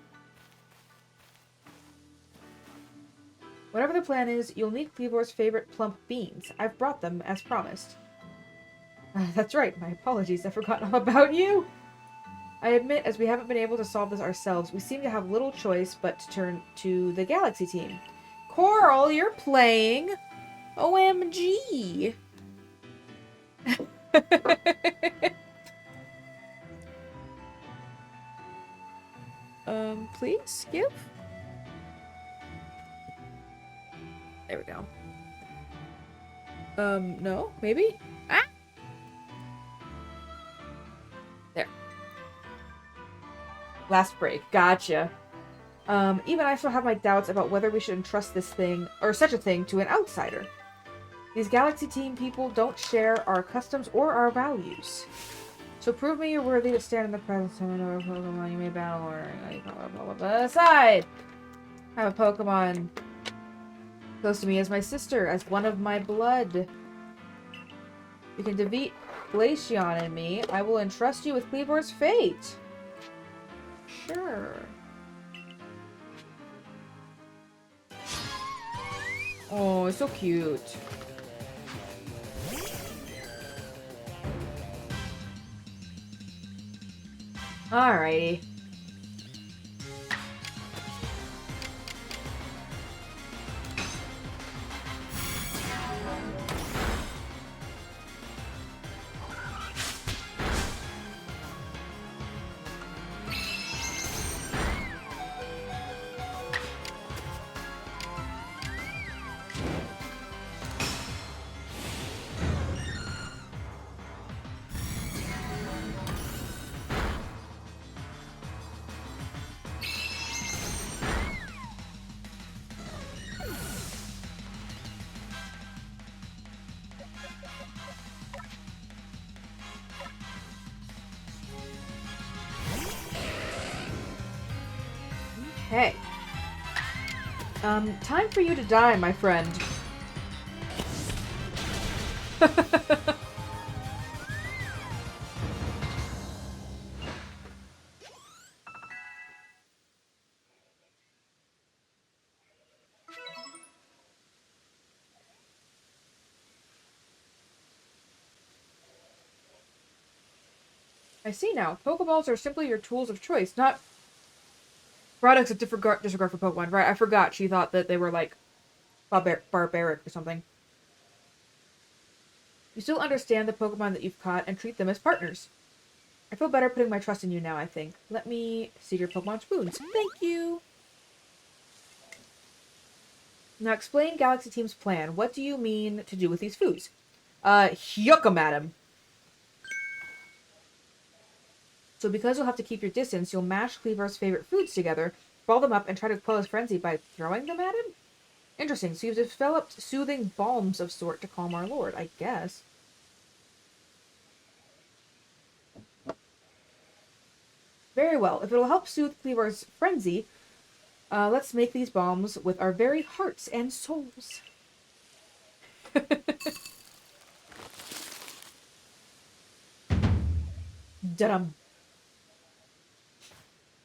Whatever the plan is, you'll need Cleavor's favorite plump beans. I've brought them, as promised. That's right. My apologies. I forgot all about you. I admit, as we haven't been able to solve this ourselves, we seem to have little choice but to turn to the Galaxy team. Coral, you're playing? OMG. Please, give? There we go. No? Maybe? Ah! There. Last break. Gotcha. Even I still have my doubts about whether we should entrust this thing, or such a thing, to an outsider. These Galaxy Team people don't share our customs or our values. So prove me you're worthy to stand in the presence of another Pokemon you may battle or... Aside! I have a Pokemon close to me as my sister, as one of my blood. You can defeat Glaceon and me. I will entrust you with Cleavor's fate. Sure. Oh, it's so cute. Alrighty. Okay. Time for you to die, my friend. I see now. Pokeballs are simply your tools of choice, not products of disregard for Pokemon. Right, I forgot she thought that they were, like, barbaric or something. You still understand the Pokemon that you've caught and treat them as partners. I feel better putting my trust in you now, I think. Let me see your Pokemon's wounds. Thank you! Now explain Galaxy Team's plan. What do you mean to do with these foods? Yuck 'em at him. So because you'll have to keep your distance, you'll mash Cleavor's favorite foods together, ball them up, and try to quell his frenzy by throwing them at him? Interesting. So you've developed soothing balms of sort to calm our lord, I guess. Very well. If it'll help soothe Cleavor's frenzy, let's make these balms with our very hearts and souls. Dum.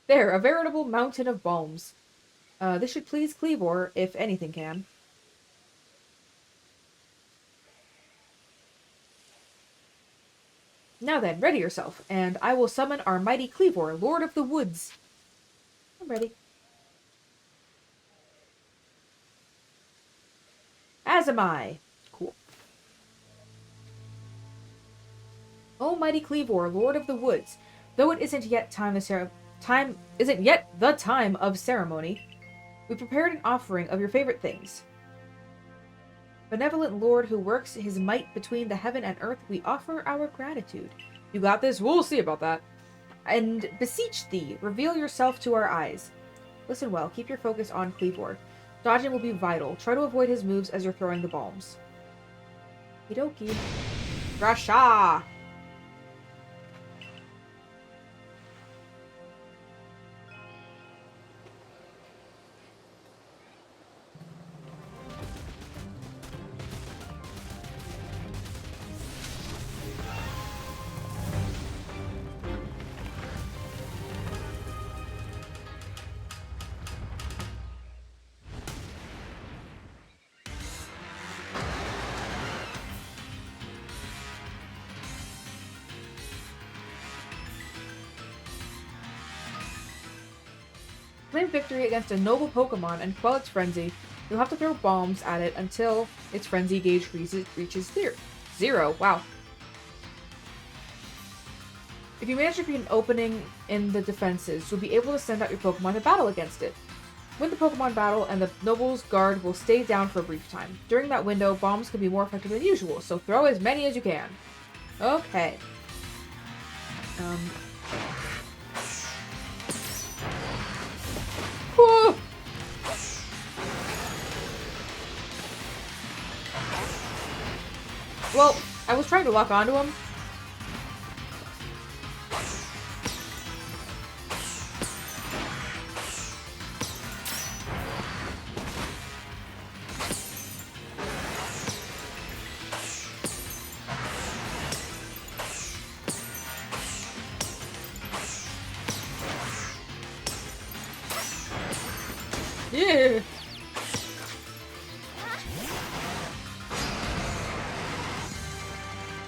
There, a veritable mountain of balms. This should please Cleavor, if anything can. Now then, ready yourself, and I will summon our mighty Cleavor, Lord of the Woods. I'm ready. As am I. Cool. O mighty Cleavor, Lord of the Woods, though it isn't yet the time of ceremony, we prepared an offering of your favorite things. Benevolent Lord who works his might between the heaven and earth, we offer our gratitude. You got this? We'll see about that. And beseech thee, reveal yourself to our eyes. Listen well, keep your focus on Cleavor. Dodging will be vital. Try to avoid his moves as you're throwing the balms. Okie dokie. Rasha! Claim victory against a noble Pokemon and quell its frenzy. You'll have to throw bombs at it until its frenzy gauge reaches zero. Wow. If you manage to create an opening in the defenses, you'll be able to send out your Pokemon to battle against it. Win the Pokemon battle, and the Noble's Guard will stay down for a brief time. During that window, bombs can be more effective than usual, so throw as many as you can. Okay. Whoa! Well, I was trying to lock onto him. Yeah.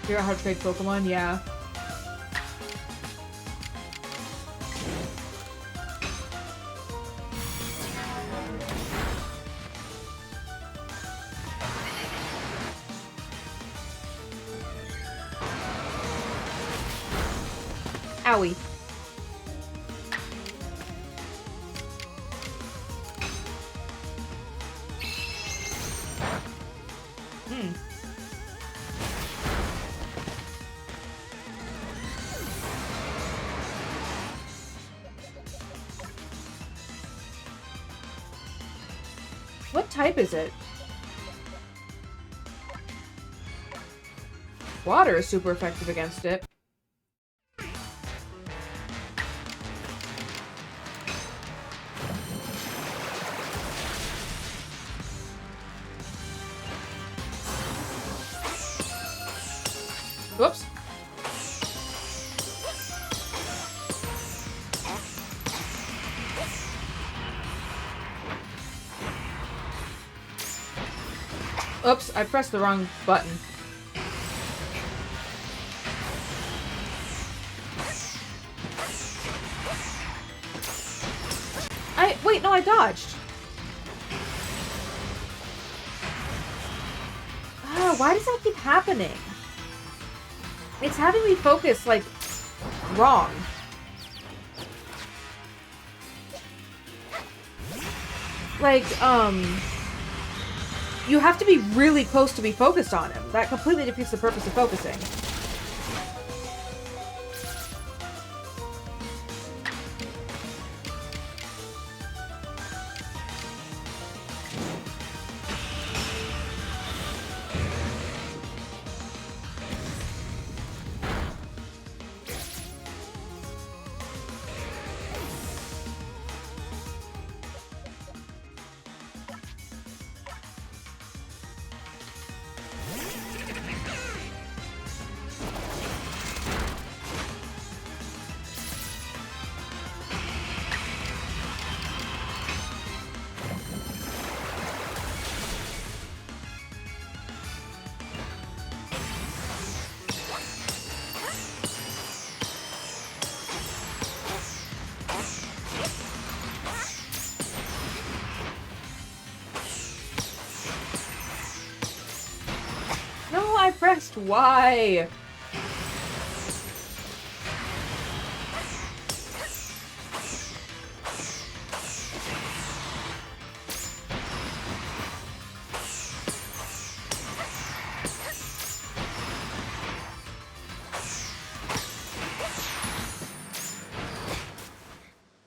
Figure out how to trade Pokemon, yeah. Owie. What type is it? Water is super effective against it. Whoops. Oops, I pressed the wrong button. Wait, no, I dodged. Ah, why does that keep happening? It's having me focus, like, wrong. Like, you have to be really close to be focused on him. That completely defeats the purpose of focusing. No, I pressed Y.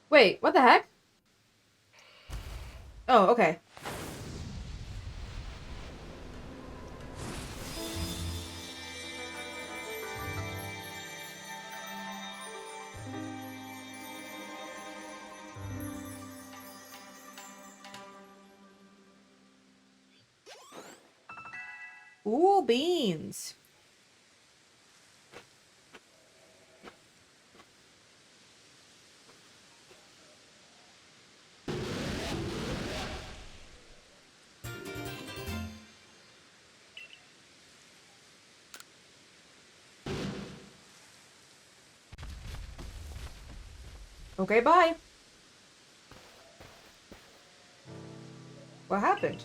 Wait, what the heck? Oh, okay. Ooh, beans. Okay, bye. What happened?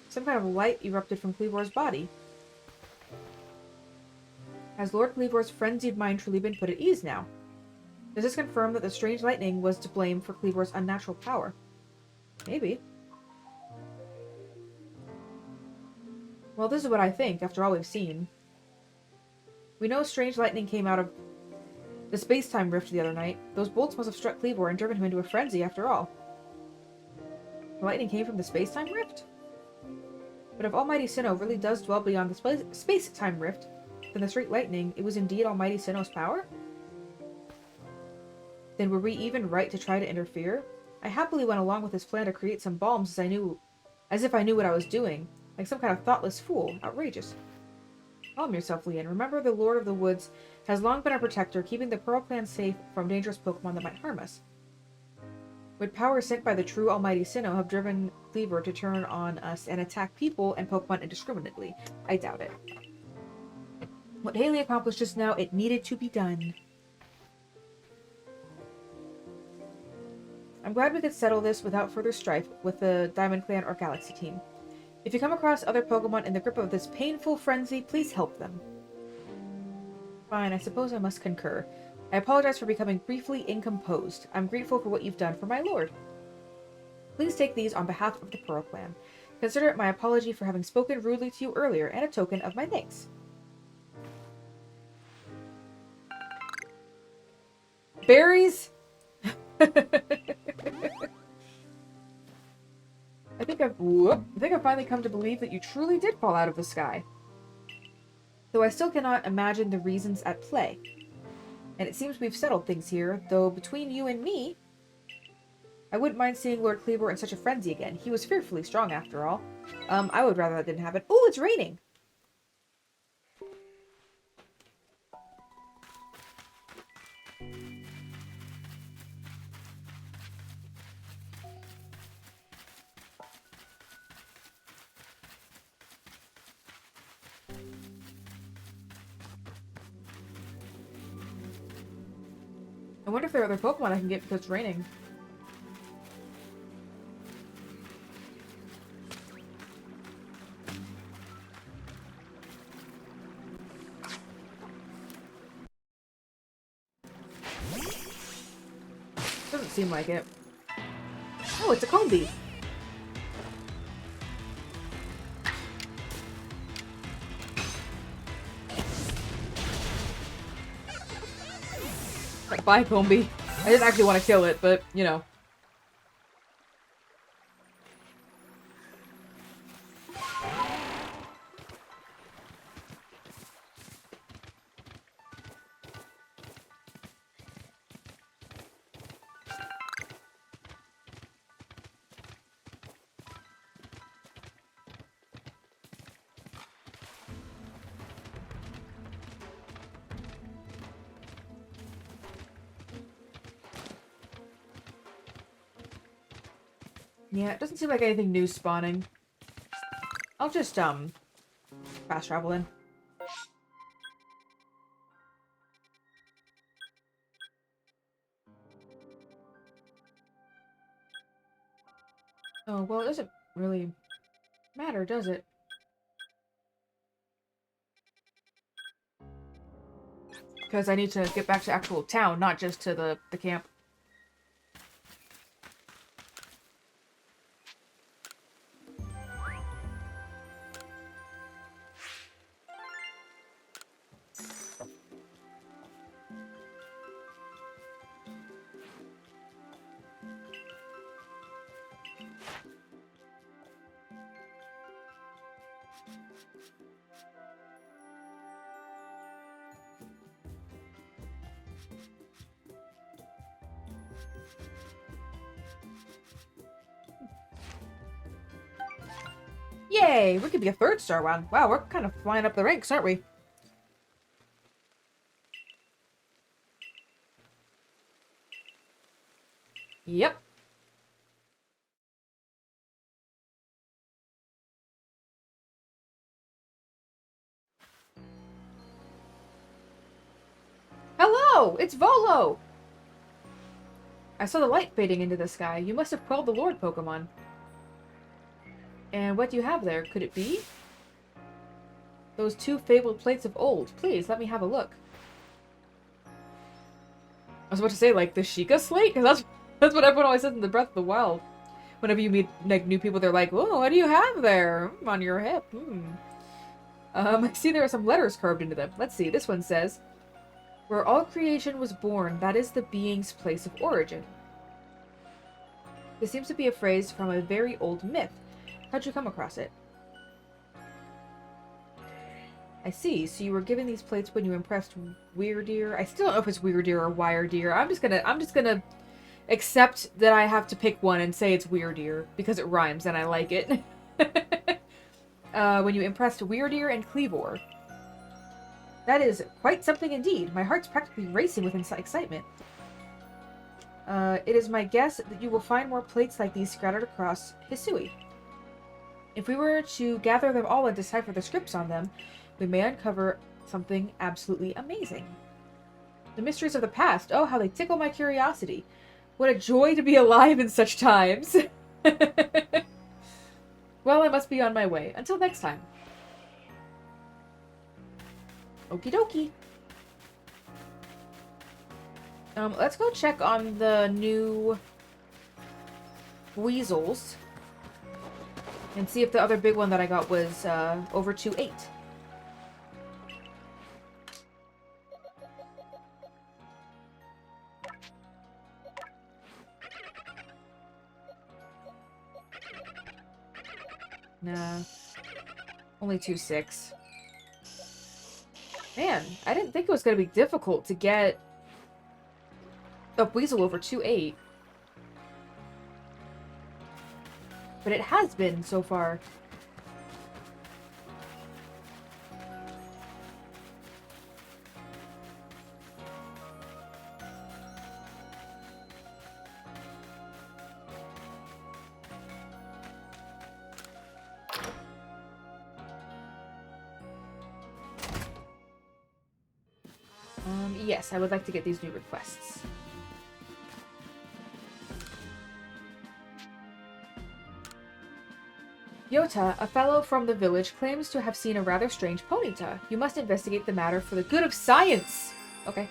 Some kind of light erupted from Kleavor's body. Has Lord Kleavor's frenzied mind truly been put at ease now? Does this confirm that the strange lightning was to blame for Kleavor's unnatural power? Maybe. Well, this is what I think, after all we've seen. We know strange lightning came out of the space-time rift the other night. Those bolts must have struck Kleavor and driven him into a frenzy, after all. The lightning came from the space-time rift? But if Almighty Sinnoh really does dwell beyond the space-time rift, then the straight lightning, it was indeed Almighty Sinnoh's power? Then were we even right to try to interfere? I happily went along with his plan to create some bombs as if I knew what I was doing. Like some kind of thoughtless fool. Outrageous. Calm yourself, Leon. Remember, the Lord of the Woods has long been our protector, keeping the Pearl Clan safe from dangerous Pokemon that might harm us. Would power sent by the true Almighty Sinnoh have driven Kleavor to turn on us and attack people and Pokemon indiscriminately? I doubt it. What Haley accomplished just now, it needed to be done. I'm glad we could settle this without further strife with the Diamond Clan or Galaxy team. If you come across other Pokemon in the grip of this painful frenzy, please help them. Fine, I suppose I must concur. I apologize for becoming briefly incomposed. I'm grateful for what you've done for my lord. Please take these on behalf of the Pearl Clan. Consider it my apology for having spoken rudely to you earlier and a token of my thanks. Berries? I think I've finally come to believe that you truly did fall out of the sky. Though I still cannot imagine the reasons at play. And it seems we've settled things here, though between you and me, I wouldn't mind seeing Lord Kleavor in such a frenzy again. He was fearfully strong after all. I would rather that didn't happen. Oh, it's raining! I wonder if there are other Pokemon I can get because it's raining. Doesn't seem like it. Oh, it's a Combi! Bye, Combi. I didn't actually want to kill it, but, you know. Yeah, it doesn't seem like anything new spawning. I'll just, fast travel in. Oh, well, it doesn't really matter, does it? Because I need to get back to actual town, not just to the camp. Yay! We could be a 3rd star one. Wow, we're kind of flying up the ranks, aren't we? Yep. Hello! It's Volo! I saw the light fading into the sky. You must have quelled the Lord Pokemon. And what do you have there? Could it be? Those 2 fabled plates of old. Please, let me have a look. I was about to say, like, the Sheikah slate? Because that's what everyone always says in the Breath of the Wild. Whenever you meet, like, new people, they're like, oh, what do you have there? On your hip. I see there are some letters carved into them. Let's see. This one says, where all creation was born, that is the being's place of origin. This seems to be a phrase from a very old myth. How'd you come across it? I see. So you were given these plates when you impressed Weirdeer. I still don't know if it's Weirdeer or Wiredeer. I'm just gonna accept that I have to pick one and say it's Weirdeer because it rhymes and I like it. When you impressed Weirdeer and Kleavor. That is quite something indeed. My heart's practically racing with excitement. It is my guess that you will find more plates like these scattered across Hisui. If we were to gather them all and decipher the scripts on them, we may uncover something absolutely amazing. The mysteries of the past. Oh, how they tickle my curiosity. What a joy to be alive in such times. Well, I must be on my way. Until next time. Okie dokie. Let's go check on the new weasels and see if the other big one that I got was over 2.8. Nah. Only 2.6. Man, I didn't think it was going to be difficult to get a weasel over 2.8. But it has been so far. Yes, I would like to get these new requests. Yota, a fellow from the village, claims to have seen a rather strange Ponyta. You must investigate the matter for the good of science! Okay.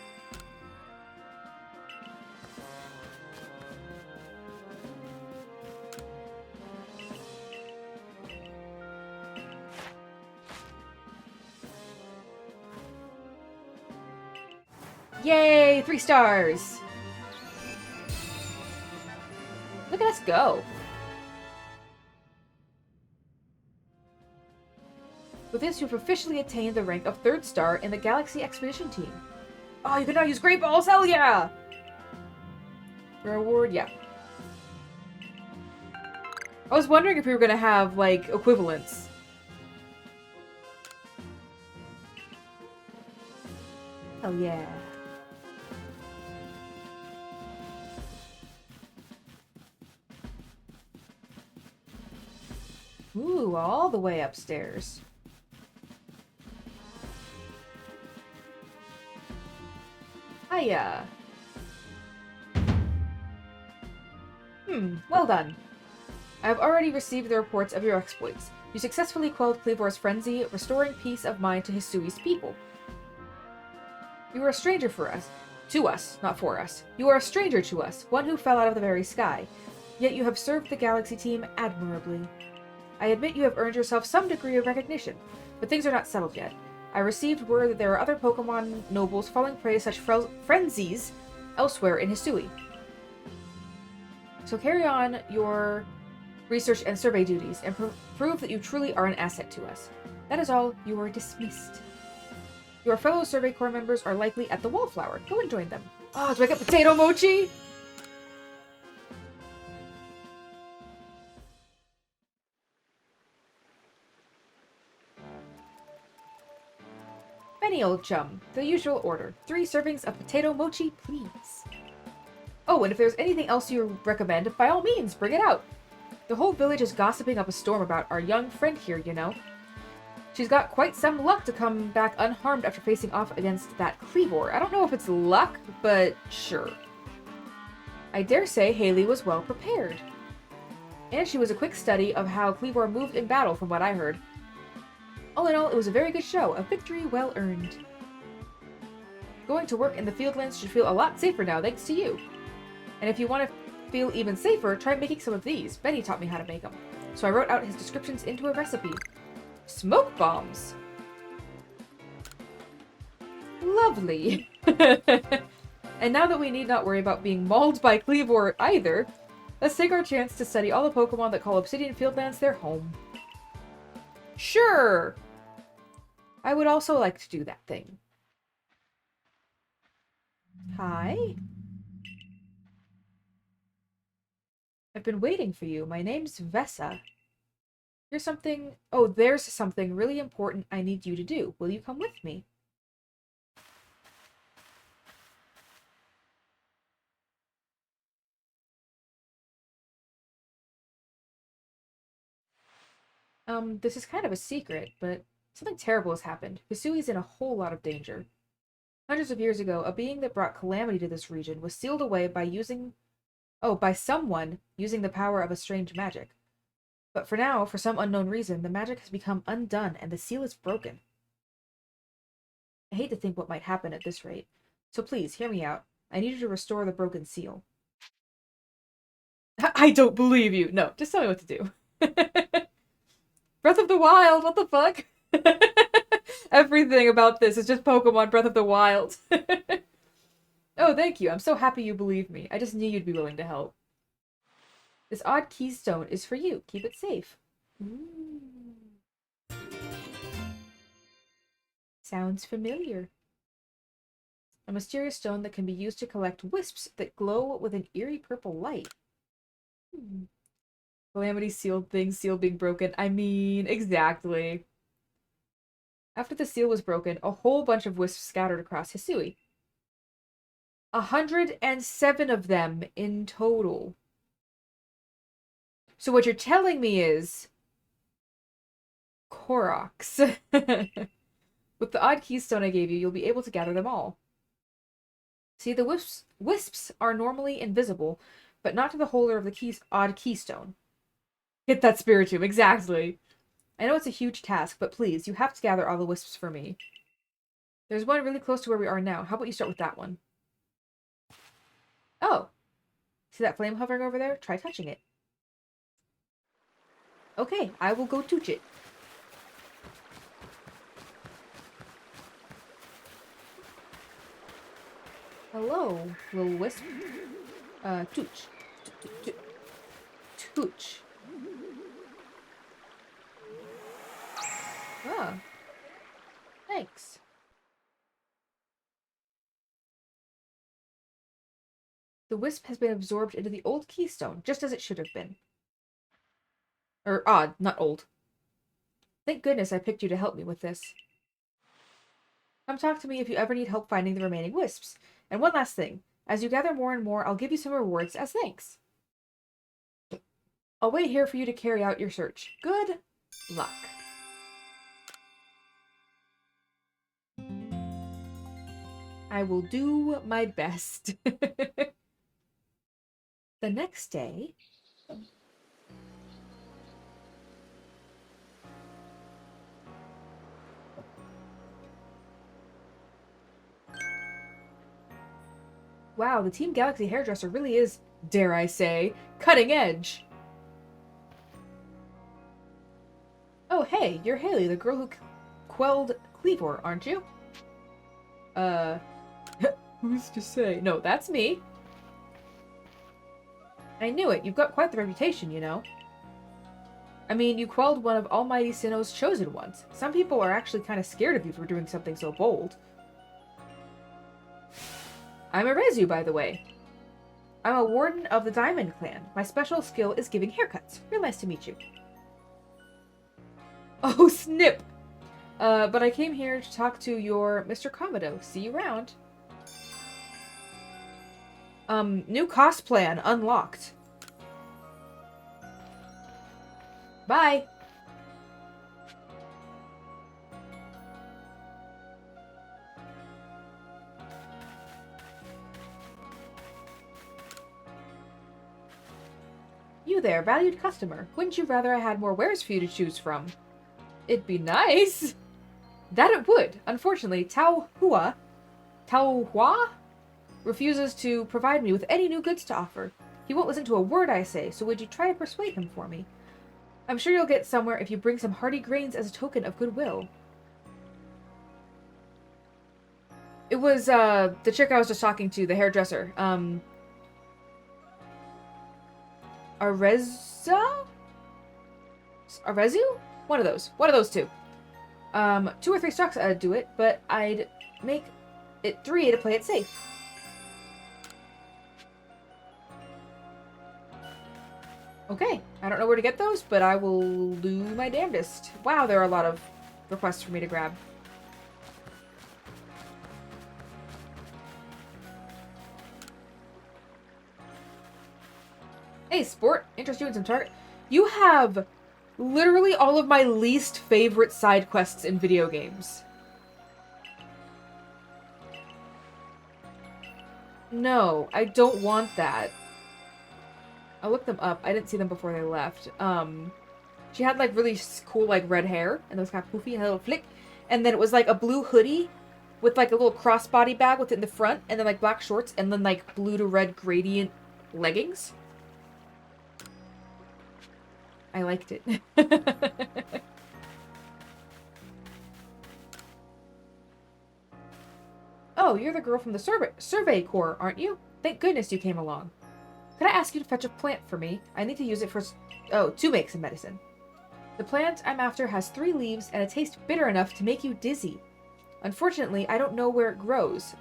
Yay! 3 stars! Look at us go! With this, you've officially attained the rank of 3rd star in the Galaxy Expedition Team. Oh, you can now use Great Balls! Hell yeah! Reward, yeah. I was wondering if we were gonna have, like, equivalents. Hell yeah. Ooh, all the way upstairs. Hiya. Well done. I have already received the reports of your exploits. You successfully quelled Kleavor's frenzy, restoring peace of mind to Hisui's people. You are a stranger for us. To us, not for us. You are a stranger to us, one who fell out of the very sky. Yet you have served the Galaxy team admirably. I admit you have earned yourself some degree of recognition, but things are not settled yet. I received word that there are other Pokemon nobles falling prey to such frenzies elsewhere in Hisui. So carry on your research and survey duties, and prove that you truly are an asset to us. That is all. You are dismissed. Your fellow Survey Corps members are likely at the Wallflower. Go and join them. Oh, do I get potato mochi? Benny, old chum. The usual order. 3 servings of potato mochi, please. Oh, and if there's anything else you recommend, by all means, bring it out. The whole village is gossiping up a storm about our young friend here, you know. She's got quite some luck to come back unharmed after facing off against that Kleavor. I don't know if it's luck, but sure. I dare say Haley was well prepared. And she was a quick study of how Kleavor moved in battle, from what I heard. All in all, it was a very good show, a victory well earned. Going to work in the Fieldlands should feel a lot safer now, thanks to you. And if you want to feel even safer, try making some of these. Benny taught me how to make them. So I wrote out his descriptions into a recipe. Smoke bombs! Lovely! And now that we need not worry about being mauled by Kleavor either, let's take our chance to study all the Pokemon that call Obsidian Fieldlands their home. Sure! I would also like to do that thing. Hi? I've been waiting for you. My name's Vesa. There's something really important I need you to do. Will you come with me? This is kind of a secret, but something terrible has happened. Hisui's in a whole lot of danger. Hundreds of years ago, a being that brought calamity to this region was sealed away by someone using the power of a strange magic. But for now, for some unknown reason, the magic has become undone and the seal is broken. I hate to think what might happen at this rate, so please, hear me out. I need you to restore the broken seal. I don't believe you. No, just tell me what to do. Breath of the Wild, what the fuck? Everything about this is just Pokemon Breath of the Wild. Oh, thank you. I'm so happy you believe me. I just knew you'd be willing to help. This odd keystone is for you. Keep it safe. Ooh. Sounds familiar. A mysterious stone that can be used to collect wisps that glow with an eerie purple light. Calamity sealed thing, seal being broken. I mean, exactly. After the seal was broken, a whole bunch of wisps scattered across Hisui. 107 of them in total. So what you're telling me is... Koroks. With the odd keystone I gave you, you'll be able to gather them all. See, the wisps are normally invisible, but not to the holder of the odd keystone. Hit that Spiritomb, exactly. I know it's a huge task, but please, you have to gather all the wisps for me. There's one really close to where we are now. How about you start with that one? Oh. See that flame hovering over there? Try touching it. Okay, I will go touch it. Hello, little wisp. Tooch. Tooch. Ah. Thanks. The wisp has been absorbed into the old keystone, just as it should have been. Or odd, not old. Thank goodness I picked you to help me with this. Come talk to me if you ever need help finding the remaining wisps. And one last thing. As you gather more and more, I'll give you some rewards as thanks. I'll wait here for you to carry out your search. Good luck. I will do my best. The next day... Wow, the Team Galaxy hairdresser really is, dare I say, cutting edge. Oh, hey, you're Haley, the girl who quelled Cleavor, aren't you? Who's to say? No, that's me. I knew it. You've got quite the reputation, you know. I mean, you quelled one of Almighty Sinnoh's chosen ones. Some people are actually kind of scared of you for doing something so bold. I'm a Rezu, by the way. I'm a warden of the Diamond Clan. My special skill is giving haircuts. Real nice to meet you. Oh, snip! But I came here to talk to your Mr. Komodo. See you around. New cost plan unlocked. Bye! You there, valued customer. Wouldn't you rather I had more wares for you to choose from? It'd be nice. That it would. Unfortunately, Tao Hua refuses to provide me with any new goods to offer. He won't listen to a word I say, so would you try to persuade him for me? I'm sure you'll get somewhere if you bring some hearty grains as a token of goodwill. It was, the chick I was just talking to, the hairdresser. Arezu? One of those. One of those two. 2 or 3 stocks I'd do it, but I'd make it 3 to play it safe. Okay, I don't know where to get those, but I will do my damnedest. Wow, there are a lot of requests for me to grab. Hey, sport, interest you in some target? You have literally all of my least favorite side quests in video games. No, I don't want that. I'll look them up. I didn't see them before they left. She had like really cool like red hair, and it was kind of poofy and a little flick. And then it was like a blue hoodie with like a little crossbody bag within the front, and then like black shorts, and then like blue to red gradient leggings. I liked it. Oh, you're the girl from the survey corps, aren't you? Thank goodness you came along. Could I ask you to fetch a plant for me? I need to use it to make some medicine. The plant I'm after has 3 leaves and it tastes bitter enough to make you dizzy. Unfortunately, I don't know where it grows.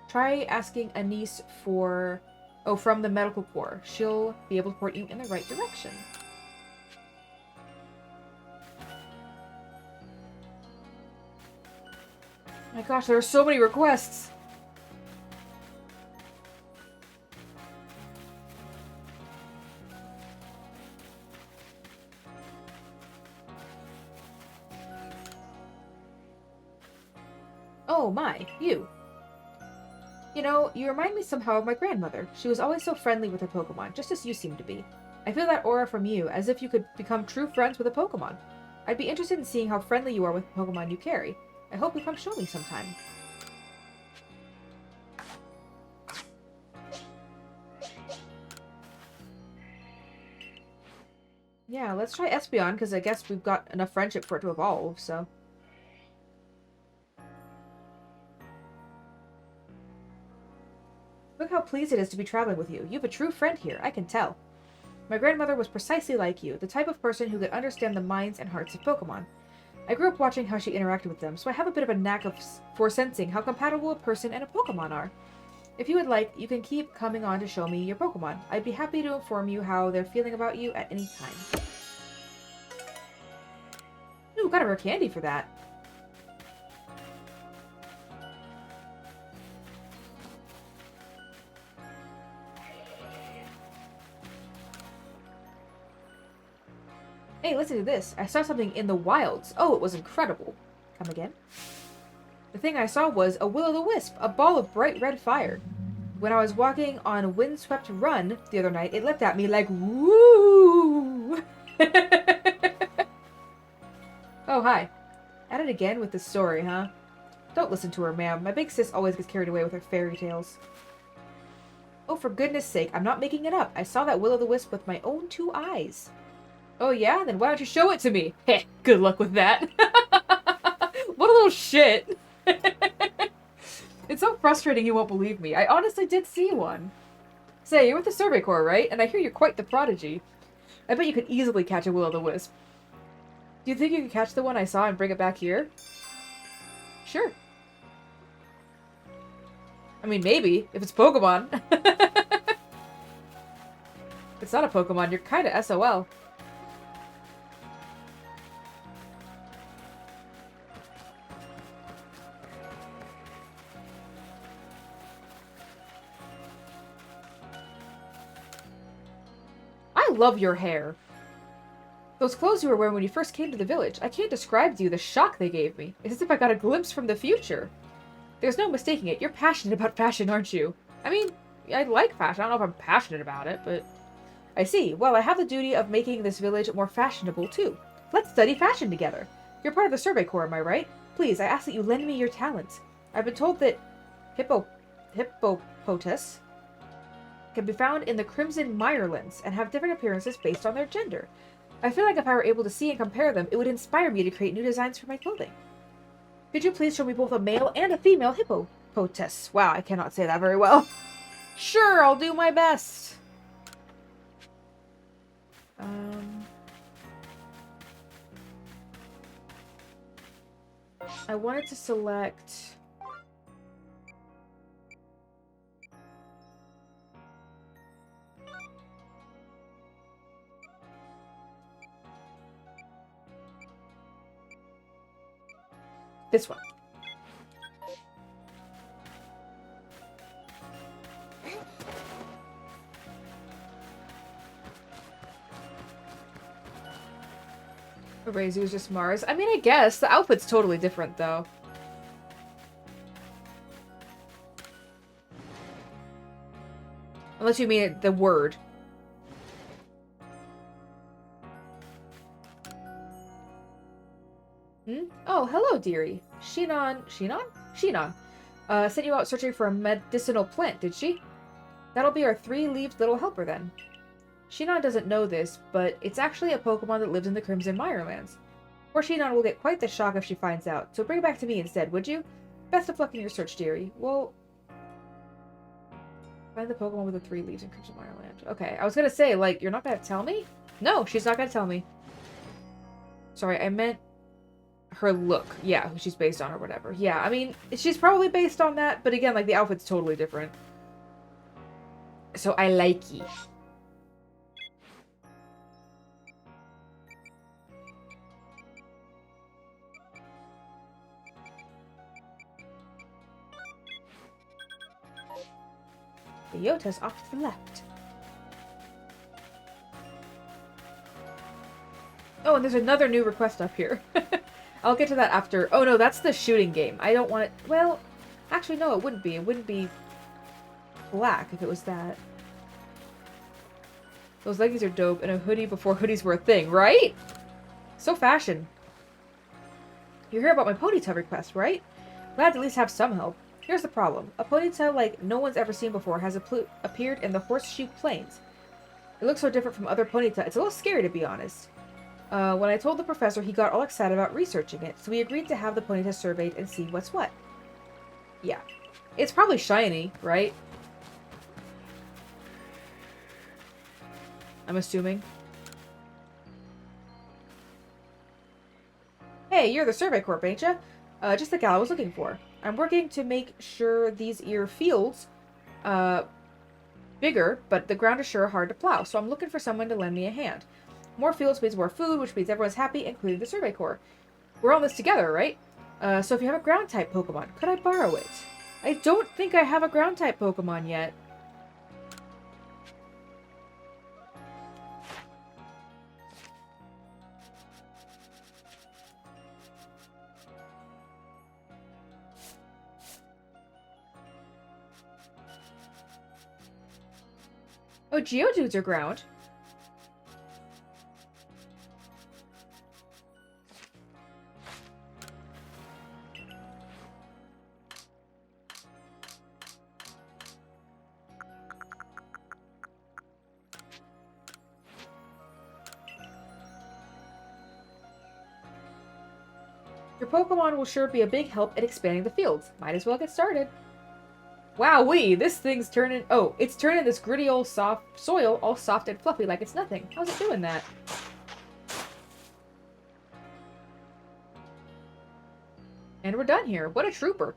Try asking a niece from the medical corps. She'll be able to point you in the right direction. My gosh, there are so many requests. Oh my, you. You know, you remind me somehow of my grandmother. She was always so friendly with her Pokemon, just as you seem to be. I feel that aura from you, as if you could become true friends with a Pokemon. I'd be interested in seeing how friendly you are with the Pokemon you carry. I hope you come show me sometime. Yeah, let's try Espeon, because I guess we've got enough friendship for it to evolve, so... Look how pleased it is to be traveling with you. You have a true friend here, I can tell. My grandmother was precisely like you, the type of person who could understand the minds and hearts of Pokemon. I grew up watching how she interacted with them, so I have a bit of a knack for sensing how compatible a person and a Pokemon are. If you would like, you can keep coming on to show me your Pokemon. I'd be happy to inform you how they're feeling about you at any time. Ooh, got a rare candy for that. Hey, listen to this. I saw something in the wilds. Oh, it was incredible. Come again? The thing I saw was a will-o'-the-wisp, a ball of bright red fire. When I was walking on Windswept Run the other night, it leapt at me like, woo! Oh, hi. At it again with this story, huh? Don't listen to her, ma'am. My big sis always gets carried away with her fairy tales. Oh, for goodness sake, I'm not making it up. I saw that will-o'-the-wisp with my own 2 eyes. Oh yeah? Then why don't you show it to me? Heh, good luck with that. What a little shit. It's so frustrating you won't believe me. I honestly did see one. Say, you're with the Survey Corps, right? And I hear you're quite the prodigy. I bet you could easily catch a will-o'-the-wisp. Do you think you could catch the one I saw and bring it back here? Sure. I mean, maybe, if it's Pokemon. If it's not a Pokemon, you're kinda SOL. I love your hair. Those clothes you were wearing when you first came to the village, I can't describe to you the shock they gave me. It's as if I got a glimpse from the future. There's no mistaking it. You're passionate about fashion, aren't you? I mean, I like fashion. I don't know if I'm passionate about it, but... I see. Well, I have the duty of making this village more fashionable, too. Let's study fashion together. You're part of the Survey Corps, am I right? Please, I ask that you lend me your talents. I've been told that hippopotas can be found in the Crimson Meyerlands and have different appearances based on their gender. I feel like if I were able to see and compare them, it would inspire me to create new designs for my clothing. Could you please show me both a male and a female hippopotas? Wow, I cannot say that very well. Sure, I'll do my best. I wanted to select... this one. Razu is just Mars. I mean, I guess. The outfit's totally different, though. Unless you mean it, the word. Hmm? Oh, hello, dearie. Shinon. Shinon? Shinon. Sent you out searching for a medicinal plant, did she? That'll be our 3-leaved little helper then. Shinon doesn't know this, but it's actually a Pokemon that lives in the Crimson Meyerlands. Poor Shinon will get quite the shock if she finds out, so bring it back to me instead, would you? Best of luck in your search, dearie. Well, find the Pokemon with the 3 leaves in Crimson Meyerland. Okay, I was gonna say, like, you're not gonna tell me? No, she's not gonna tell me. Sorry, I meant her look. Yeah, who she's based on or whatever. Yeah, I mean, she's probably based on that, but again, like, the outfit's totally different. So I like ye. The Yota's off to the left. Oh, and there's another new request up here. I'll get to that after. Oh no, that's the shooting game. I don't want it. Well, actually, no, it wouldn't be. It wouldn't be black if it was that. Those leggings are dope, and a hoodie before hoodies were a thing, right? So fashion. You hear about my Ponyta request, right? Glad to at least have some help. Here's the problem. A Ponyta like no one's ever seen before has appeared in the Horseshoe Plains. It looks so different from other Ponyta, it's a little scary to be honest. When I told the professor, he got all excited about researching it, so we agreed to have the Ponyta surveyed and see what's what. Yeah. It's probably shiny, right? I'm assuming. Hey, you're the Survey Corp, ain't ya? Just the gal I was looking for. I'm working to make sure these fields, bigger, but the ground is sure hard to plow, so I'm looking for someone to lend me a hand. More fields means more food, which means everyone's happy, including the Survey Corps. We're all in this together, right? So if you have a ground-type Pokemon, could I borrow it? I don't think I have a ground-type Pokemon yet. Oh, Geodudes are ground. Your Pokemon will sure be a big help at expanding the fields. Might as well get started. Wowee, this thing's turning... Oh, it's turning this gritty old soft soil all soft and fluffy like it's nothing. How's it doing that? And we're done here. What a trooper.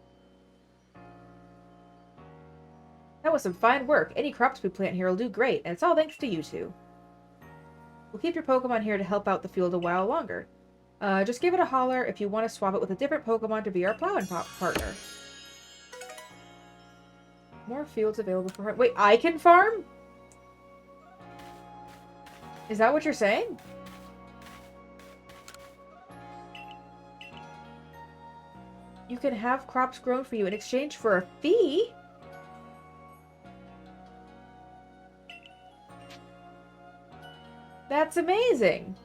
That was some fine work. Any crops we plant here will do great, and it's all thanks to you two. We'll keep your Pokemon here to help out the field a while longer. Just give it a holler if you want to swap it with a different Pokemon to be our plowing partner. More fields available for... Wait, I can farm? Is that what you're saying? You can have crops grown for you in exchange for a fee? That's amazing.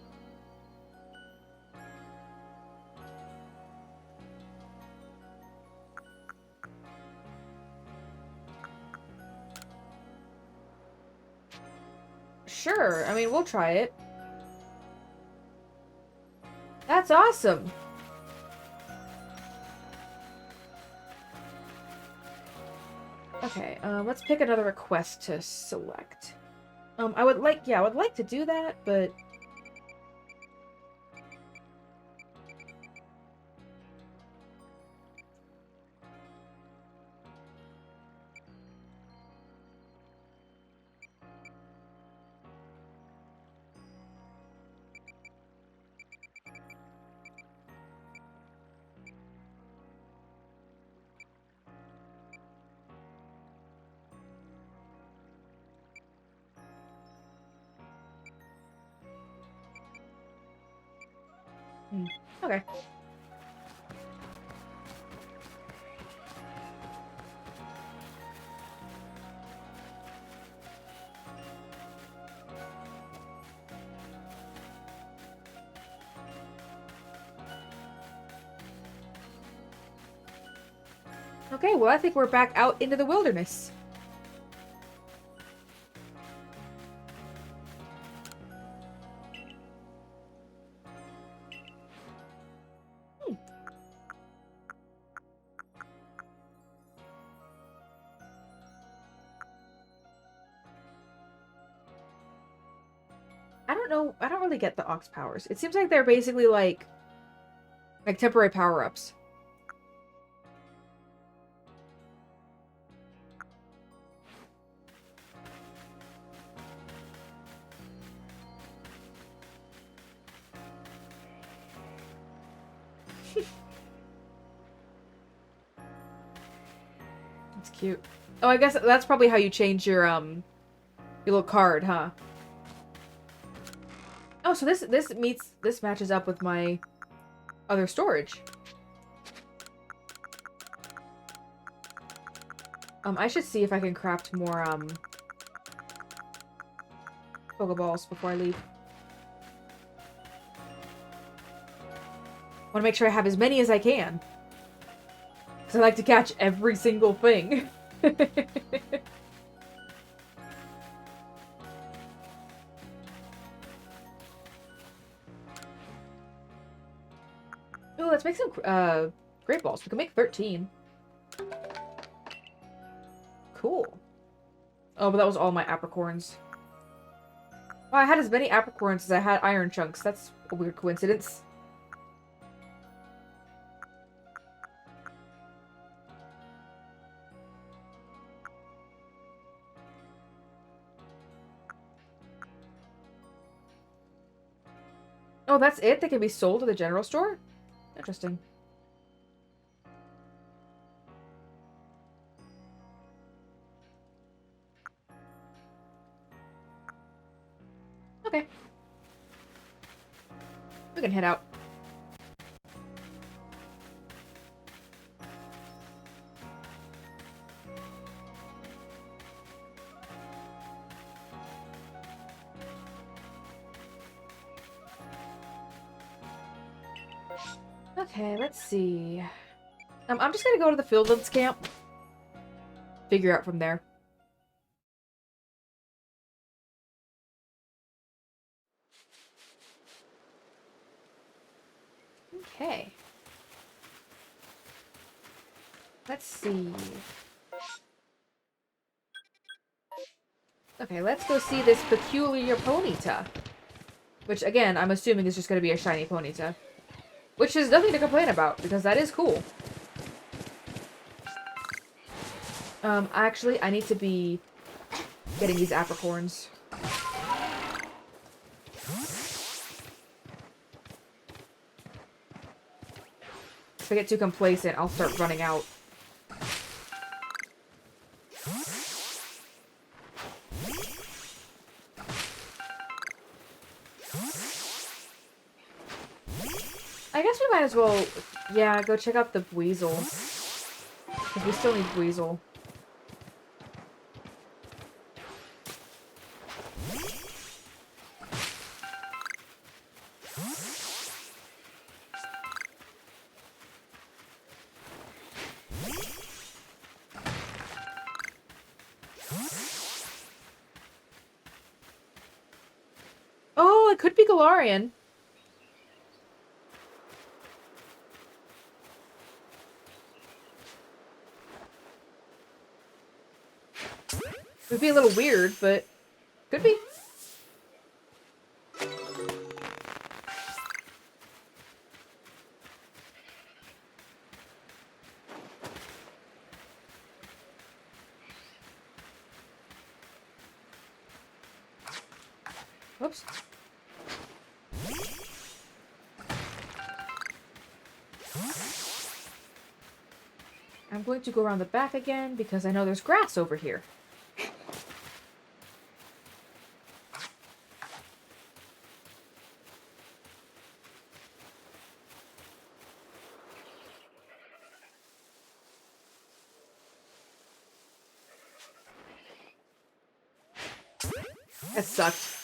Sure, I mean, we'll try it. That's awesome. Okay, let's pick another request to select. I would like to do that, but... Okay. Okay, well I think we're back out into the wilderness. I don't know. I don't really get the Ox powers. It seems like they're basically like temporary power-ups. It's cute. Oh, I guess that's probably how you change your little card, huh? Oh, so this matches up with my other storage. I should see if I can craft more Pokeballs before I leave. Want to make sure I have as many as I can. Because I like to catch every single thing. Oh, let's make some Great Balls. We can make 13. Cool. Oh, but that was all my apricorns. Well, I had as many apricorns as I had iron chunks. That's a weird coincidence. Oh, that's it? They can be sold to the general store? Interesting. Okay. We can head out. Okay, let's see. I'm just gonna go to the Fieldlands camp. Figure out from there. Okay. Let's see. Okay, let's go see this peculiar Ponyta. Which, again, I'm assuming is just going to be a shiny Ponyta. Which is nothing to complain about, because that is cool. Actually, I need to be getting these apricorns. If I get too complacent, I'll start running out. I guess we might as well, yeah, go check out the Weasel. Because we still need Weasel. Oh, it could be Galarian. It would be a little weird, but could be. Whoops. I'm going to go around the back again because I know there's grass over here. That sucked.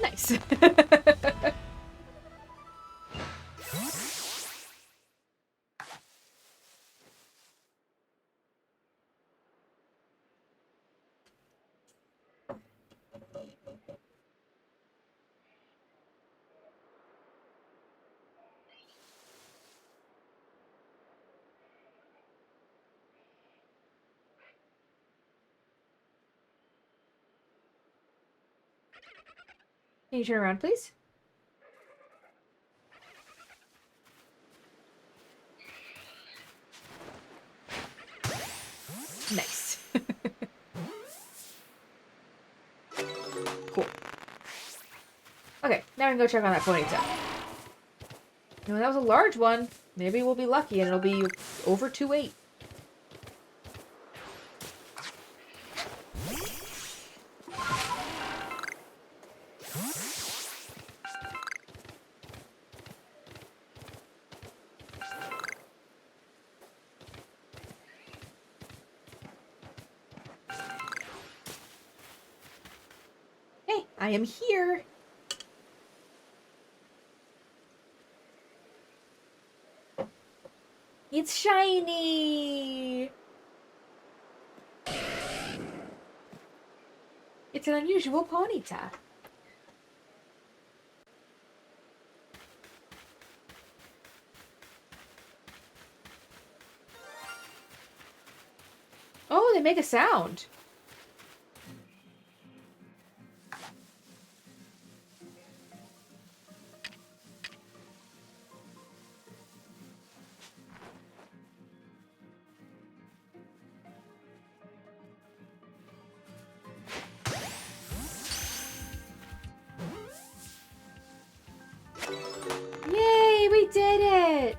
Nice. Can you turn around, please? Nice. Cool. Okay, now we can go check on that Ponyta. No, that was a large one. Maybe we'll be lucky and it'll be over 2-8. Hey, I am here. It's shiny! It's an unusual Ponyta. Oh, they make a sound. Yay, we did it!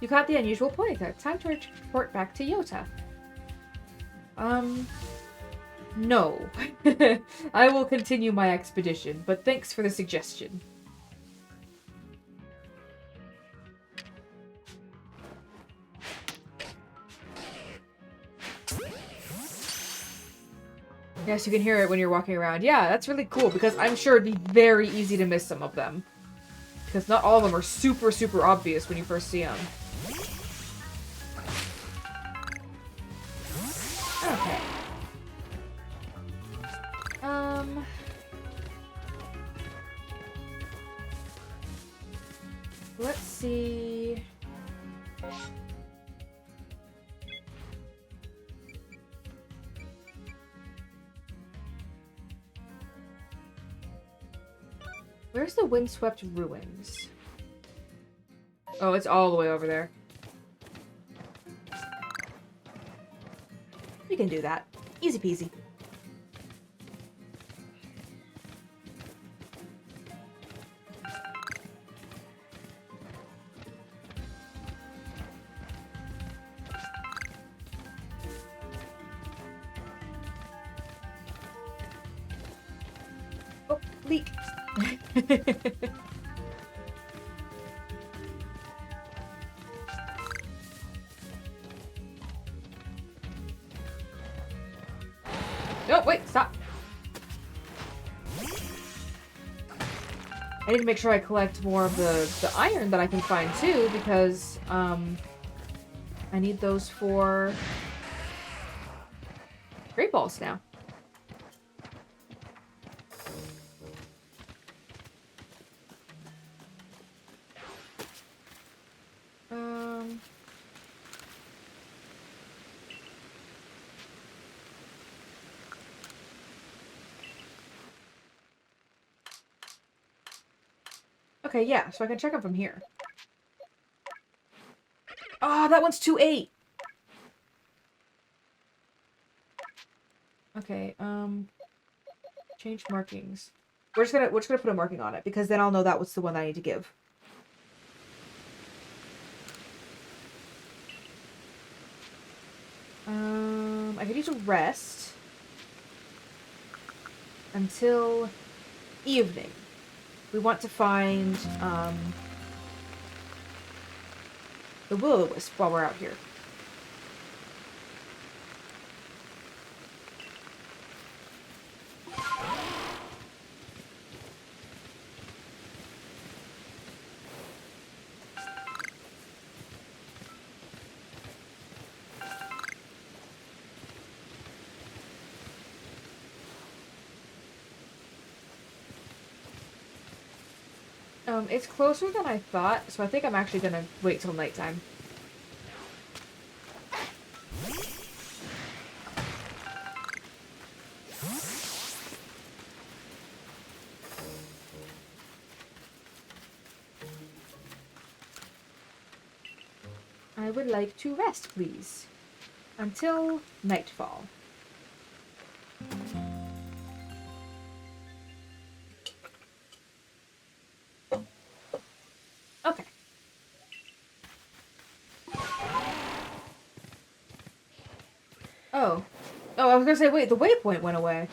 You caught the unusual Ponyta. Time to report back to Yota. No. I will continue my expedition, but thanks for the suggestion. Yes, you can hear it when you're walking around. Yeah, that's really cool, because I'm sure it'd be very easy to miss some of them. Because not all of them are super, super obvious when you first see them. Okay. Let's see. Where's the windswept ruins? Oh, it's all the way over there. We can do that. Easy peasy. Oh, leak. No, wait, stop. I need to make sure I collect more of the iron that I can find too, because I need those for Great Balls now. Okay, yeah, so I can check them from here. Ah, that one's 2-8. Okay, change markings. We're just gonna put a marking on it, because then I'll know that was the one I need to give. I could use a rest until evening. We want to find the will-o-wisp while we're out here. It's closer than I thought, so I think I'm actually gonna wait till nighttime. I would like to rest, please. Until nightfall. Okay. Oh. Oh, I was gonna say, wait, the waypoint went away.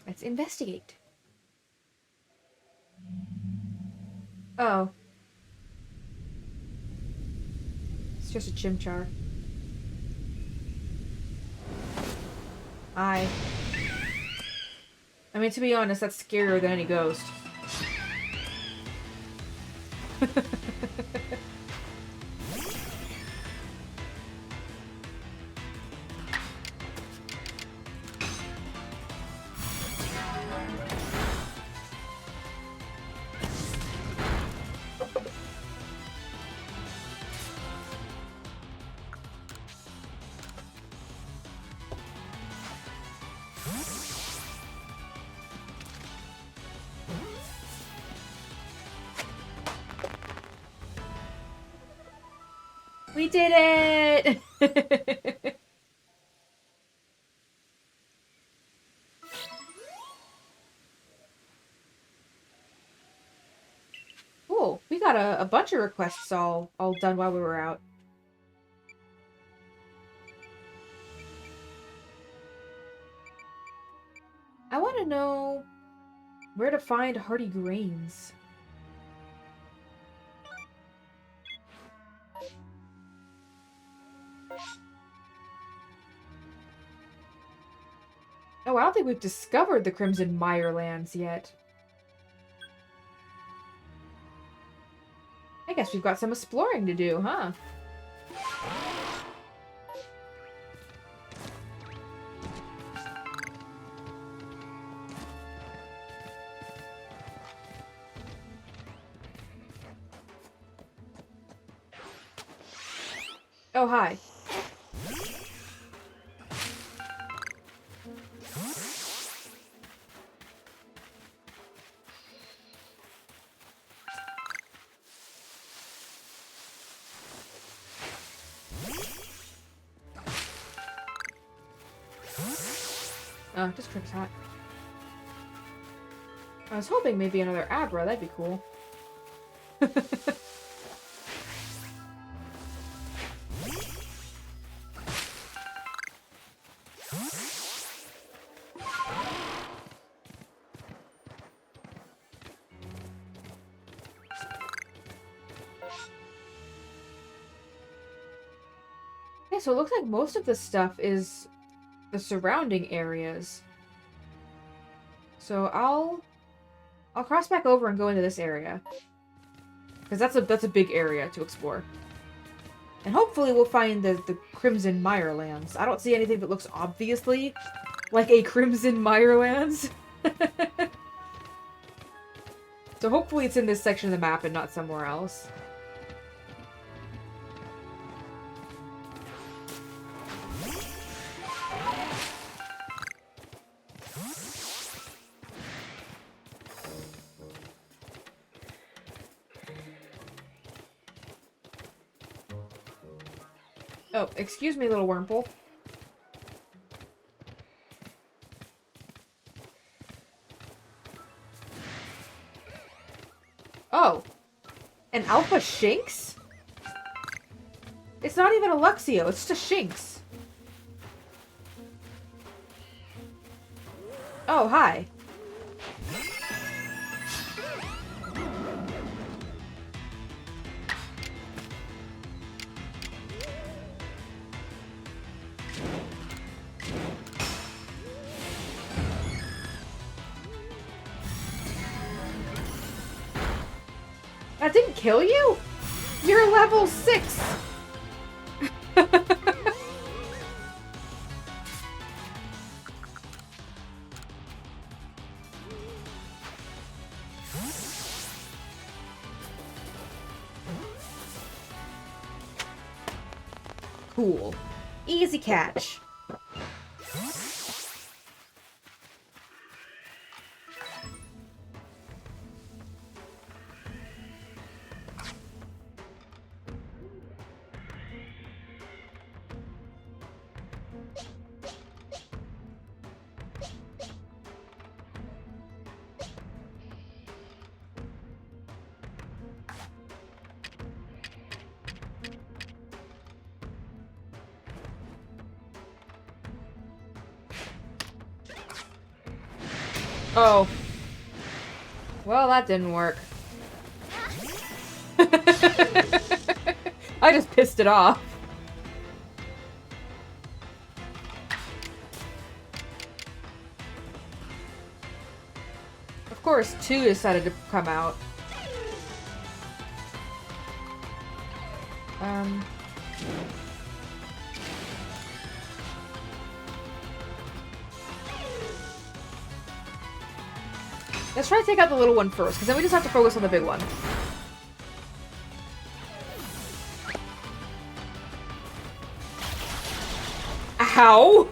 Let's investigate. Oh. It's just a chimchar. I mean, to be honest, that's scarier than any ghost. We did it! Cool. We got a bunch of requests all done while we were out. I want to know where to find hardy grains. Oh, I don't think we've discovered the Crimson Meyerlands yet. I guess we've got some exploring to do, huh? Oh, hi. Oh, this trip's hot. I was hoping maybe another Abra, that'd be cool. Okay, so it looks like most of this stuff is the surrounding areas. So I'll cross back over and go into this area. Because that's a big area to explore. And hopefully we'll find the Crimson Meyerlands. I don't see anything that looks obviously like a Crimson Meyerlands. So hopefully it's in this section of the map and not somewhere else. Oh, excuse me, little wormhole. Oh. An Alpha Shinx? It's not even a Luxio, it's just a Shinx. Oh, hi. That didn't kill you? You're level 6! Cool. Easy catch. Oh. Well, that didn't work. I just pissed it off. Of course, 2 decided to come out. Let's try to take out the little one first, because then we just have to focus on the big one. Ow!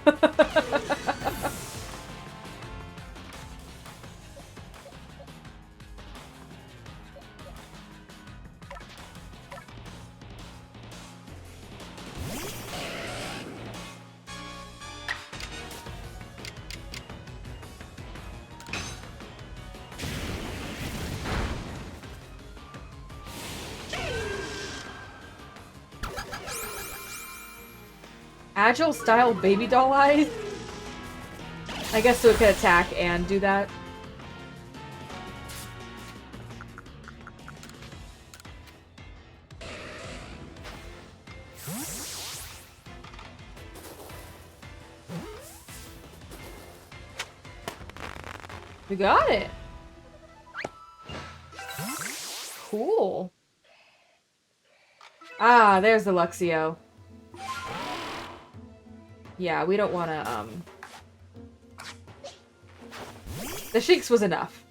Agile style baby doll eyes? I guess so it could attack and do that. We got it! Cool. Ah, there's the Luxio. Yeah, we don't want to, The Shinx was enough.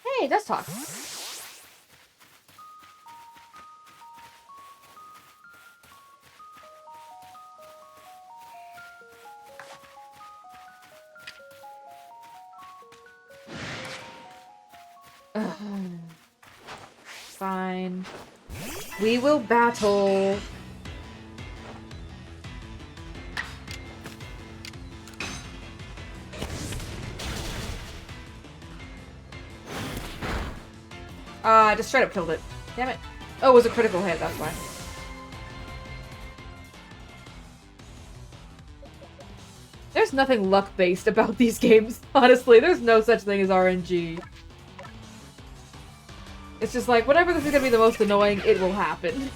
Hey, let's talk. Fine. We will battle. I just straight up killed it. Damn it. Oh, it was a critical hit, that's why. There's nothing luck-based about these games, honestly. There's no such thing as RNG. It's just like, whatever this is gonna be the most annoying, it will happen.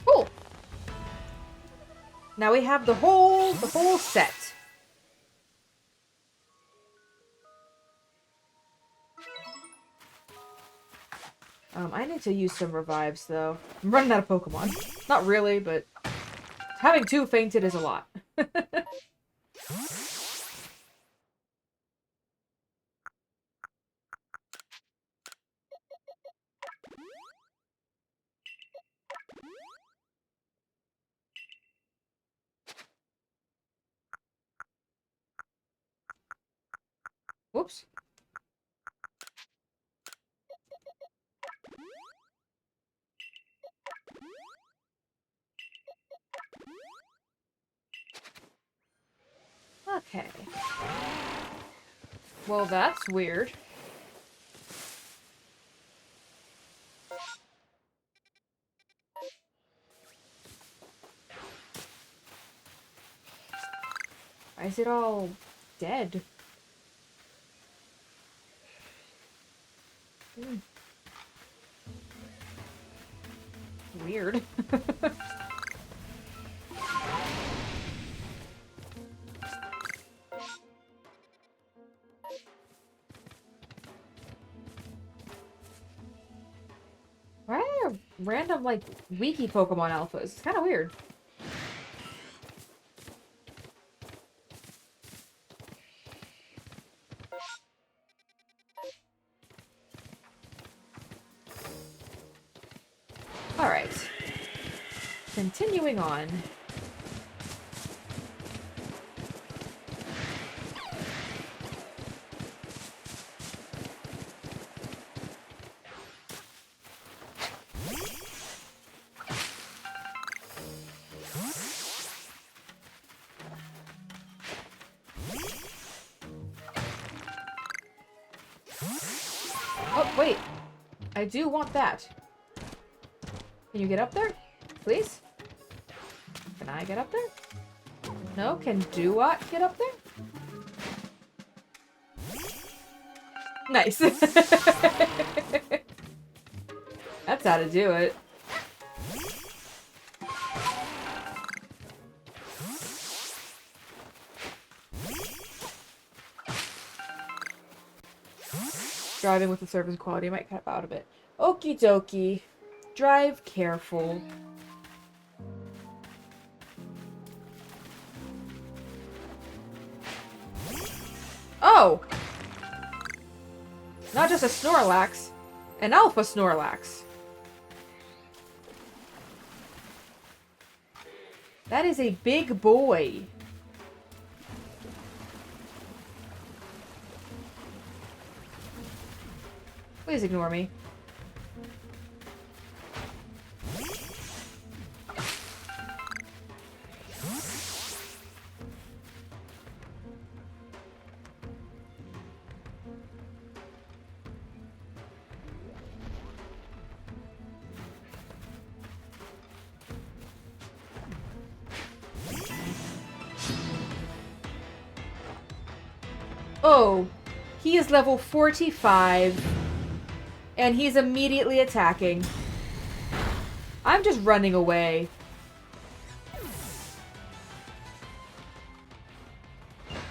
Cool. Now we have the whole set. I need to use some revives, though. I'm running out of Pokemon. Not really, but having 2 fainted is a lot. Whoops. Okay. Well, that's weird. Why is it all dead? Weird. Why are there random, like, wiki Pokemon alphas? It's kind of weird. Alright. Continuing on. Oh, wait. I do want that. Can you get up there? Please? Can I get up there? No? Can Duat get up there? Nice. That's how to do it. Driving with the service quality might cut out a bit. Okie dokie. Drive careful. Oh! Not just a Snorlax. An Alpha Snorlax. That is a big boy. Please ignore me. Oh, he is level 45. And he's immediately attacking. I'm just running away.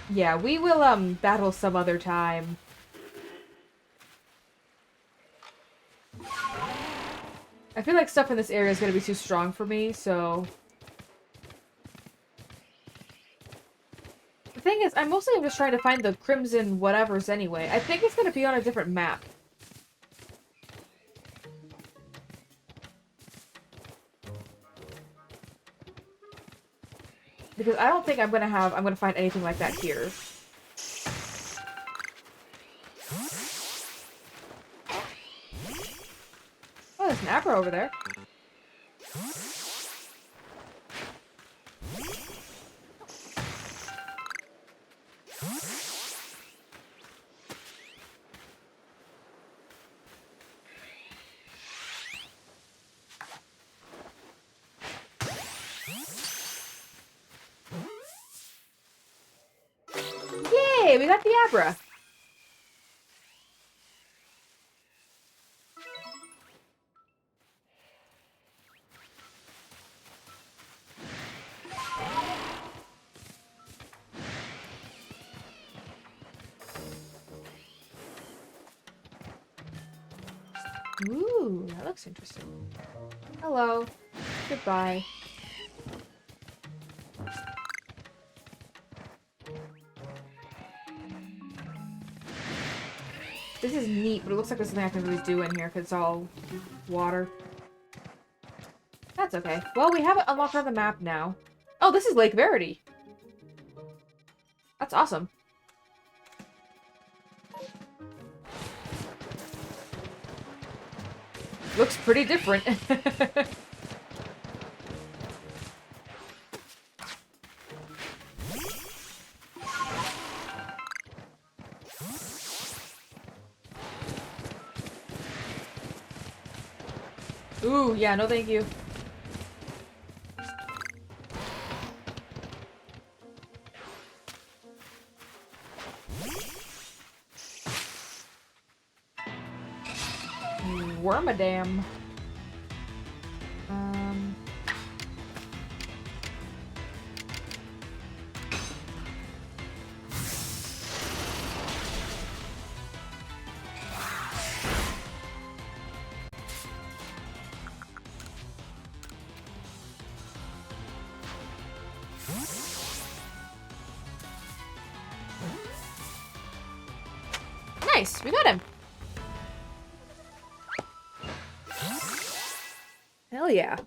Yeah, we will, battle some other time. I feel like stuff in this area is gonna be too strong for me, so... The thing is, I'm mostly just trying to find the Crimson whatevers anyway. I think it's gonna be on a different map. Because I don't think I'm gonna find anything like that here. Oh, there's an Abra over there. Yay, we got the Abra. Ooh, that looks interesting. Hello. Goodbye. This is neat, but it looks like there's something I can really do in here because it's all water. That's okay. Well, we have it unlocked on the map now. Oh, this is Lake Verity. That's awesome. Looks pretty different. Ooh, yeah, no thank you. Wormadam. Nice, we got him. Hell yeah.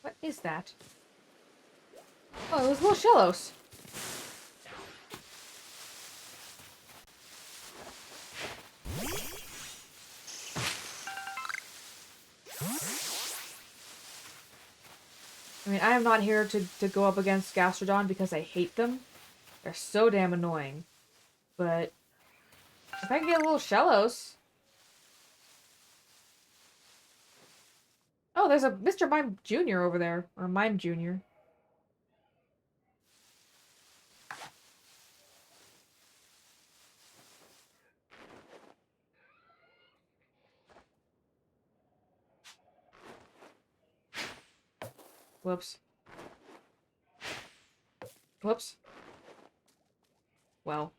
What is that? Oh, those little shellos. I mean, I am not here to go up against Gastrodon because I hate them. They're so damn annoying. But if I can get little shellos... Oh, there's a Mr. Mime Jr. over there. Or Mime Jr. Whoops. Whoops. Well.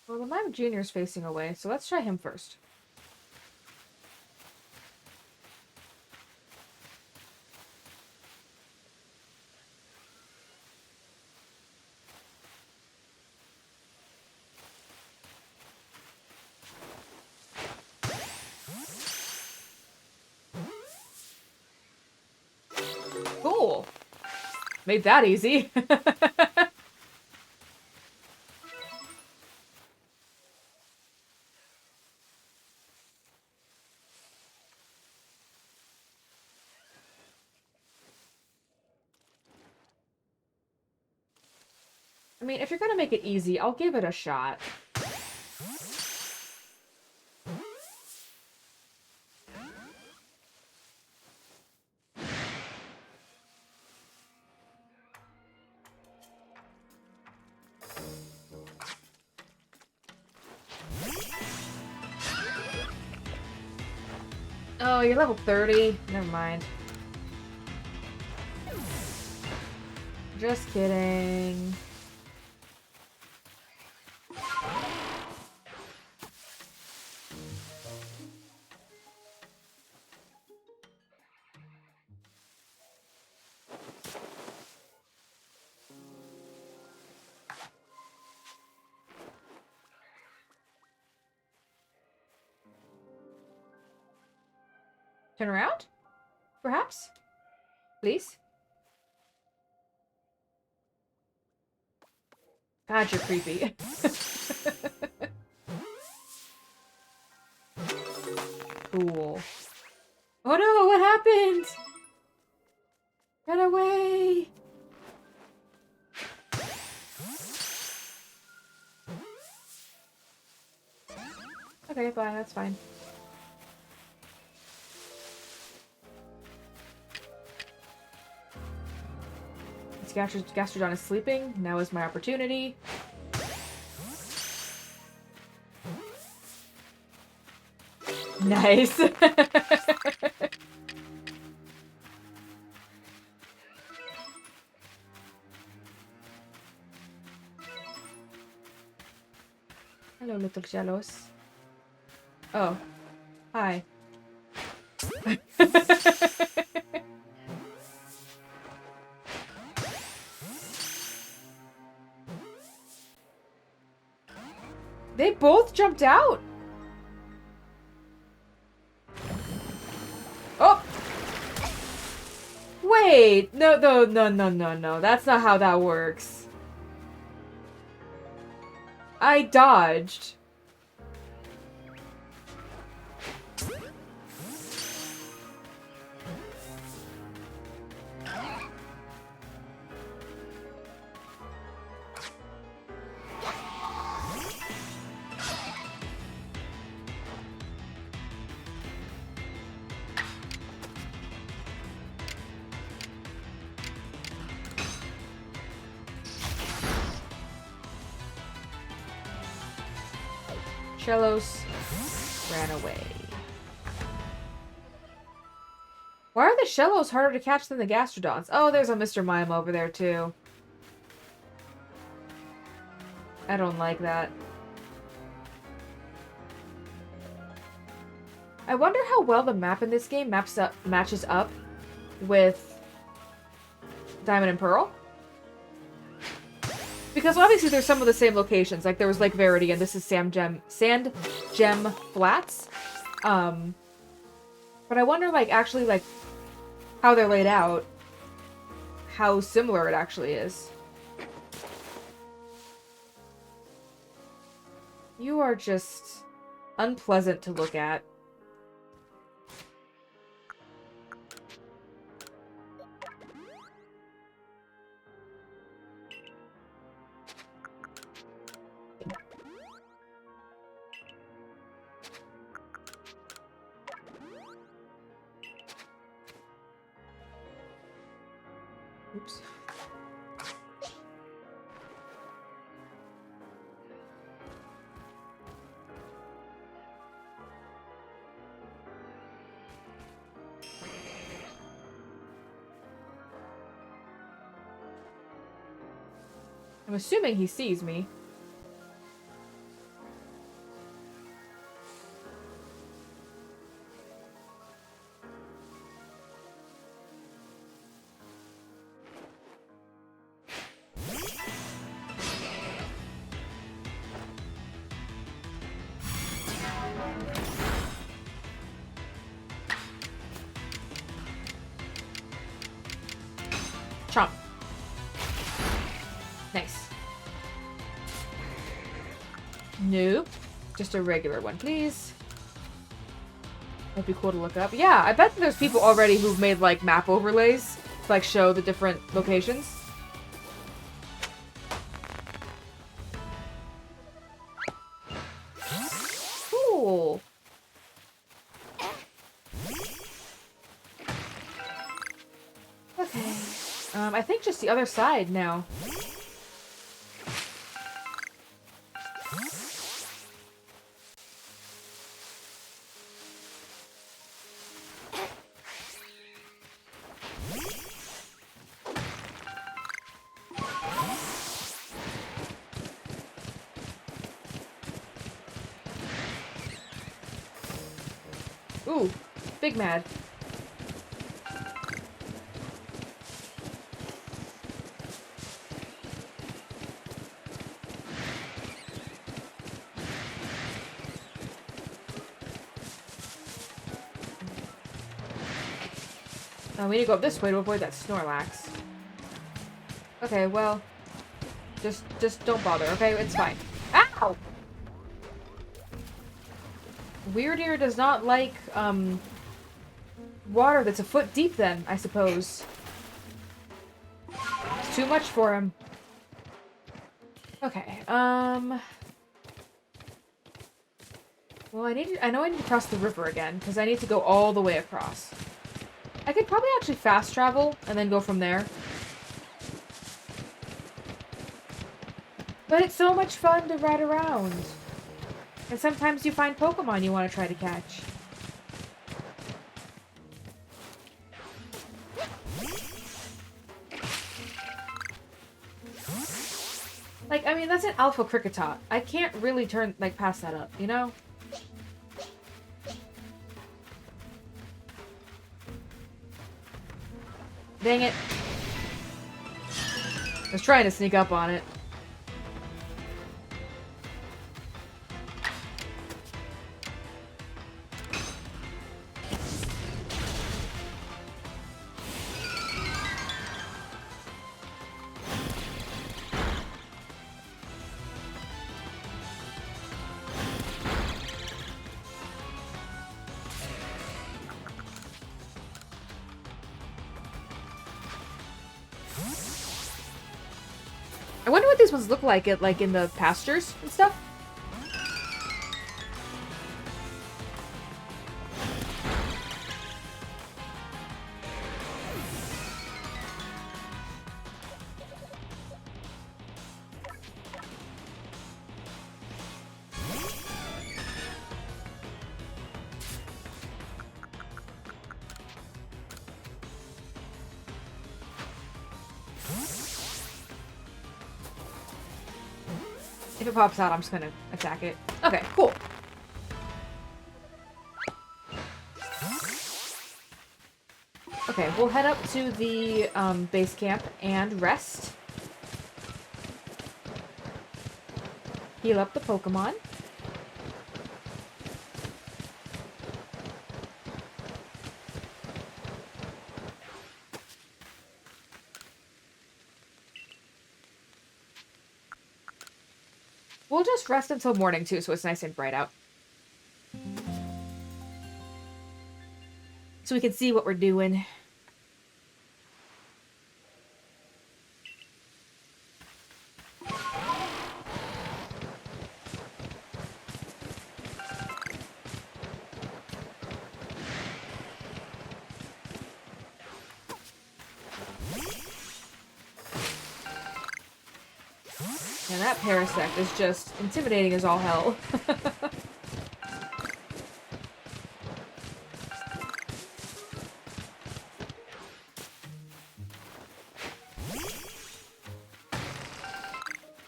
Well, the Mime Jr.'s facing away, so let's try him first. Cool. Made that easy. I mean, if you're gonna make it easy, I'll give it a shot. Oh, you're level 30? Never mind. Just kidding. Turn around? Perhaps? Please? God, you're creepy. Cool. Oh no, what happened? Run away! Okay, fine, that's fine. Gastrodon is sleeping. Now is my opportunity. Nice. Hello, little jellos. Oh. Hi. They both jumped out. Oh! Wait! No. That's not how that works. I dodged. Shellos ran away. Why are the Shellos harder to catch than the Gastrodons? Oh, there's a Mr. Mime over there, too. I don't like that. I wonder how well the map in this game matches up with Diamond and Pearl. Because obviously there's some of the same locations. Like there was Lake Verity and this is Sand Gem Flats. But I wonder like actually like how they're laid out. How similar it actually is. You are just unpleasant to look at. Oops. I'm assuming he sees me. Chomp. Nice. Nope. Just a regular one, please. That'd be cool to look up. Yeah, I bet there's people already who've made, like, map overlays to, like, show the different locations. Cool. Okay. I think just the other side now. Ooh, big mad. We need to go up this way to avoid that Snorlax. Okay, well, just don't bother, okay? It's fine. Ow! Weird does not like, water that's a foot deep then, I suppose. It's too much for him. Okay, well, I know I need to cross the river again, because I need to go all the way across. I could probably actually fast travel, and then go from there. But it's so much fun to ride around. And sometimes you find Pokemon you want to try to catch. Like, I mean, that's an Alpha Kricketot. I can't really turn, like, pass that up, you know? Dang it. I was trying to sneak up on it. I wonder what these ones look like in the pastures and stuff. If it pops out, I'm just gonna attack it. Okay, cool. Okay, we'll head up to the base camp and rest. Heal up the Pokemon. We'll just rest until morning, too, so it's nice and bright out. So we can see what we're doing. And that Parasect is just intimidating as all hell.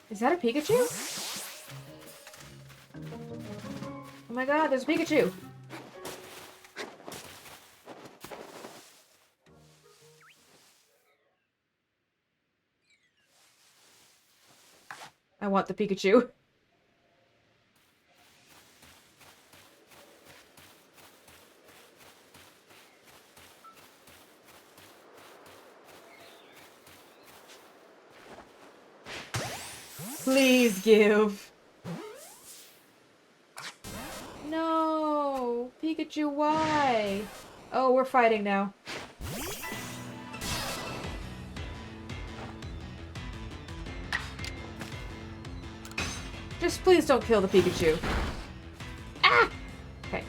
Is that a Pikachu? Oh my god, there's a Pikachu! I want the Pikachu. Please give. No! Pikachu, why? Oh, we're fighting now. Just please don't kill the Pikachu. Ah! Okay.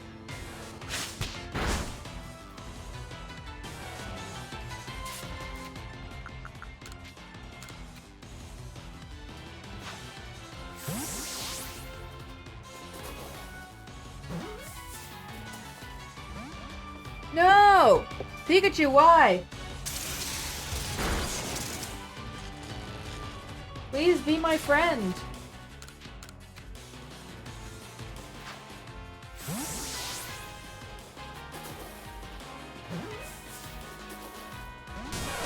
No! Pikachu, why? Please be my friend.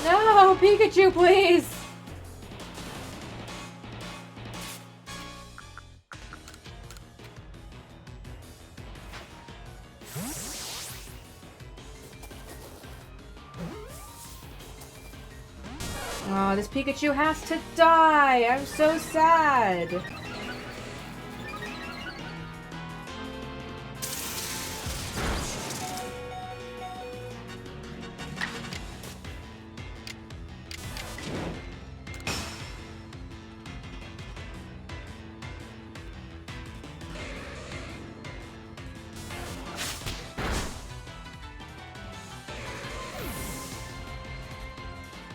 No, Pikachu, please! Oh, this Pikachu has to die! I'm so sad!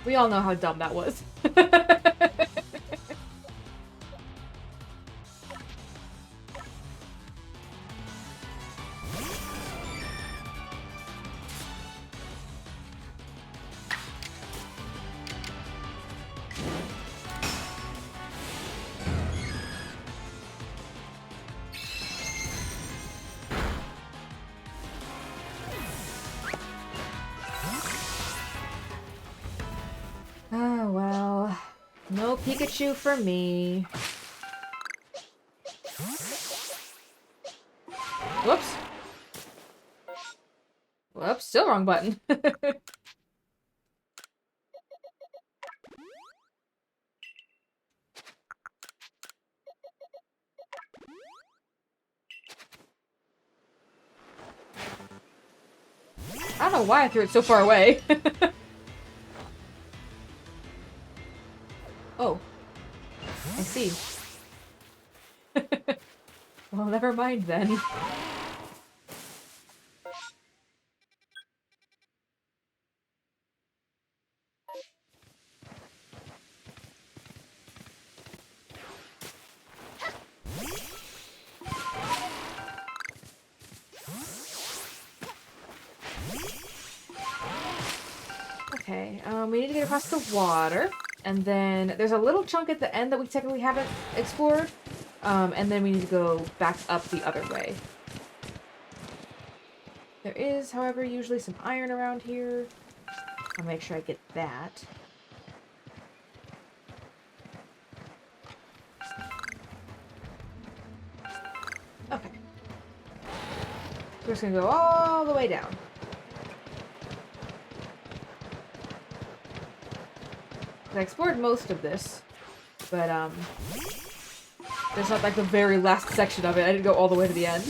We all know how dumb that was. Oh, well. No Pikachu for me. Whoops. Whoops, still wrong button. I don't know why I threw it so far away. Oh. I see. Well, never mind then. Okay, we need to get across the water. And then there's a little chunk at the end that we technically haven't explored. And then we need to go back up the other way. There is, however, usually some iron around here. I'll make sure I get that. Okay. We're just gonna go all the way down. I explored most of this, but there's not like the very last section of it. I didn't go all the way to the end.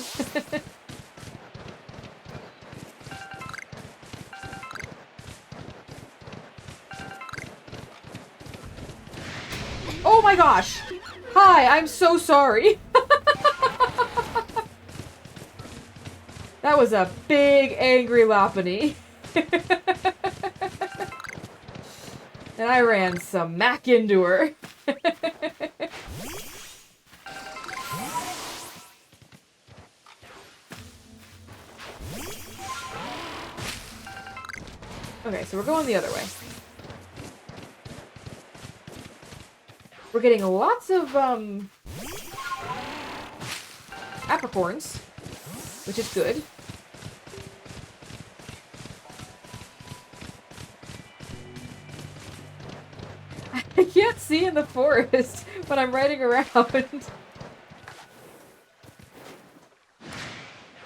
Oh my gosh! Hi, I'm so sorry. That was a big angry Lopunny. And I ran smack into her. Okay, so we're going the other way. We're getting lots of, apricorns, which is good. I can't see in the forest when I'm riding around.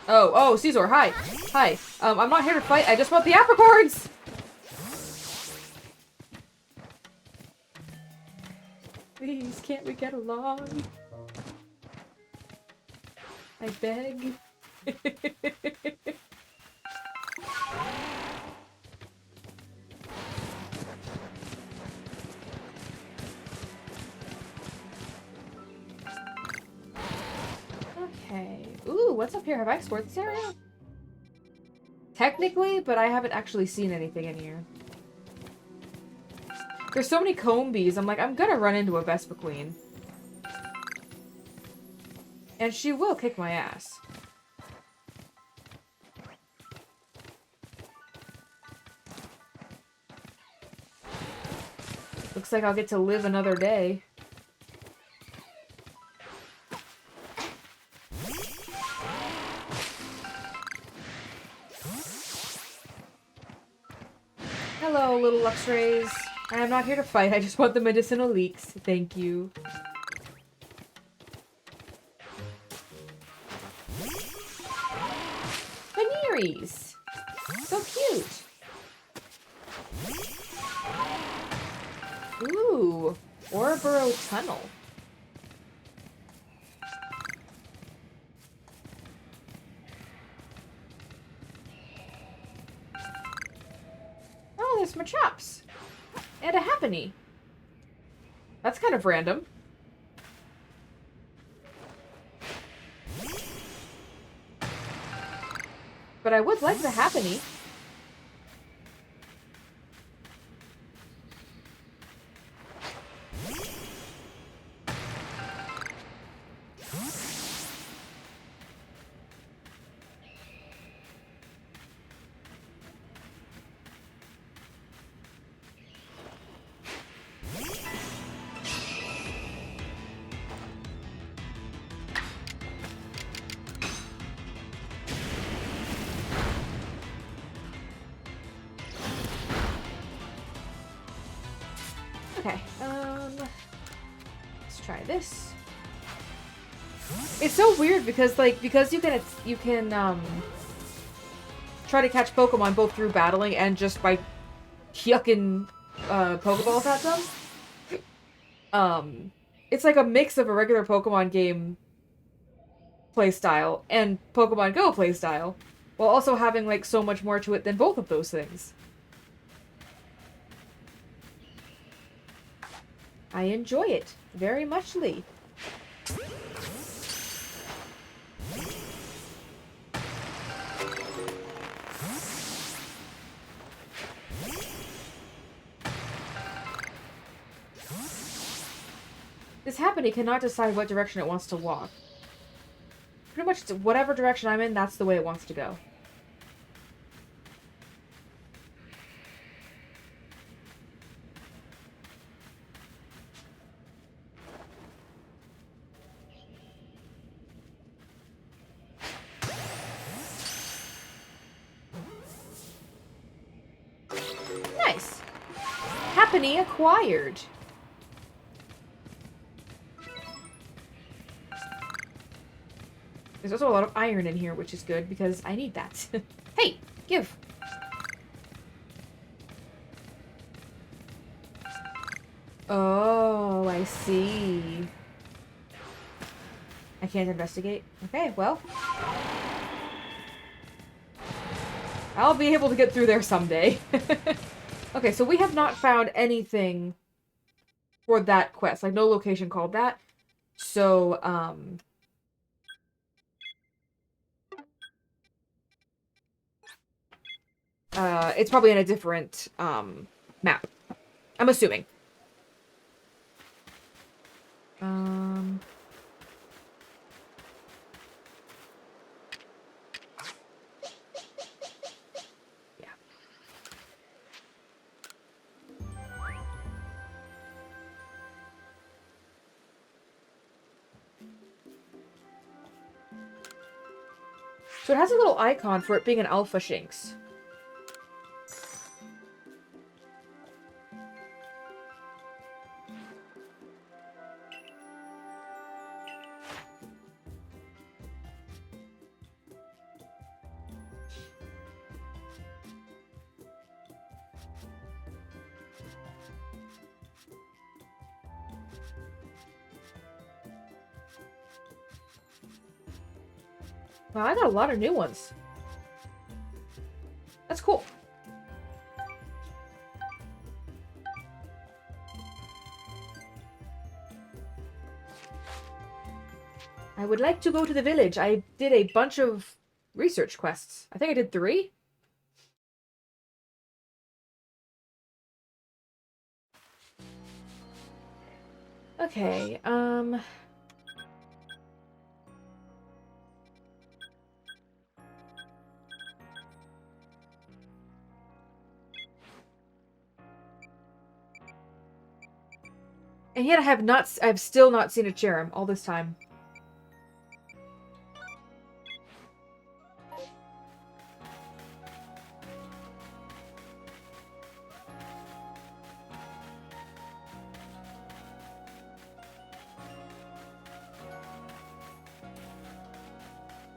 Oh, Caesar, hi. Hi. I'm not here to fight, I just want the apricorns! Please, can't we get along? I beg. Okay. Ooh, what's up here? Have I explored this area? Technically, but I haven't actually seen anything in here. There's so many Combees, I'm like, I'm gonna run into a Vespiquen. And she will kick my ass. Looks like I'll get to live another day. Hello, little Luxrays. I am not here to fight, I just want the medicinal leeks. Thank you. Veneries! So cute! Ooh, Ouroboros Tunnel. Oh, there's my chops. And a Happiny. That's kind of random. But I would like the Happiny. Okay, let's try this. It's so weird because, like, because you can try to catch Pokemon both through battling and just by yucking, Pokeballs at them. It's like a mix of a regular Pokemon game playstyle and Pokemon Go playstyle, while also having, like, so much more to it than both of those things. I enjoy it very muchly. This Happiny cannot decide what direction it wants to walk. Pretty much whatever direction I'm in, that's the way it wants to go. Trapinee acquired. There's also a lot of iron in here, which is good because I need that. Hey, give. Oh, I see. I can't investigate. Okay, well. I'll be able to get through there someday. Okay, so we have not found anything for that quest. Like, no location called that. So, it's probably in a different, map. I'm assuming. Yeah. So it has a little icon for it being an Alpha Shinx. Wow, I got a lot of new ones. That's cool. I would like to go to the village. I did a bunch of research quests. I think I did 3. Okay, and yet I've still not seen a Cherrim all this time.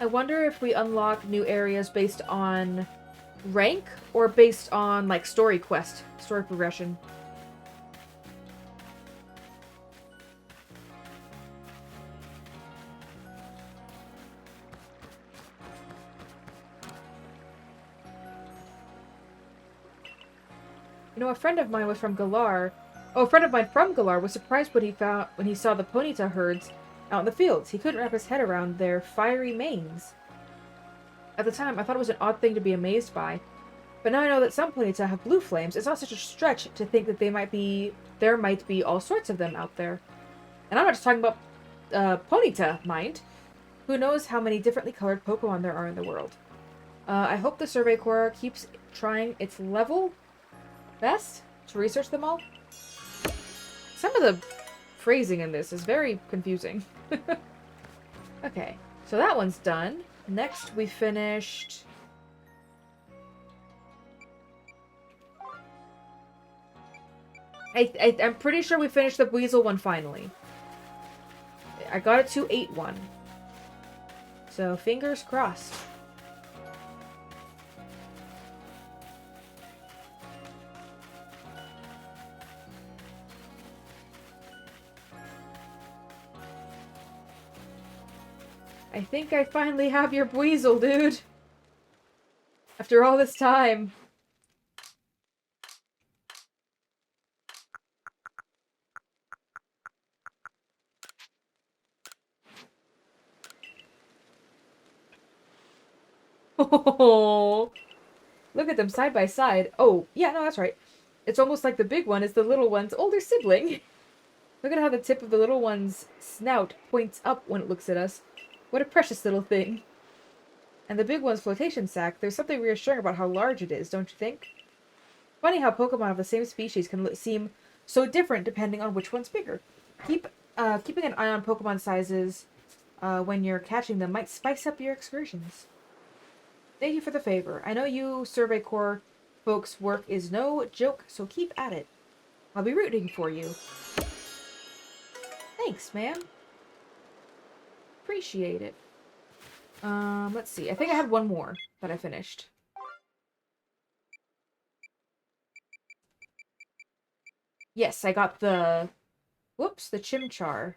I wonder if we unlock new areas based on rank or based on, like, story progression. You know, a friend of mine was from Galar. Oh, a friend of mine from Galar was surprised when he saw the Ponyta herds out in the fields. He couldn't wrap his head around their fiery manes. At the time, I thought it was an odd thing to be amazed by. But now I know that some Ponyta have blue flames. It's not such a stretch to think that there might be all sorts of them out there. And I'm not just talking about Ponyta, mind. Who knows how many differently colored Pokemon there are in the world. I hope the Survey Corps keeps trying its level best to research them all. Some of the phrasing in this is very confusing. Okay, so that one's done. Next, we finished... I'm pretty sure we finished the Weasel one finally. I got it to 8-1. So, fingers crossed. I think I finally have your Weasel, dude. After all this time. Oh, look at them side by side. Oh, yeah, no, that's right. It's almost like the big one is the little one's older sibling. Look at how the tip of the little one's snout points up when it looks at us. What a precious little thing. And the big one's flotation sac, there's something reassuring about how large it is, don't you think? Funny how Pokemon of the same species can seem so different depending on which one's bigger. Keeping an eye on Pokemon sizes when you're catching them might spice up your excursions. Thank you for the favor. I know you Survey Corps folks' work is no joke, so keep at it. I'll be rooting for you. Thanks, man. Appreciate it. Let's see. I think I had one more that I finished. Yes, I got the... Whoops, the Chimchar.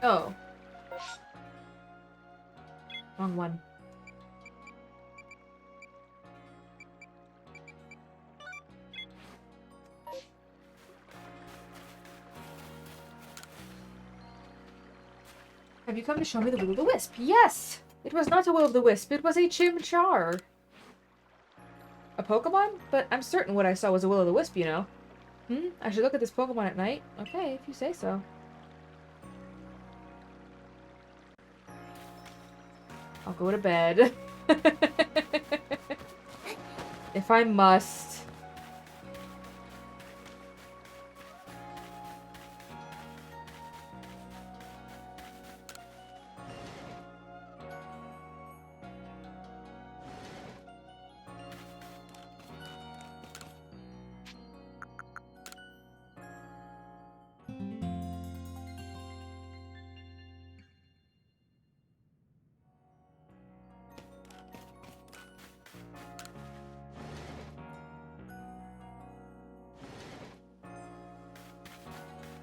Oh. Wrong one. Have you come to show me the will-o'-the-wisp? Yes! It was not a will-o'-the-wisp, it was a Chimchar. A Pokemon? But I'm certain what I saw was a will-o'-the-wisp, you know. I should look at this Pokemon at night. Okay, if you say so. I'll go to bed. If I must.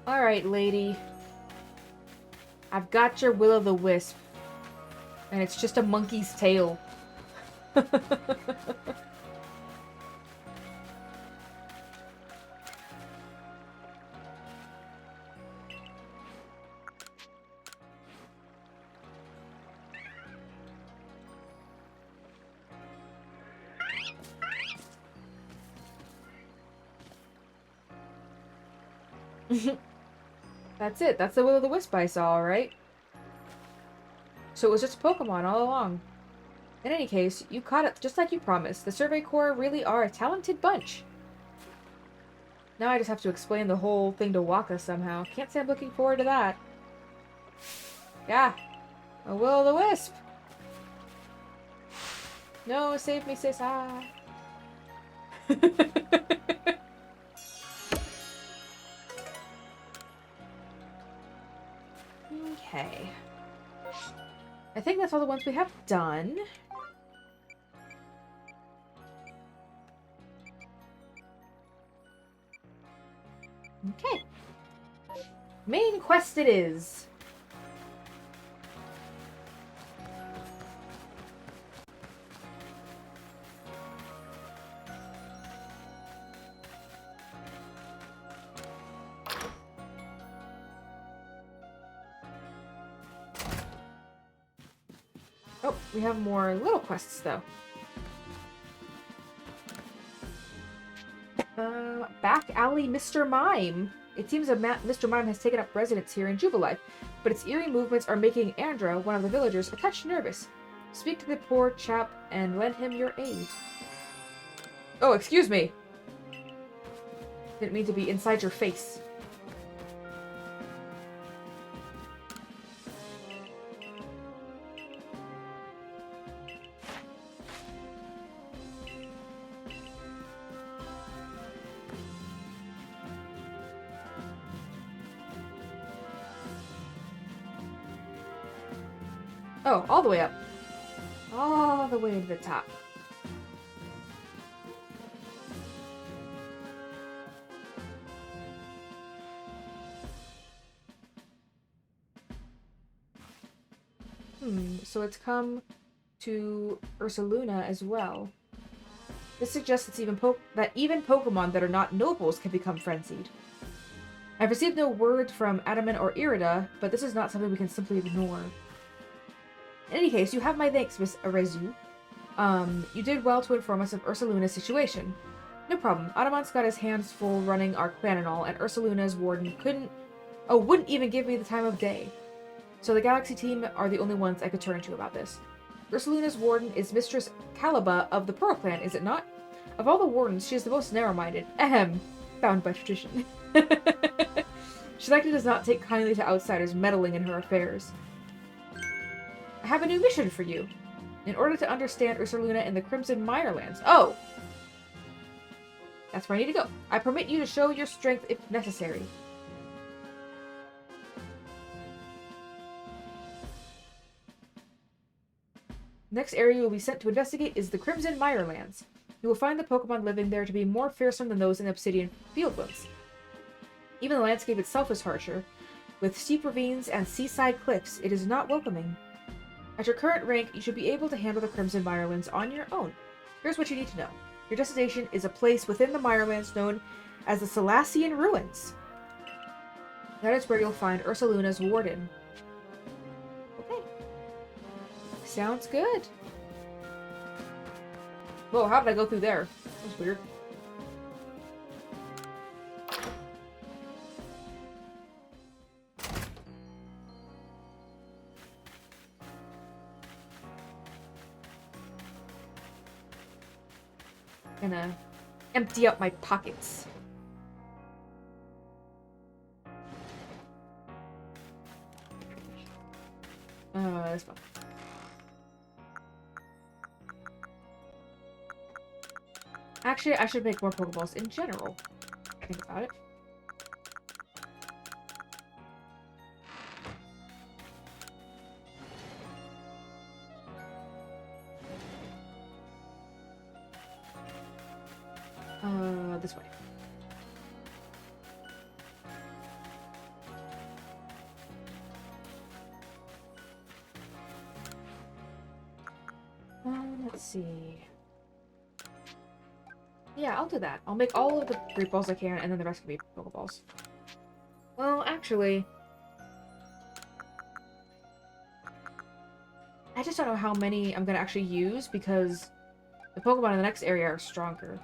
Alright, lady. I've got your will-o'-the-wisp. And it's just a monkey's tail. That's it. That's the will-o'-the-wisp I saw, right? So it was just a Pokemon all along. In any case, you caught it just like you promised. The Survey Corps really are a talented bunch. Now I just have to explain the whole thing to Waka somehow. Can't say I'm looking forward to that. Yeah. A will-o'-the-wisp. No, save me, sis. Ah. Okay. I think that's all the ones we have done. Okay. Main quest it is. Oh, we have more little quests, though. Back Alley Mr. Mime. It seems that Mr. Mime has taken up residence here in Jubilife, but its eerie movements are making Andra, one of the villagers, a touch nervous. Speak to the poor chap and lend him your aid. Oh, excuse me. Didn't mean to be inside your face. Oh, all the way up. All the way to the top. So it's come to Ursaluna as well. This suggests it's that even Pokemon that are not nobles can become frenzied. I've received no word from Adaman or Irida, but this is not something we can simply ignore. In any case, you have my thanks, Miss Arezu. You did well to inform us of Ursaluna's situation. No problem. Adaman's got his hands full running our clan and all, and Ursaluna's warden wouldn't even give me the time of day. So the Galaxy team are the only ones I could turn to about this. Ursaluna's warden is Mistress Caliba of the Pearl Clan, is it not? Of all the wardens, she is the most narrow-minded. Bound by tradition. She likely does not take kindly to outsiders meddling in her affairs. I have a new mission for you. In order to understand Ursaluna in the Crimson Meyerlands. Oh! That's where I need to go. I permit you to show your strength if necessary. Next area you will be sent to investigate is the Crimson Meyerlands. You will find the Pokemon living there to be more fearsome than those in the Obsidian Fieldlands. Even the landscape itself is harsher. With steep ravines and seaside cliffs, it is not welcoming. At your current rank, you should be able to handle the Crimson Meyerlands on your own. Here's what you need to know. Your destination is a place within the Meyerlands known as the Celestian Ruins. That is where you'll find Ursaluna's warden. Okay. Sounds good. Whoa, how did I go through there? That was weird. Gonna empty out my pockets. That's fine. Actually, I should make more Pokeballs in general. Think about it. This way. Let's see. Yeah, I'll do that. I'll make all of the Great Balls I can, and then the rest can be Pokeballs. Well, actually... I just don't know how many I'm gonna actually use, because the Pokemon in the next area are stronger.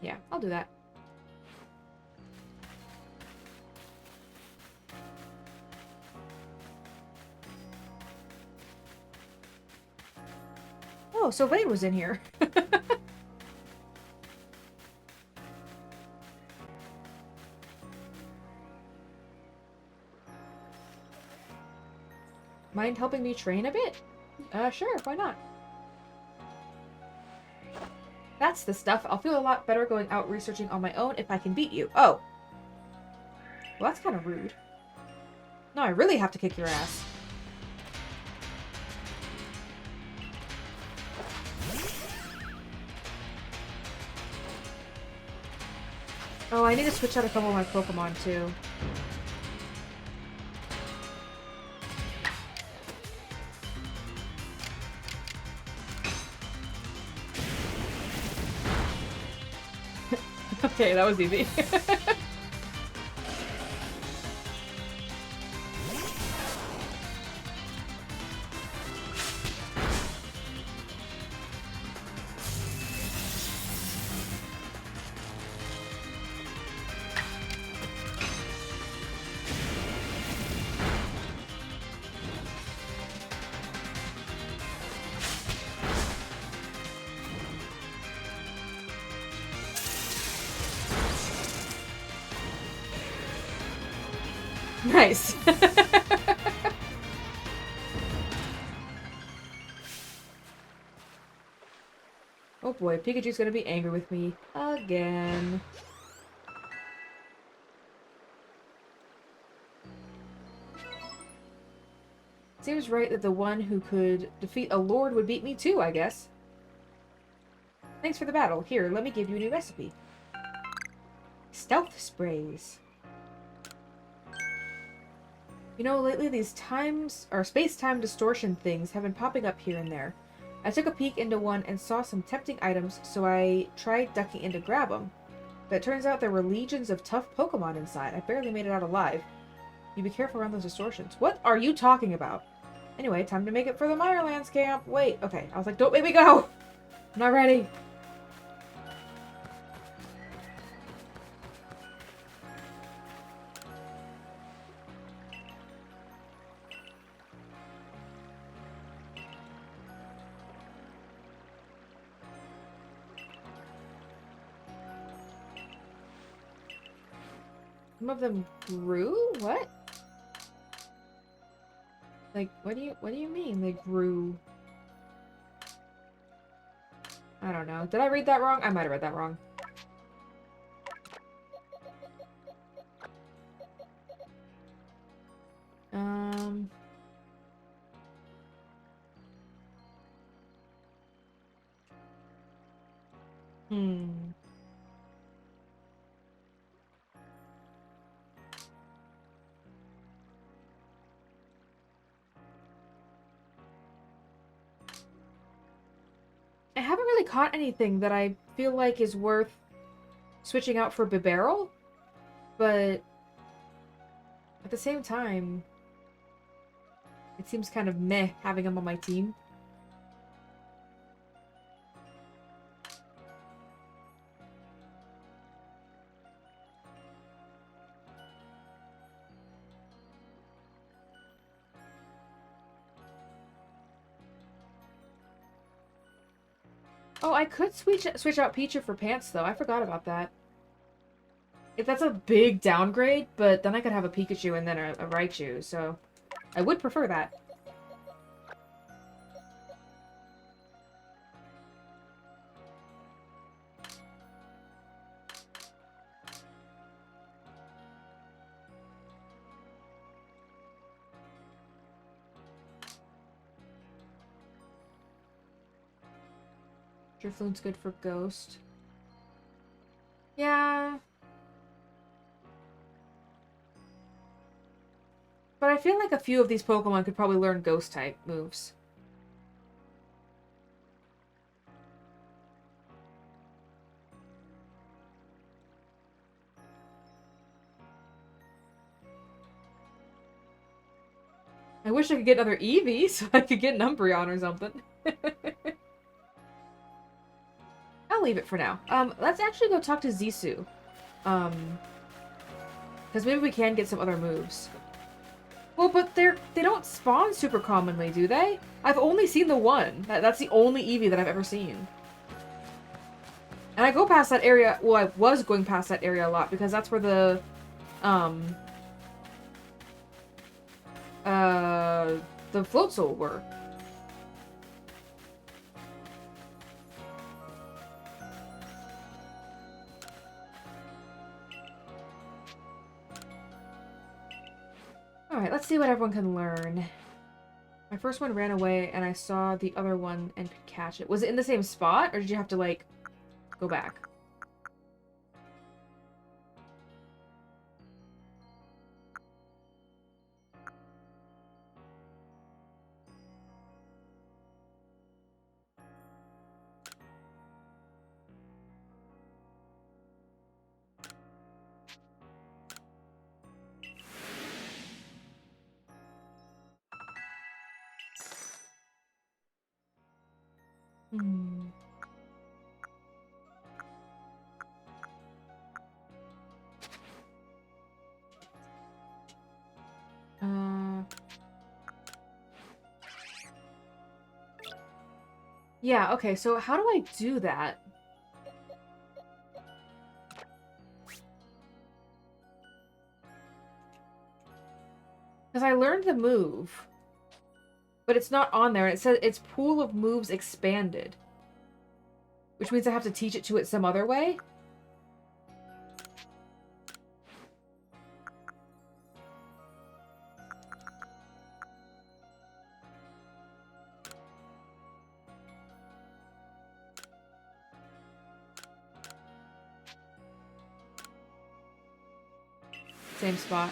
Yeah, I'll do that. Oh, so Vane was in here. Mind helping me train a bit? Sure, why not? That's the stuff. I'll feel a lot better going out researching on my own if I can beat you. Oh. Well, that's kind of rude. No, I really have to kick your ass. Oh, I need to switch out a couple of my Pokemon, too. Okay, that was easy. Nice. Oh boy, Pikachu's gonna be angry with me again. Seems right that the one who could defeat a lord would beat me too, I guess. Thanks for the battle. Here, let me give you a new recipe. Stealth sprays. You know, lately these space-time distortion things have been popping up here and there. I took a peek into one and saw some tempting items, so I tried ducking in to grab them. But it turns out there were legions of tough Pokemon inside. I barely made it out alive. You be careful around those distortions. What are you talking about? Anyway, time to make it for the Meyerlands camp. Wait, okay. I was like, don't make me go! I'm not ready. Some of them grew? What? Like, what do you mean they grew? I don't know. Did I read that wrong? I might have read that wrong. I haven't really caught anything that I feel like is worth switching out for Bibarel, but at the same time, it seems kind of meh having him on my team. Oh, I could switch out Pichu for Pants, though. I forgot about that. If that's a big downgrade, but then I could have a Pikachu and then a Raichu, so I would prefer that. Drifloon's good for Ghost. Yeah. But I feel like a few of these Pokemon could probably learn Ghost-type moves. I wish I could get another Eevee so I could get an Umbreon or something. I'll leave it for now. Let's actually go talk to Zisu. Because maybe we can get some other moves. Well, but they don't spawn super commonly, do they? I've only seen the one. That's the only Eevee that I've ever seen. And I go past that area, well, I was going past that area a lot, because that's where the Floatzel were. Alright, let's see what everyone can learn. My first one ran away, and I saw the other one and could catch it. Was it in the same spot, or did you have to, like, go back? Yeah, okay, so how do I do that? Because I learned the move, but it's not on there. It says its pool of moves expanded, which means I have to teach it to it some other way. Same spot.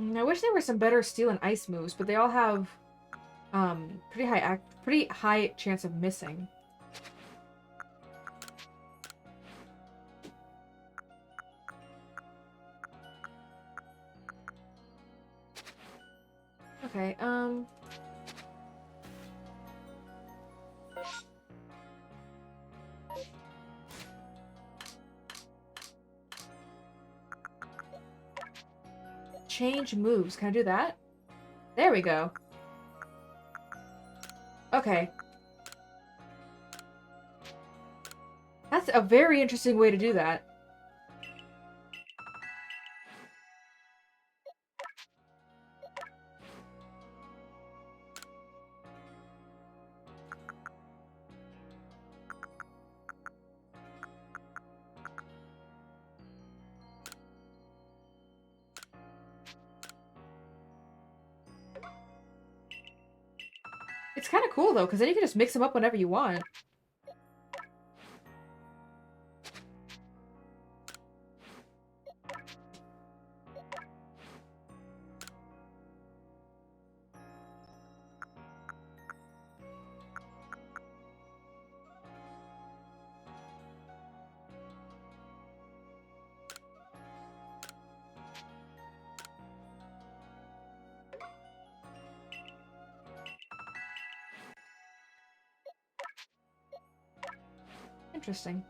I wish there were some better steel and ice moves, but they all have Pretty high chance of missing. Okay, change moves. Can I do that? There we go. Okay. That's a very interesting way to do that. It's kind of cool, though, because then you can just mix them up whenever you want. Interesting.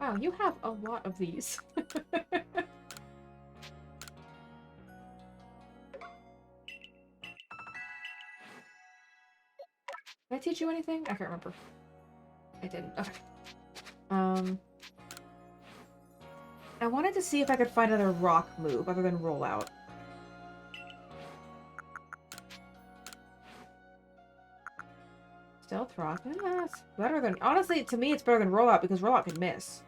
Wow, you have a lot of these. Did I teach you anything? I can't remember. I didn't. Okay. I wanted to see if I could find another rock move other than rollout. Stealth rock. Yeah, it's better than... Honestly, to me, it's better than rollout because rollout can miss.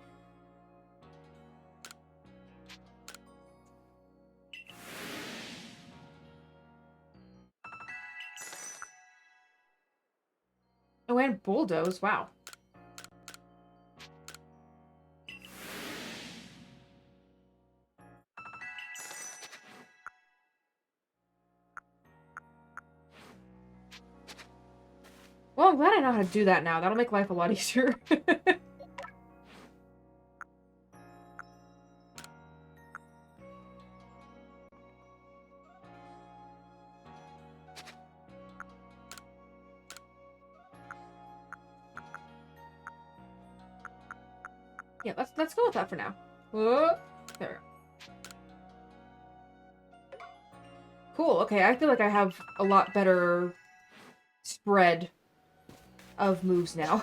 Oh, and bulldoze. Wow. Well, I'm glad I know how to do that now. That'll make life a lot easier. Yeah, let's go with that for now. Whoa, there. Cool. Okay, I feel like I have a lot better spread of moves now.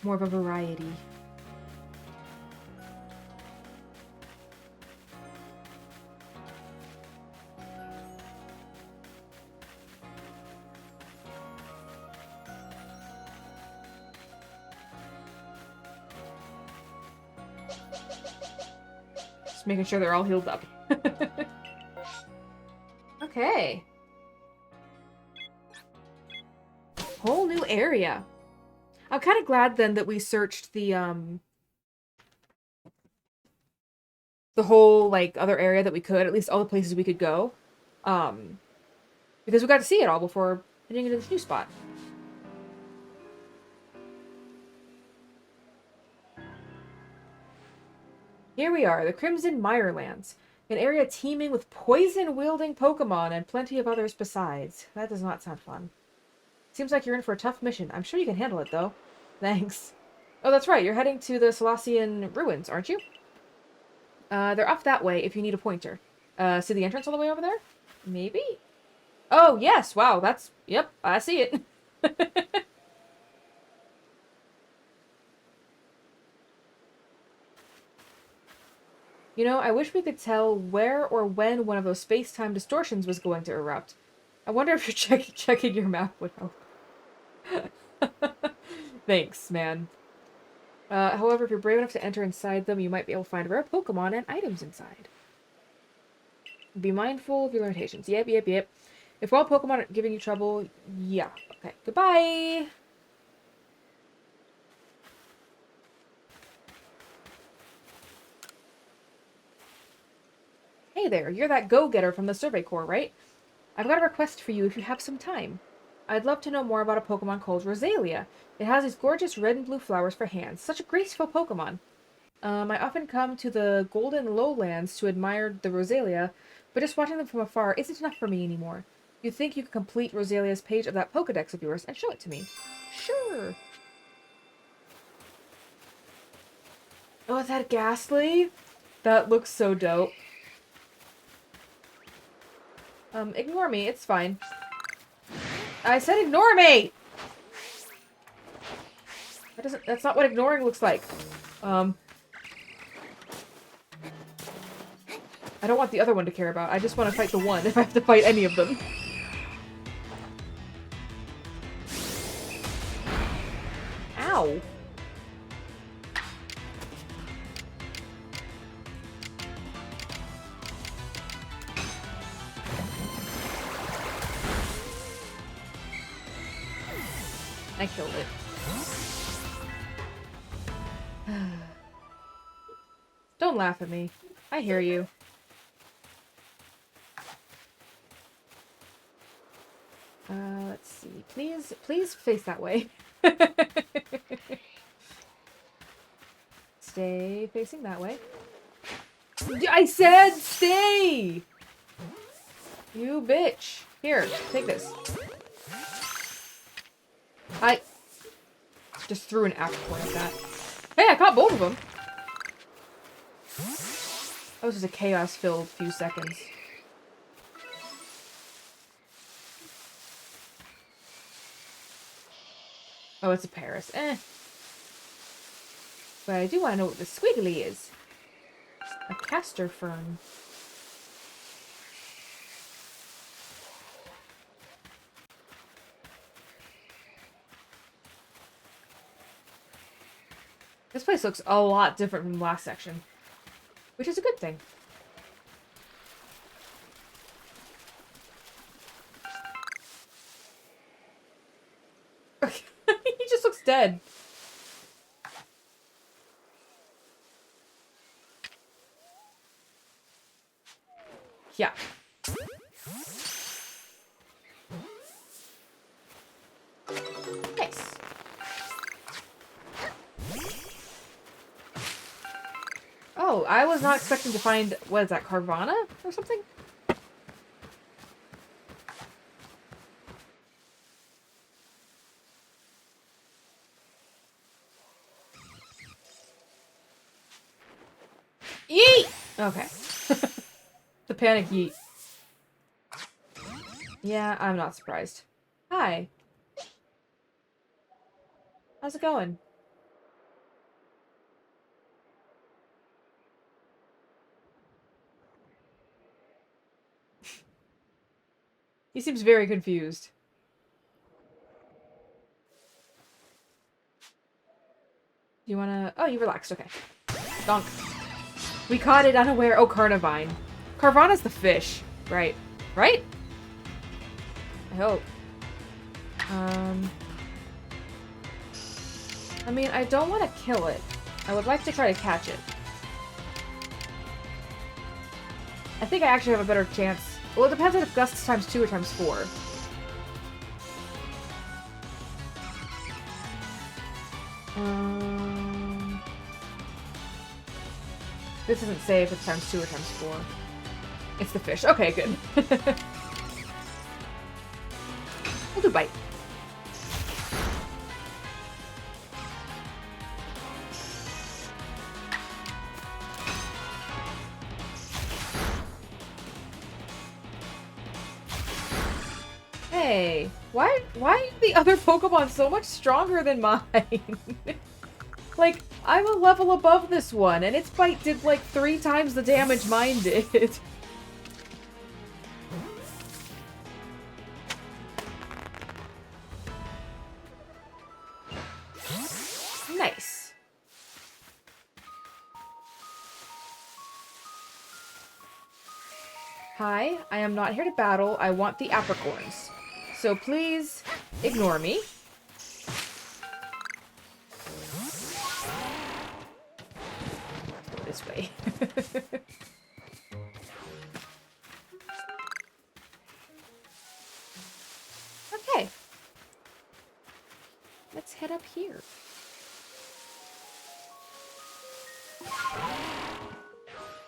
More of a variety. Just making sure they're all healed up. Okay. Whole new area. I'm kind of glad then that we searched the whole like other area that we could, at least all the places we could go. Because we got to see it all before heading into this new spot. Here we are, the Crimson Meyerlands, an area teeming with poison-wielding Pokemon and plenty of others besides. That does not sound fun. Seems like you're in for a tough mission. I'm sure you can handle it, though. Thanks. Oh, that's right. You're heading to the Celestian ruins, aren't you? They're off that way if you need a pointer. See the entrance all the way over there? Maybe? Oh, yes. Wow, that's... Yep, I see it. You know, I wish we could tell where or when one of those space-time distortions was going to erupt. I wonder if you're checking your map would help. Thanks, man. However, if you're brave enough to enter inside them, you might be able to find rare Pokemon and items inside. Be mindful of your limitations. Yep. If wild Pokemon are giving you trouble, yeah. Okay, goodbye! Hey there, you're that go-getter from the Survey Corps, right? I've got a request for you if you have some time. I'd love to know more about a Pokemon called Rosalia. It has these gorgeous red and blue flowers for hands. Such a graceful Pokemon. I often come to the Golden Lowlands to admire the Rosalia, but just watching them from afar isn't enough for me anymore. You think you could complete Rosalia's page of that Pokedex of yours and show it to me? Sure. Oh, is that Ghastly? That looks so dope. Ignore me. It's fine. I said ignore me! That's not what ignoring looks like. I don't want the other one to care about. I just want to fight the one if I have to fight any of them. Ow. I killed it. Don't laugh at me. I hear you. Let's see. Please face that way. Stay facing that way. I said stay! You bitch. Here, take this. I just threw an apricorn at that. Hey, I caught both of them. That was just a chaos-filled few seconds. Oh, it's a Paris. Eh. But I do want to know what the squiggly is. A castor fern. This place looks a lot different from the last section. Which is a good thing. He just looks dead. Yeah. Nice. Oh, I was not expecting to find, what is that, Carvana or something? Yeet! Okay. The panic yeet. Yeah, I'm not surprised. Hi. How's it going? He seems very confused. You wanna... Oh, you relaxed. Okay. Donk. We caught it unaware. Oh, Carnivine. Carvana's the fish. Right. Right? I hope. I mean, I don't want to kill it. I would like to try to catch it. I think I actually have a better chance. Well, it depends on if Gust's times 2 or times 4. This doesn't say if it's times 2 or times 4. It's the fish. Okay, good. We'll do bite. Hey, why are the other Pokemon so much stronger than mine? Like, I'm a level above this one, and its bite did like 3 times the damage mine did. Nice. Hi, I am not here to battle. I want the apricorns. So please, ignore me. Go this way. head up here.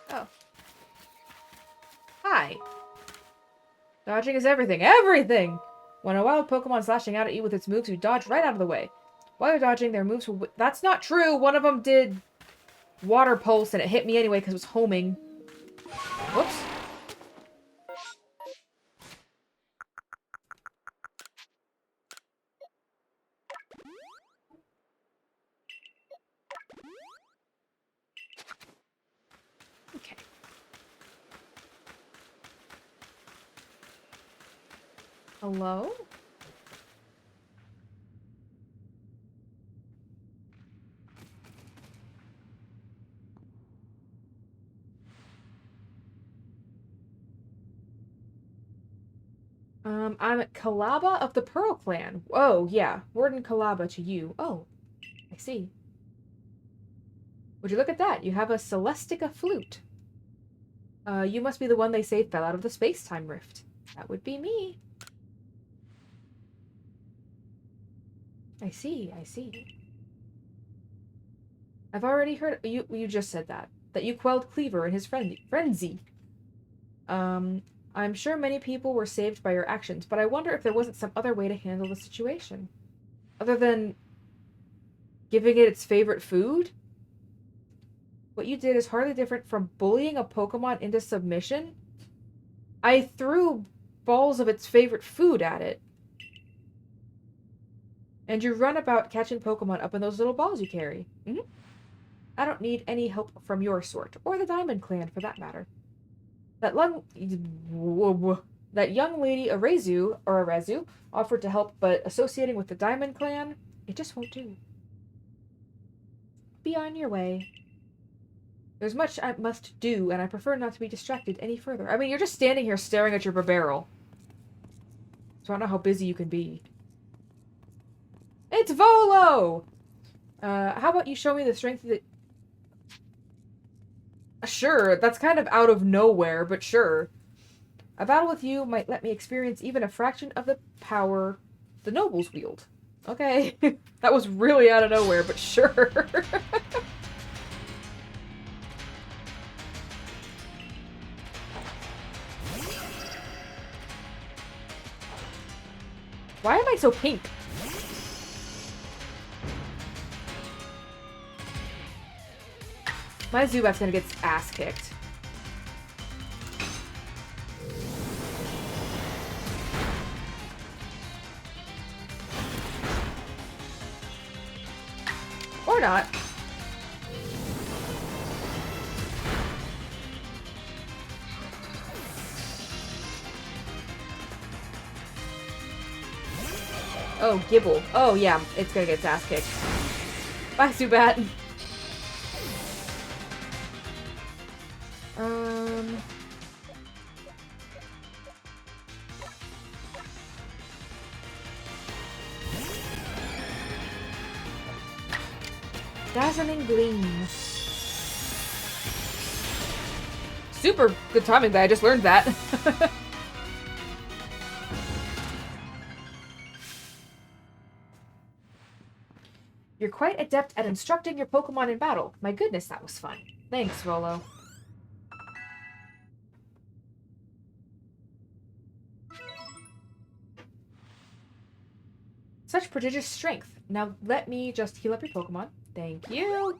Oh. Hi. Dodging is everything. Everything! When a wild Pokemon slashing out at you with its moves, you dodge right out of the way. While you're dodging, their moves will... That's not true! One of them did Water Pulse, and it hit me anyway because it was homing. Whoops. Okay. Hello? I'm at Kalaba of the Pearl Clan. Oh, yeah. Warden Kalaba to you. Oh, I see. Would you look at that? You have a Celestia Flute. You must be the one they say fell out of the space-time rift. That would be me. I see, I see. I've already heard... You just said that. That you quelled Cleaver in his frenzy. I'm sure many people were saved by your actions, but I wonder if there wasn't some other way to handle the situation. Other than giving it its favorite food? What you did is hardly different from bullying a Pokemon into submission. I threw balls of its favorite food at it. And you run about catching Pokemon up in those little balls you carry. Mm-hmm. I don't need any help from your sort, or the Diamond Clan for that matter. That young lady Arezu offered to help, but associating with the Diamond Clan, it just won't do. Be on your way. There's much I must do, and I prefer not to be distracted any further. I mean, you're just standing here staring at your barrel. So I don't know how busy you can be. It's Volo! How about you show me the strength that... Sure, that's kind of out of nowhere, but sure. A battle with you might let me experience even a fraction of the power the nobles wield. Okay. That was really out of nowhere, but sure. Why am I so pink? My Zubat's gonna get its ass kicked. Or not. Oh, Gibble. Oh, yeah, it's gonna get its ass kicked. Bye, Zubat. Dazzling Gleam. Super good timing that I just learned that. You're quite adept at instructing your Pokemon in battle. My goodness, that was fun. Thanks, Volo. Such prodigious strength. Now let me just heal up your Pokemon. Thank you.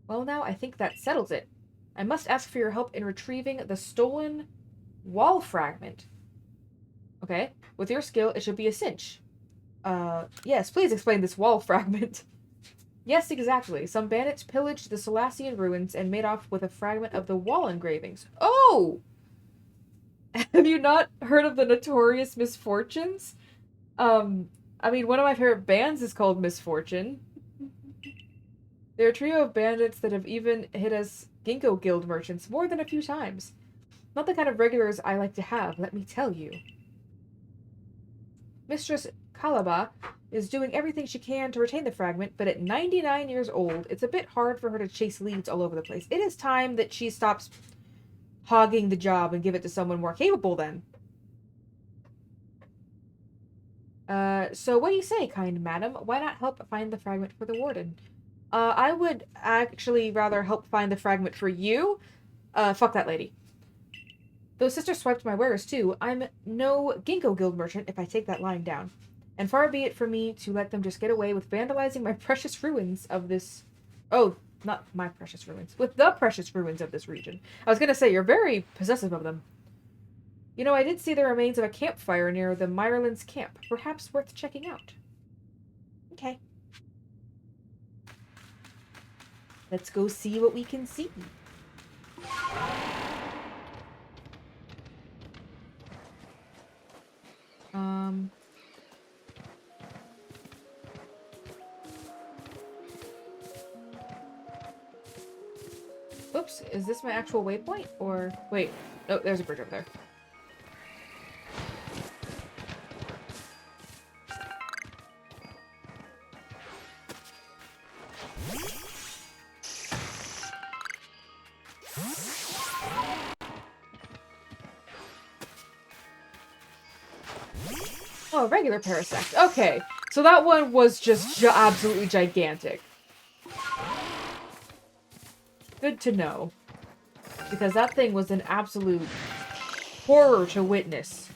Well, now I think that settles it. I must ask for your help in retrieving the stolen wall fragment. Okay. With your skill, it should be a cinch. Yes, please explain this wall fragment. Yes, exactly. Some bandits pillaged the Celestian ruins and made off with a fragment of the wall engravings. Oh! Have you not heard of the Notorious Misfortunes? I mean, one of my favorite bands is called Misfortune. They're a trio of bandits that have even hit us Ginkgo Guild merchants more than a few times. Not the kind of regulars I like to have, let me tell you. Mistress Kalaba is doing everything she can to retain the fragment, but at 99 years old, it's a bit hard for her to chase leads all over the place. It is time that she stops hogging the job and give it to someone more capable then. So what do you say, kind madam? Why not help find the fragment for the warden? I would actually rather help find the fragment for you. Fuck that lady. Those sisters swiped my wares, too. I'm no Ginkgo Guild merchant if I take that lying down. And far be it from me to let them just get away with vandalizing my precious ruins of this... Oh, not my precious ruins. With the precious ruins of this region. I was gonna say, you're very possessive of them. You know, I did see the remains of a campfire near the Meyerlands camp. Perhaps worth checking out. Okay. Let's go see what we can see. Oops, is this my actual waypoint? Or... Wait. Oh, there's a bridge over there. Oh, a regular parasect. Okay, so that one was just absolutely gigantic. Good to know. Because that thing was an absolute horror to witness.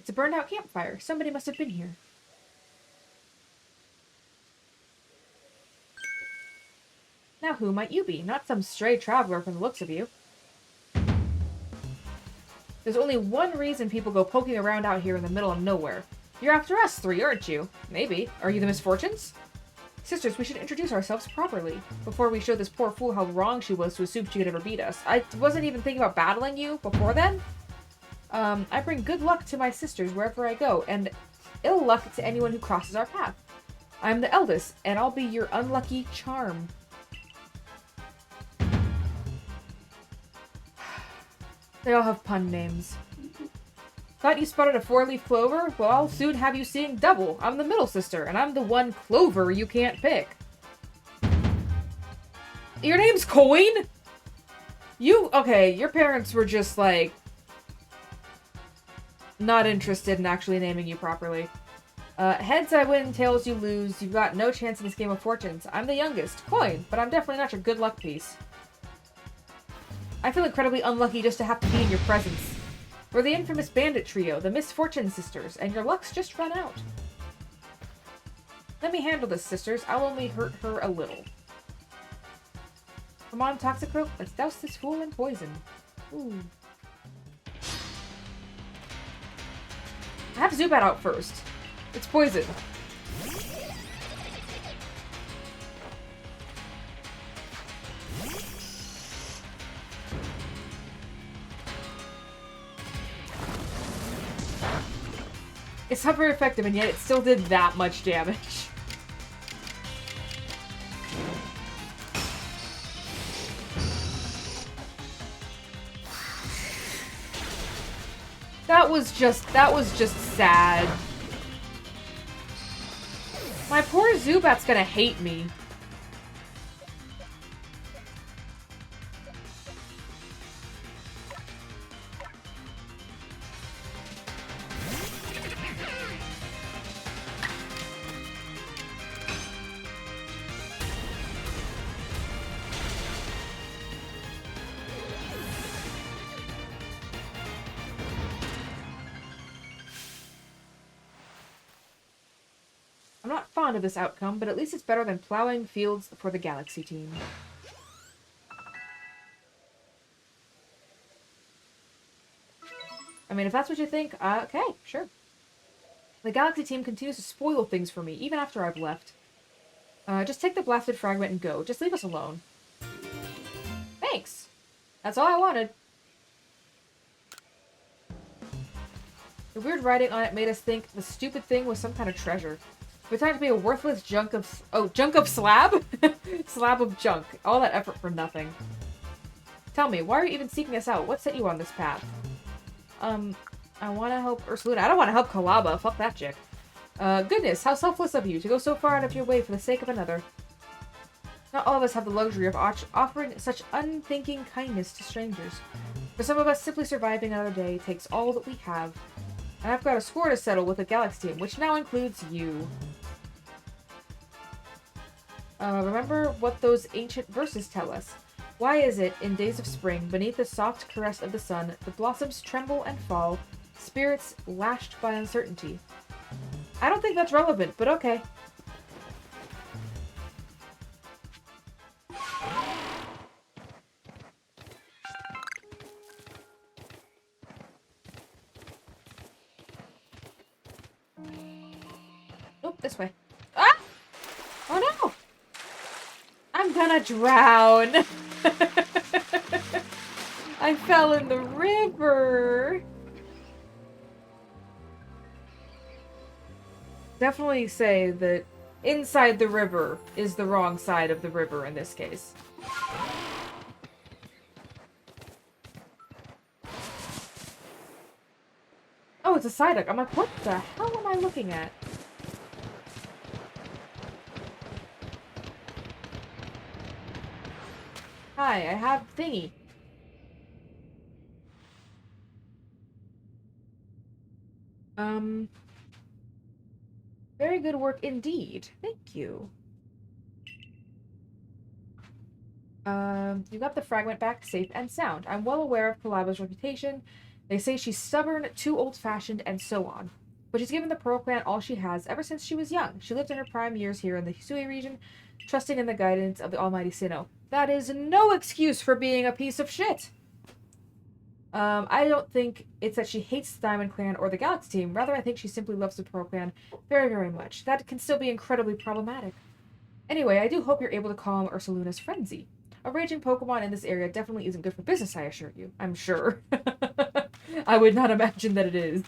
It's a burned out campfire. Somebody must have been here. Now who might you be? Not some stray traveler from the looks of you. There's only one reason people go poking around out here in the middle of nowhere. You're after us three, aren't you? Maybe. Are you the Misfortunes? Sisters, we should introduce ourselves properly before we show this poor fool how wrong she was to assume she could ever beat us. I wasn't even thinking about battling you before then. I bring good luck to my sisters wherever I go, and ill luck to anyone who crosses our path. I'm the eldest, and I'll be your unlucky charm. They all have pun names. Thought you spotted a four-leaf clover? Well, I'll soon have you seeing double. I'm the middle sister, and I'm the one clover you can't pick. Your name's Coin? Okay, your parents were just, like, not interested in actually naming you properly. Heads I win, tails you lose. You've got no chance in this game of fortunes. I'm the youngest, Coin, but I'm definitely not your good luck piece. I feel incredibly unlucky just to have to be in your presence. We're the infamous bandit trio, the Misfortune Sisters, and your luck's just run out. Let me handle this, sisters. I'll only hurt her a little. Come on, Toxicroak, let's douse this fool in poison. Ooh. I have Zubat out first. It's poison. It's not very effective, and yet it still did that much damage. That was just sad. My poor Zubat's gonna hate me. I'm not fond of this outcome, but at least it's better than plowing fields for the Galaxy team. I mean, if that's what you think, okay, sure. The Galaxy team continues to spoil things for me, even after I've left. Just take the blasted fragment and go. Just leave us alone. Thanks! That's all I wanted. The weird writing on it made us think the stupid thing was some kind of treasure. We thought it to be a worthless junk of... Oh, junk of slab? Slab of junk. All that effort for nothing. Tell me, why are you even seeking us out? What set you on this path? I want to help Ursaluna. I don't want to help Kalaba. Fuck that chick. Goodness, how selfless of you to go so far out of your way for the sake of another. Not all of us have the luxury of offering such unthinking kindness to strangers. For some of us, simply surviving another day takes all that we have. And I've got a score to settle with the Galaxy team, which now includes you. Remember what those ancient verses tell us. Why is it, in days of spring, beneath the soft caress of the sun, the blossoms tremble and fall, spirits lashed by uncertainty? I don't think that's relevant, but okay. Nope, this way. Ah! Oh no! I'm gonna drown! I fell in the river! Definitely say that inside the river is the wrong side of the river in this case. Oh, it's a Psyduck. I'm like, what the hell am I looking at? Hi, I have thingy. Very good work indeed. Thank you. You got the fragment back safe and sound. I'm well aware of Kalaba's reputation. They say she's stubborn, too old-fashioned, and so on. But she's given the Pearl Clan all she has ever since she was young. She lived in her prime years here in the Hisui region, trusting in the guidance of the almighty Sinnoh. That is no excuse for being a piece of shit! I don't think it's that she hates the Diamond Clan or the Galaxy team. Rather, I think she simply loves the Pearl Clan very, very much. That can still be incredibly problematic. Anyway, I do hope you're able to calm Ursaluna's frenzy. A raging Pokemon in this area definitely isn't good for business, I assure you. I'm sure. I would not imagine that it is.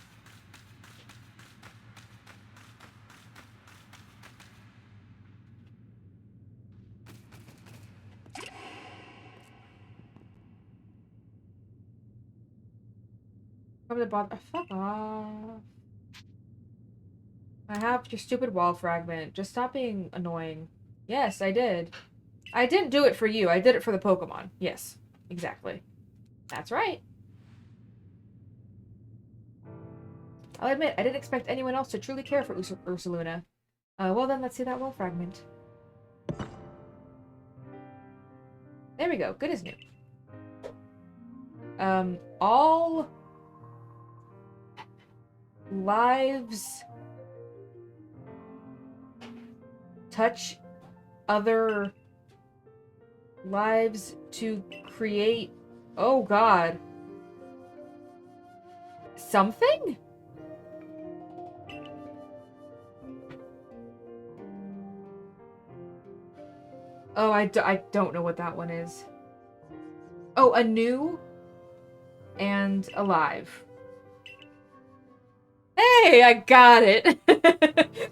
From the bottom. Fuck off. I have your stupid wall fragment. Just stop being annoying. Yes, I did. I didn't do it for you. I did it for the Pokemon. Yes, exactly. That's right. I'll admit, I didn't expect anyone else to truly care for Ursaluna. Well then, let's see that wall fragment. There we go. Good as new. All lives touch other lives to create... Oh god. Something? Oh, I don't know what that one is. Oh, anew and alive. Hey, I got it!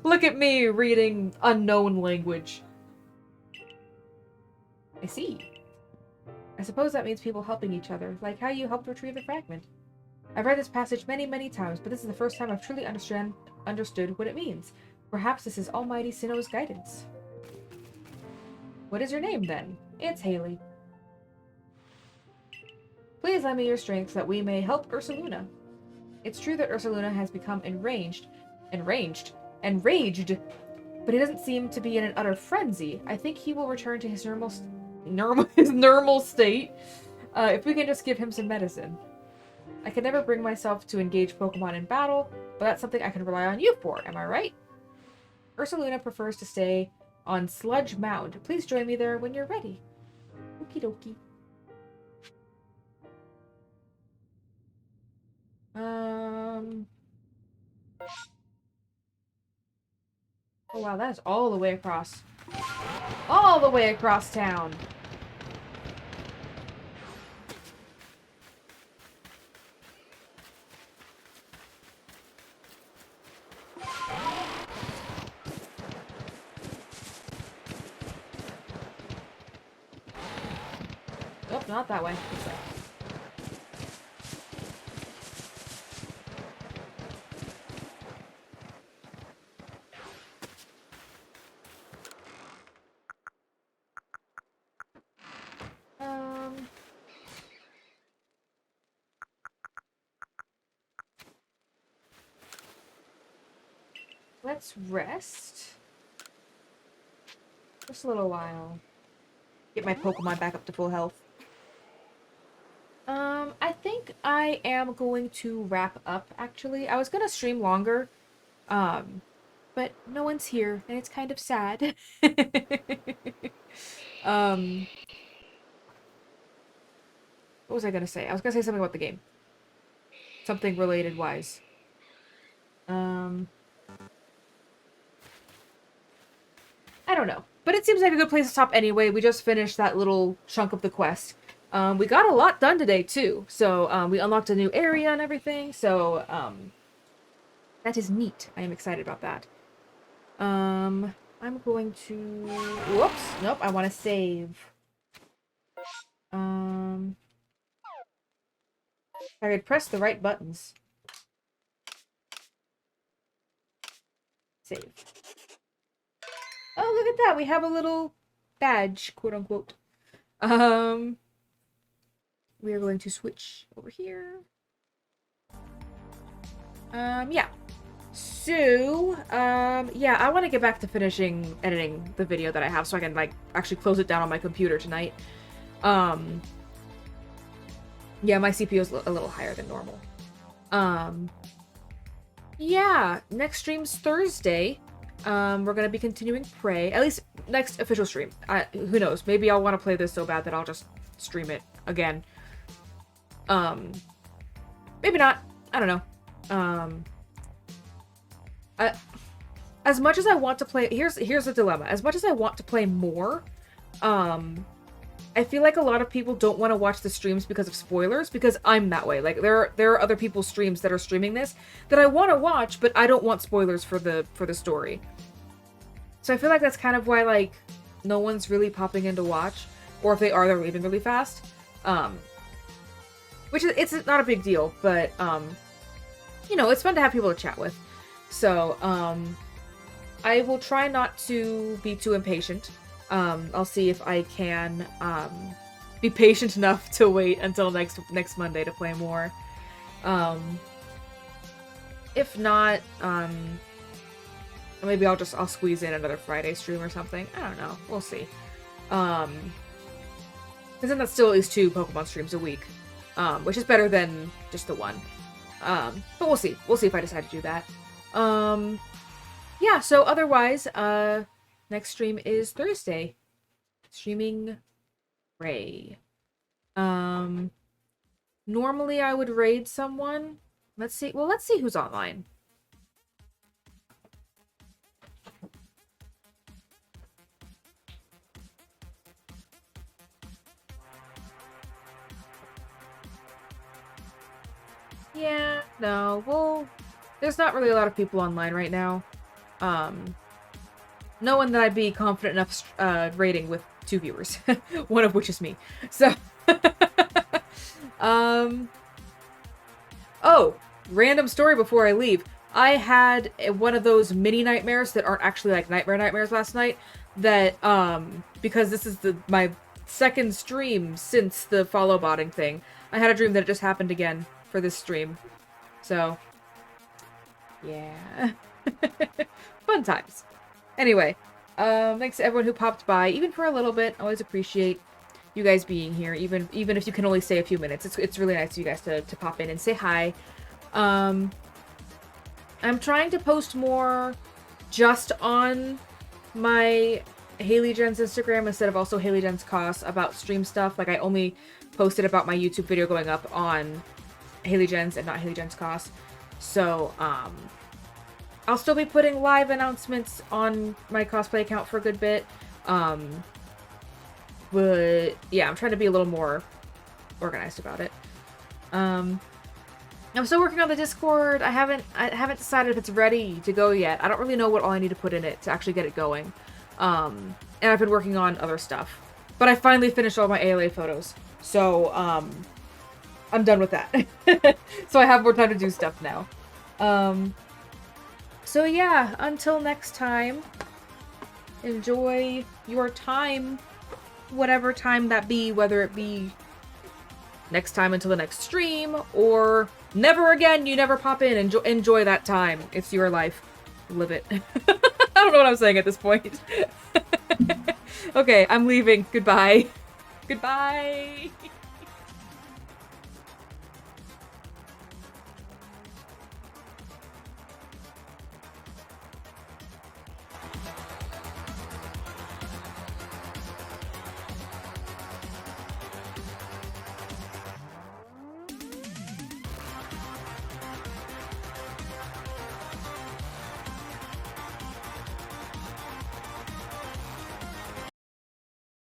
Look at me reading unknown language. I see. I suppose that means people helping each other, like how you helped retrieve the fragment. I've read this passage many, many times, but this is the first time I've truly understood what it means. Perhaps this is Almighty Sinnoh's guidance. What is your name, then? It's Haley. Please lend me your strength so that we may help Ursaluna. It's true that Ursaluna has become enraged, but he doesn't seem to be in an utter frenzy. I think he will return to his normal state if we can just give him some medicine. I can never bring myself to engage Pokemon in battle, but that's something I can rely on you for, am I right? Ursaluna prefers to stay on Sludge Mound. Please join me there when you're ready. Okie dokie. Oh wow, that is all the way across. All the way across town. Nope, not that way. This way. let's rest. Just a little while. Get my Pokemon back up to full health. I think I am going to wrap up, actually. I was gonna stream longer, but no one's here, and it's kind of sad. What was I gonna say? I was gonna say something about the game. Something related wise. I don't know. But it seems like a good place to stop anyway. We just finished that little chunk of the quest. We got a lot done today, too. So, we unlocked a new area and everything. So, that is neat. I am excited about that. I'm going to... Whoops. Nope, I want to save. I could press the right buttons. Save. Oh, look at that. We have a little badge, quote unquote. We are going to switch over here. Yeah. So, yeah, I want to get back to finishing editing the video that I have so I can, like, actually close it down on my computer tonight. Yeah, my CPU is a little higher than normal. Yeah, next stream's Thursday. We're gonna be continuing Prey. At least next official stream. Who knows? Maybe I'll want to play this so bad that I'll just stream it again. Maybe not. I don't know. As much as I want to play, here's the dilemma. As much as I want to play more, I feel like a lot of people don't want to watch the streams because of spoilers, because I'm that way. Like, there are other people's streams that are streaming this that I want to watch, but I don't want spoilers for the story. So I feel like that's kind of why, like, no one's really popping in to watch, or if they are, they're leaving really fast. Which is, it's not a big deal, but, you know, it's fun to have people to chat with. So, I will try not to be too impatient. I'll see if I can, be patient enough to wait until next Monday to play more. If not, maybe I'll squeeze in another Friday stream or something. I don't know. We'll see. Because then that's still at least 2 Pokemon streams a week, which is better than just the one. But we'll see. We'll see if I decide to do that. Yeah, so otherwise, next stream is Thursday. Streaming Ray. Normally I would raid someone. Let's see. Well, let's see who's online. Yeah, no. Well, there's not really a lot of people online right now. No one that I'd be confident enough rating with 2 viewers. One of which is me. So, oh, random story before I leave. I had one of those mini nightmares that aren't actually like nightmares last night. That, because this is my second stream since the follow botting thing. I had a dream that it just happened again for this stream. So, yeah. Fun times. Anyway, thanks to everyone who popped by, even for a little bit. I always appreciate you guys being here, even if you can only stay a few minutes. It's really nice of you guys to pop in and say hi. I'm trying to post more just on my HaleyJen's Instagram instead of also HaleyJen's Cos about stream stuff. Like, I only posted about my YouTube video going up on HaleyJen's and not HaleyJen's Cos. So, I'll still be putting live announcements on my cosplay account for a good bit. But yeah, I'm trying to be a little more organized about it. I'm still working on the Discord. I haven't decided if it's ready to go yet. I don't really know what all I need to put in it to actually get it going. And I've been working on other stuff. But I finally finished all my ALA photos. So, I'm done with that. So I have more time to do stuff now. So yeah, until next time, enjoy your time, whatever time that be, whether it be next time until the next stream, or never again, you never pop in. Enjoy that time. It's your life. live it. I don't know what I'm saying at this point. Okay, I'm leaving. Goodbye. Goodbye.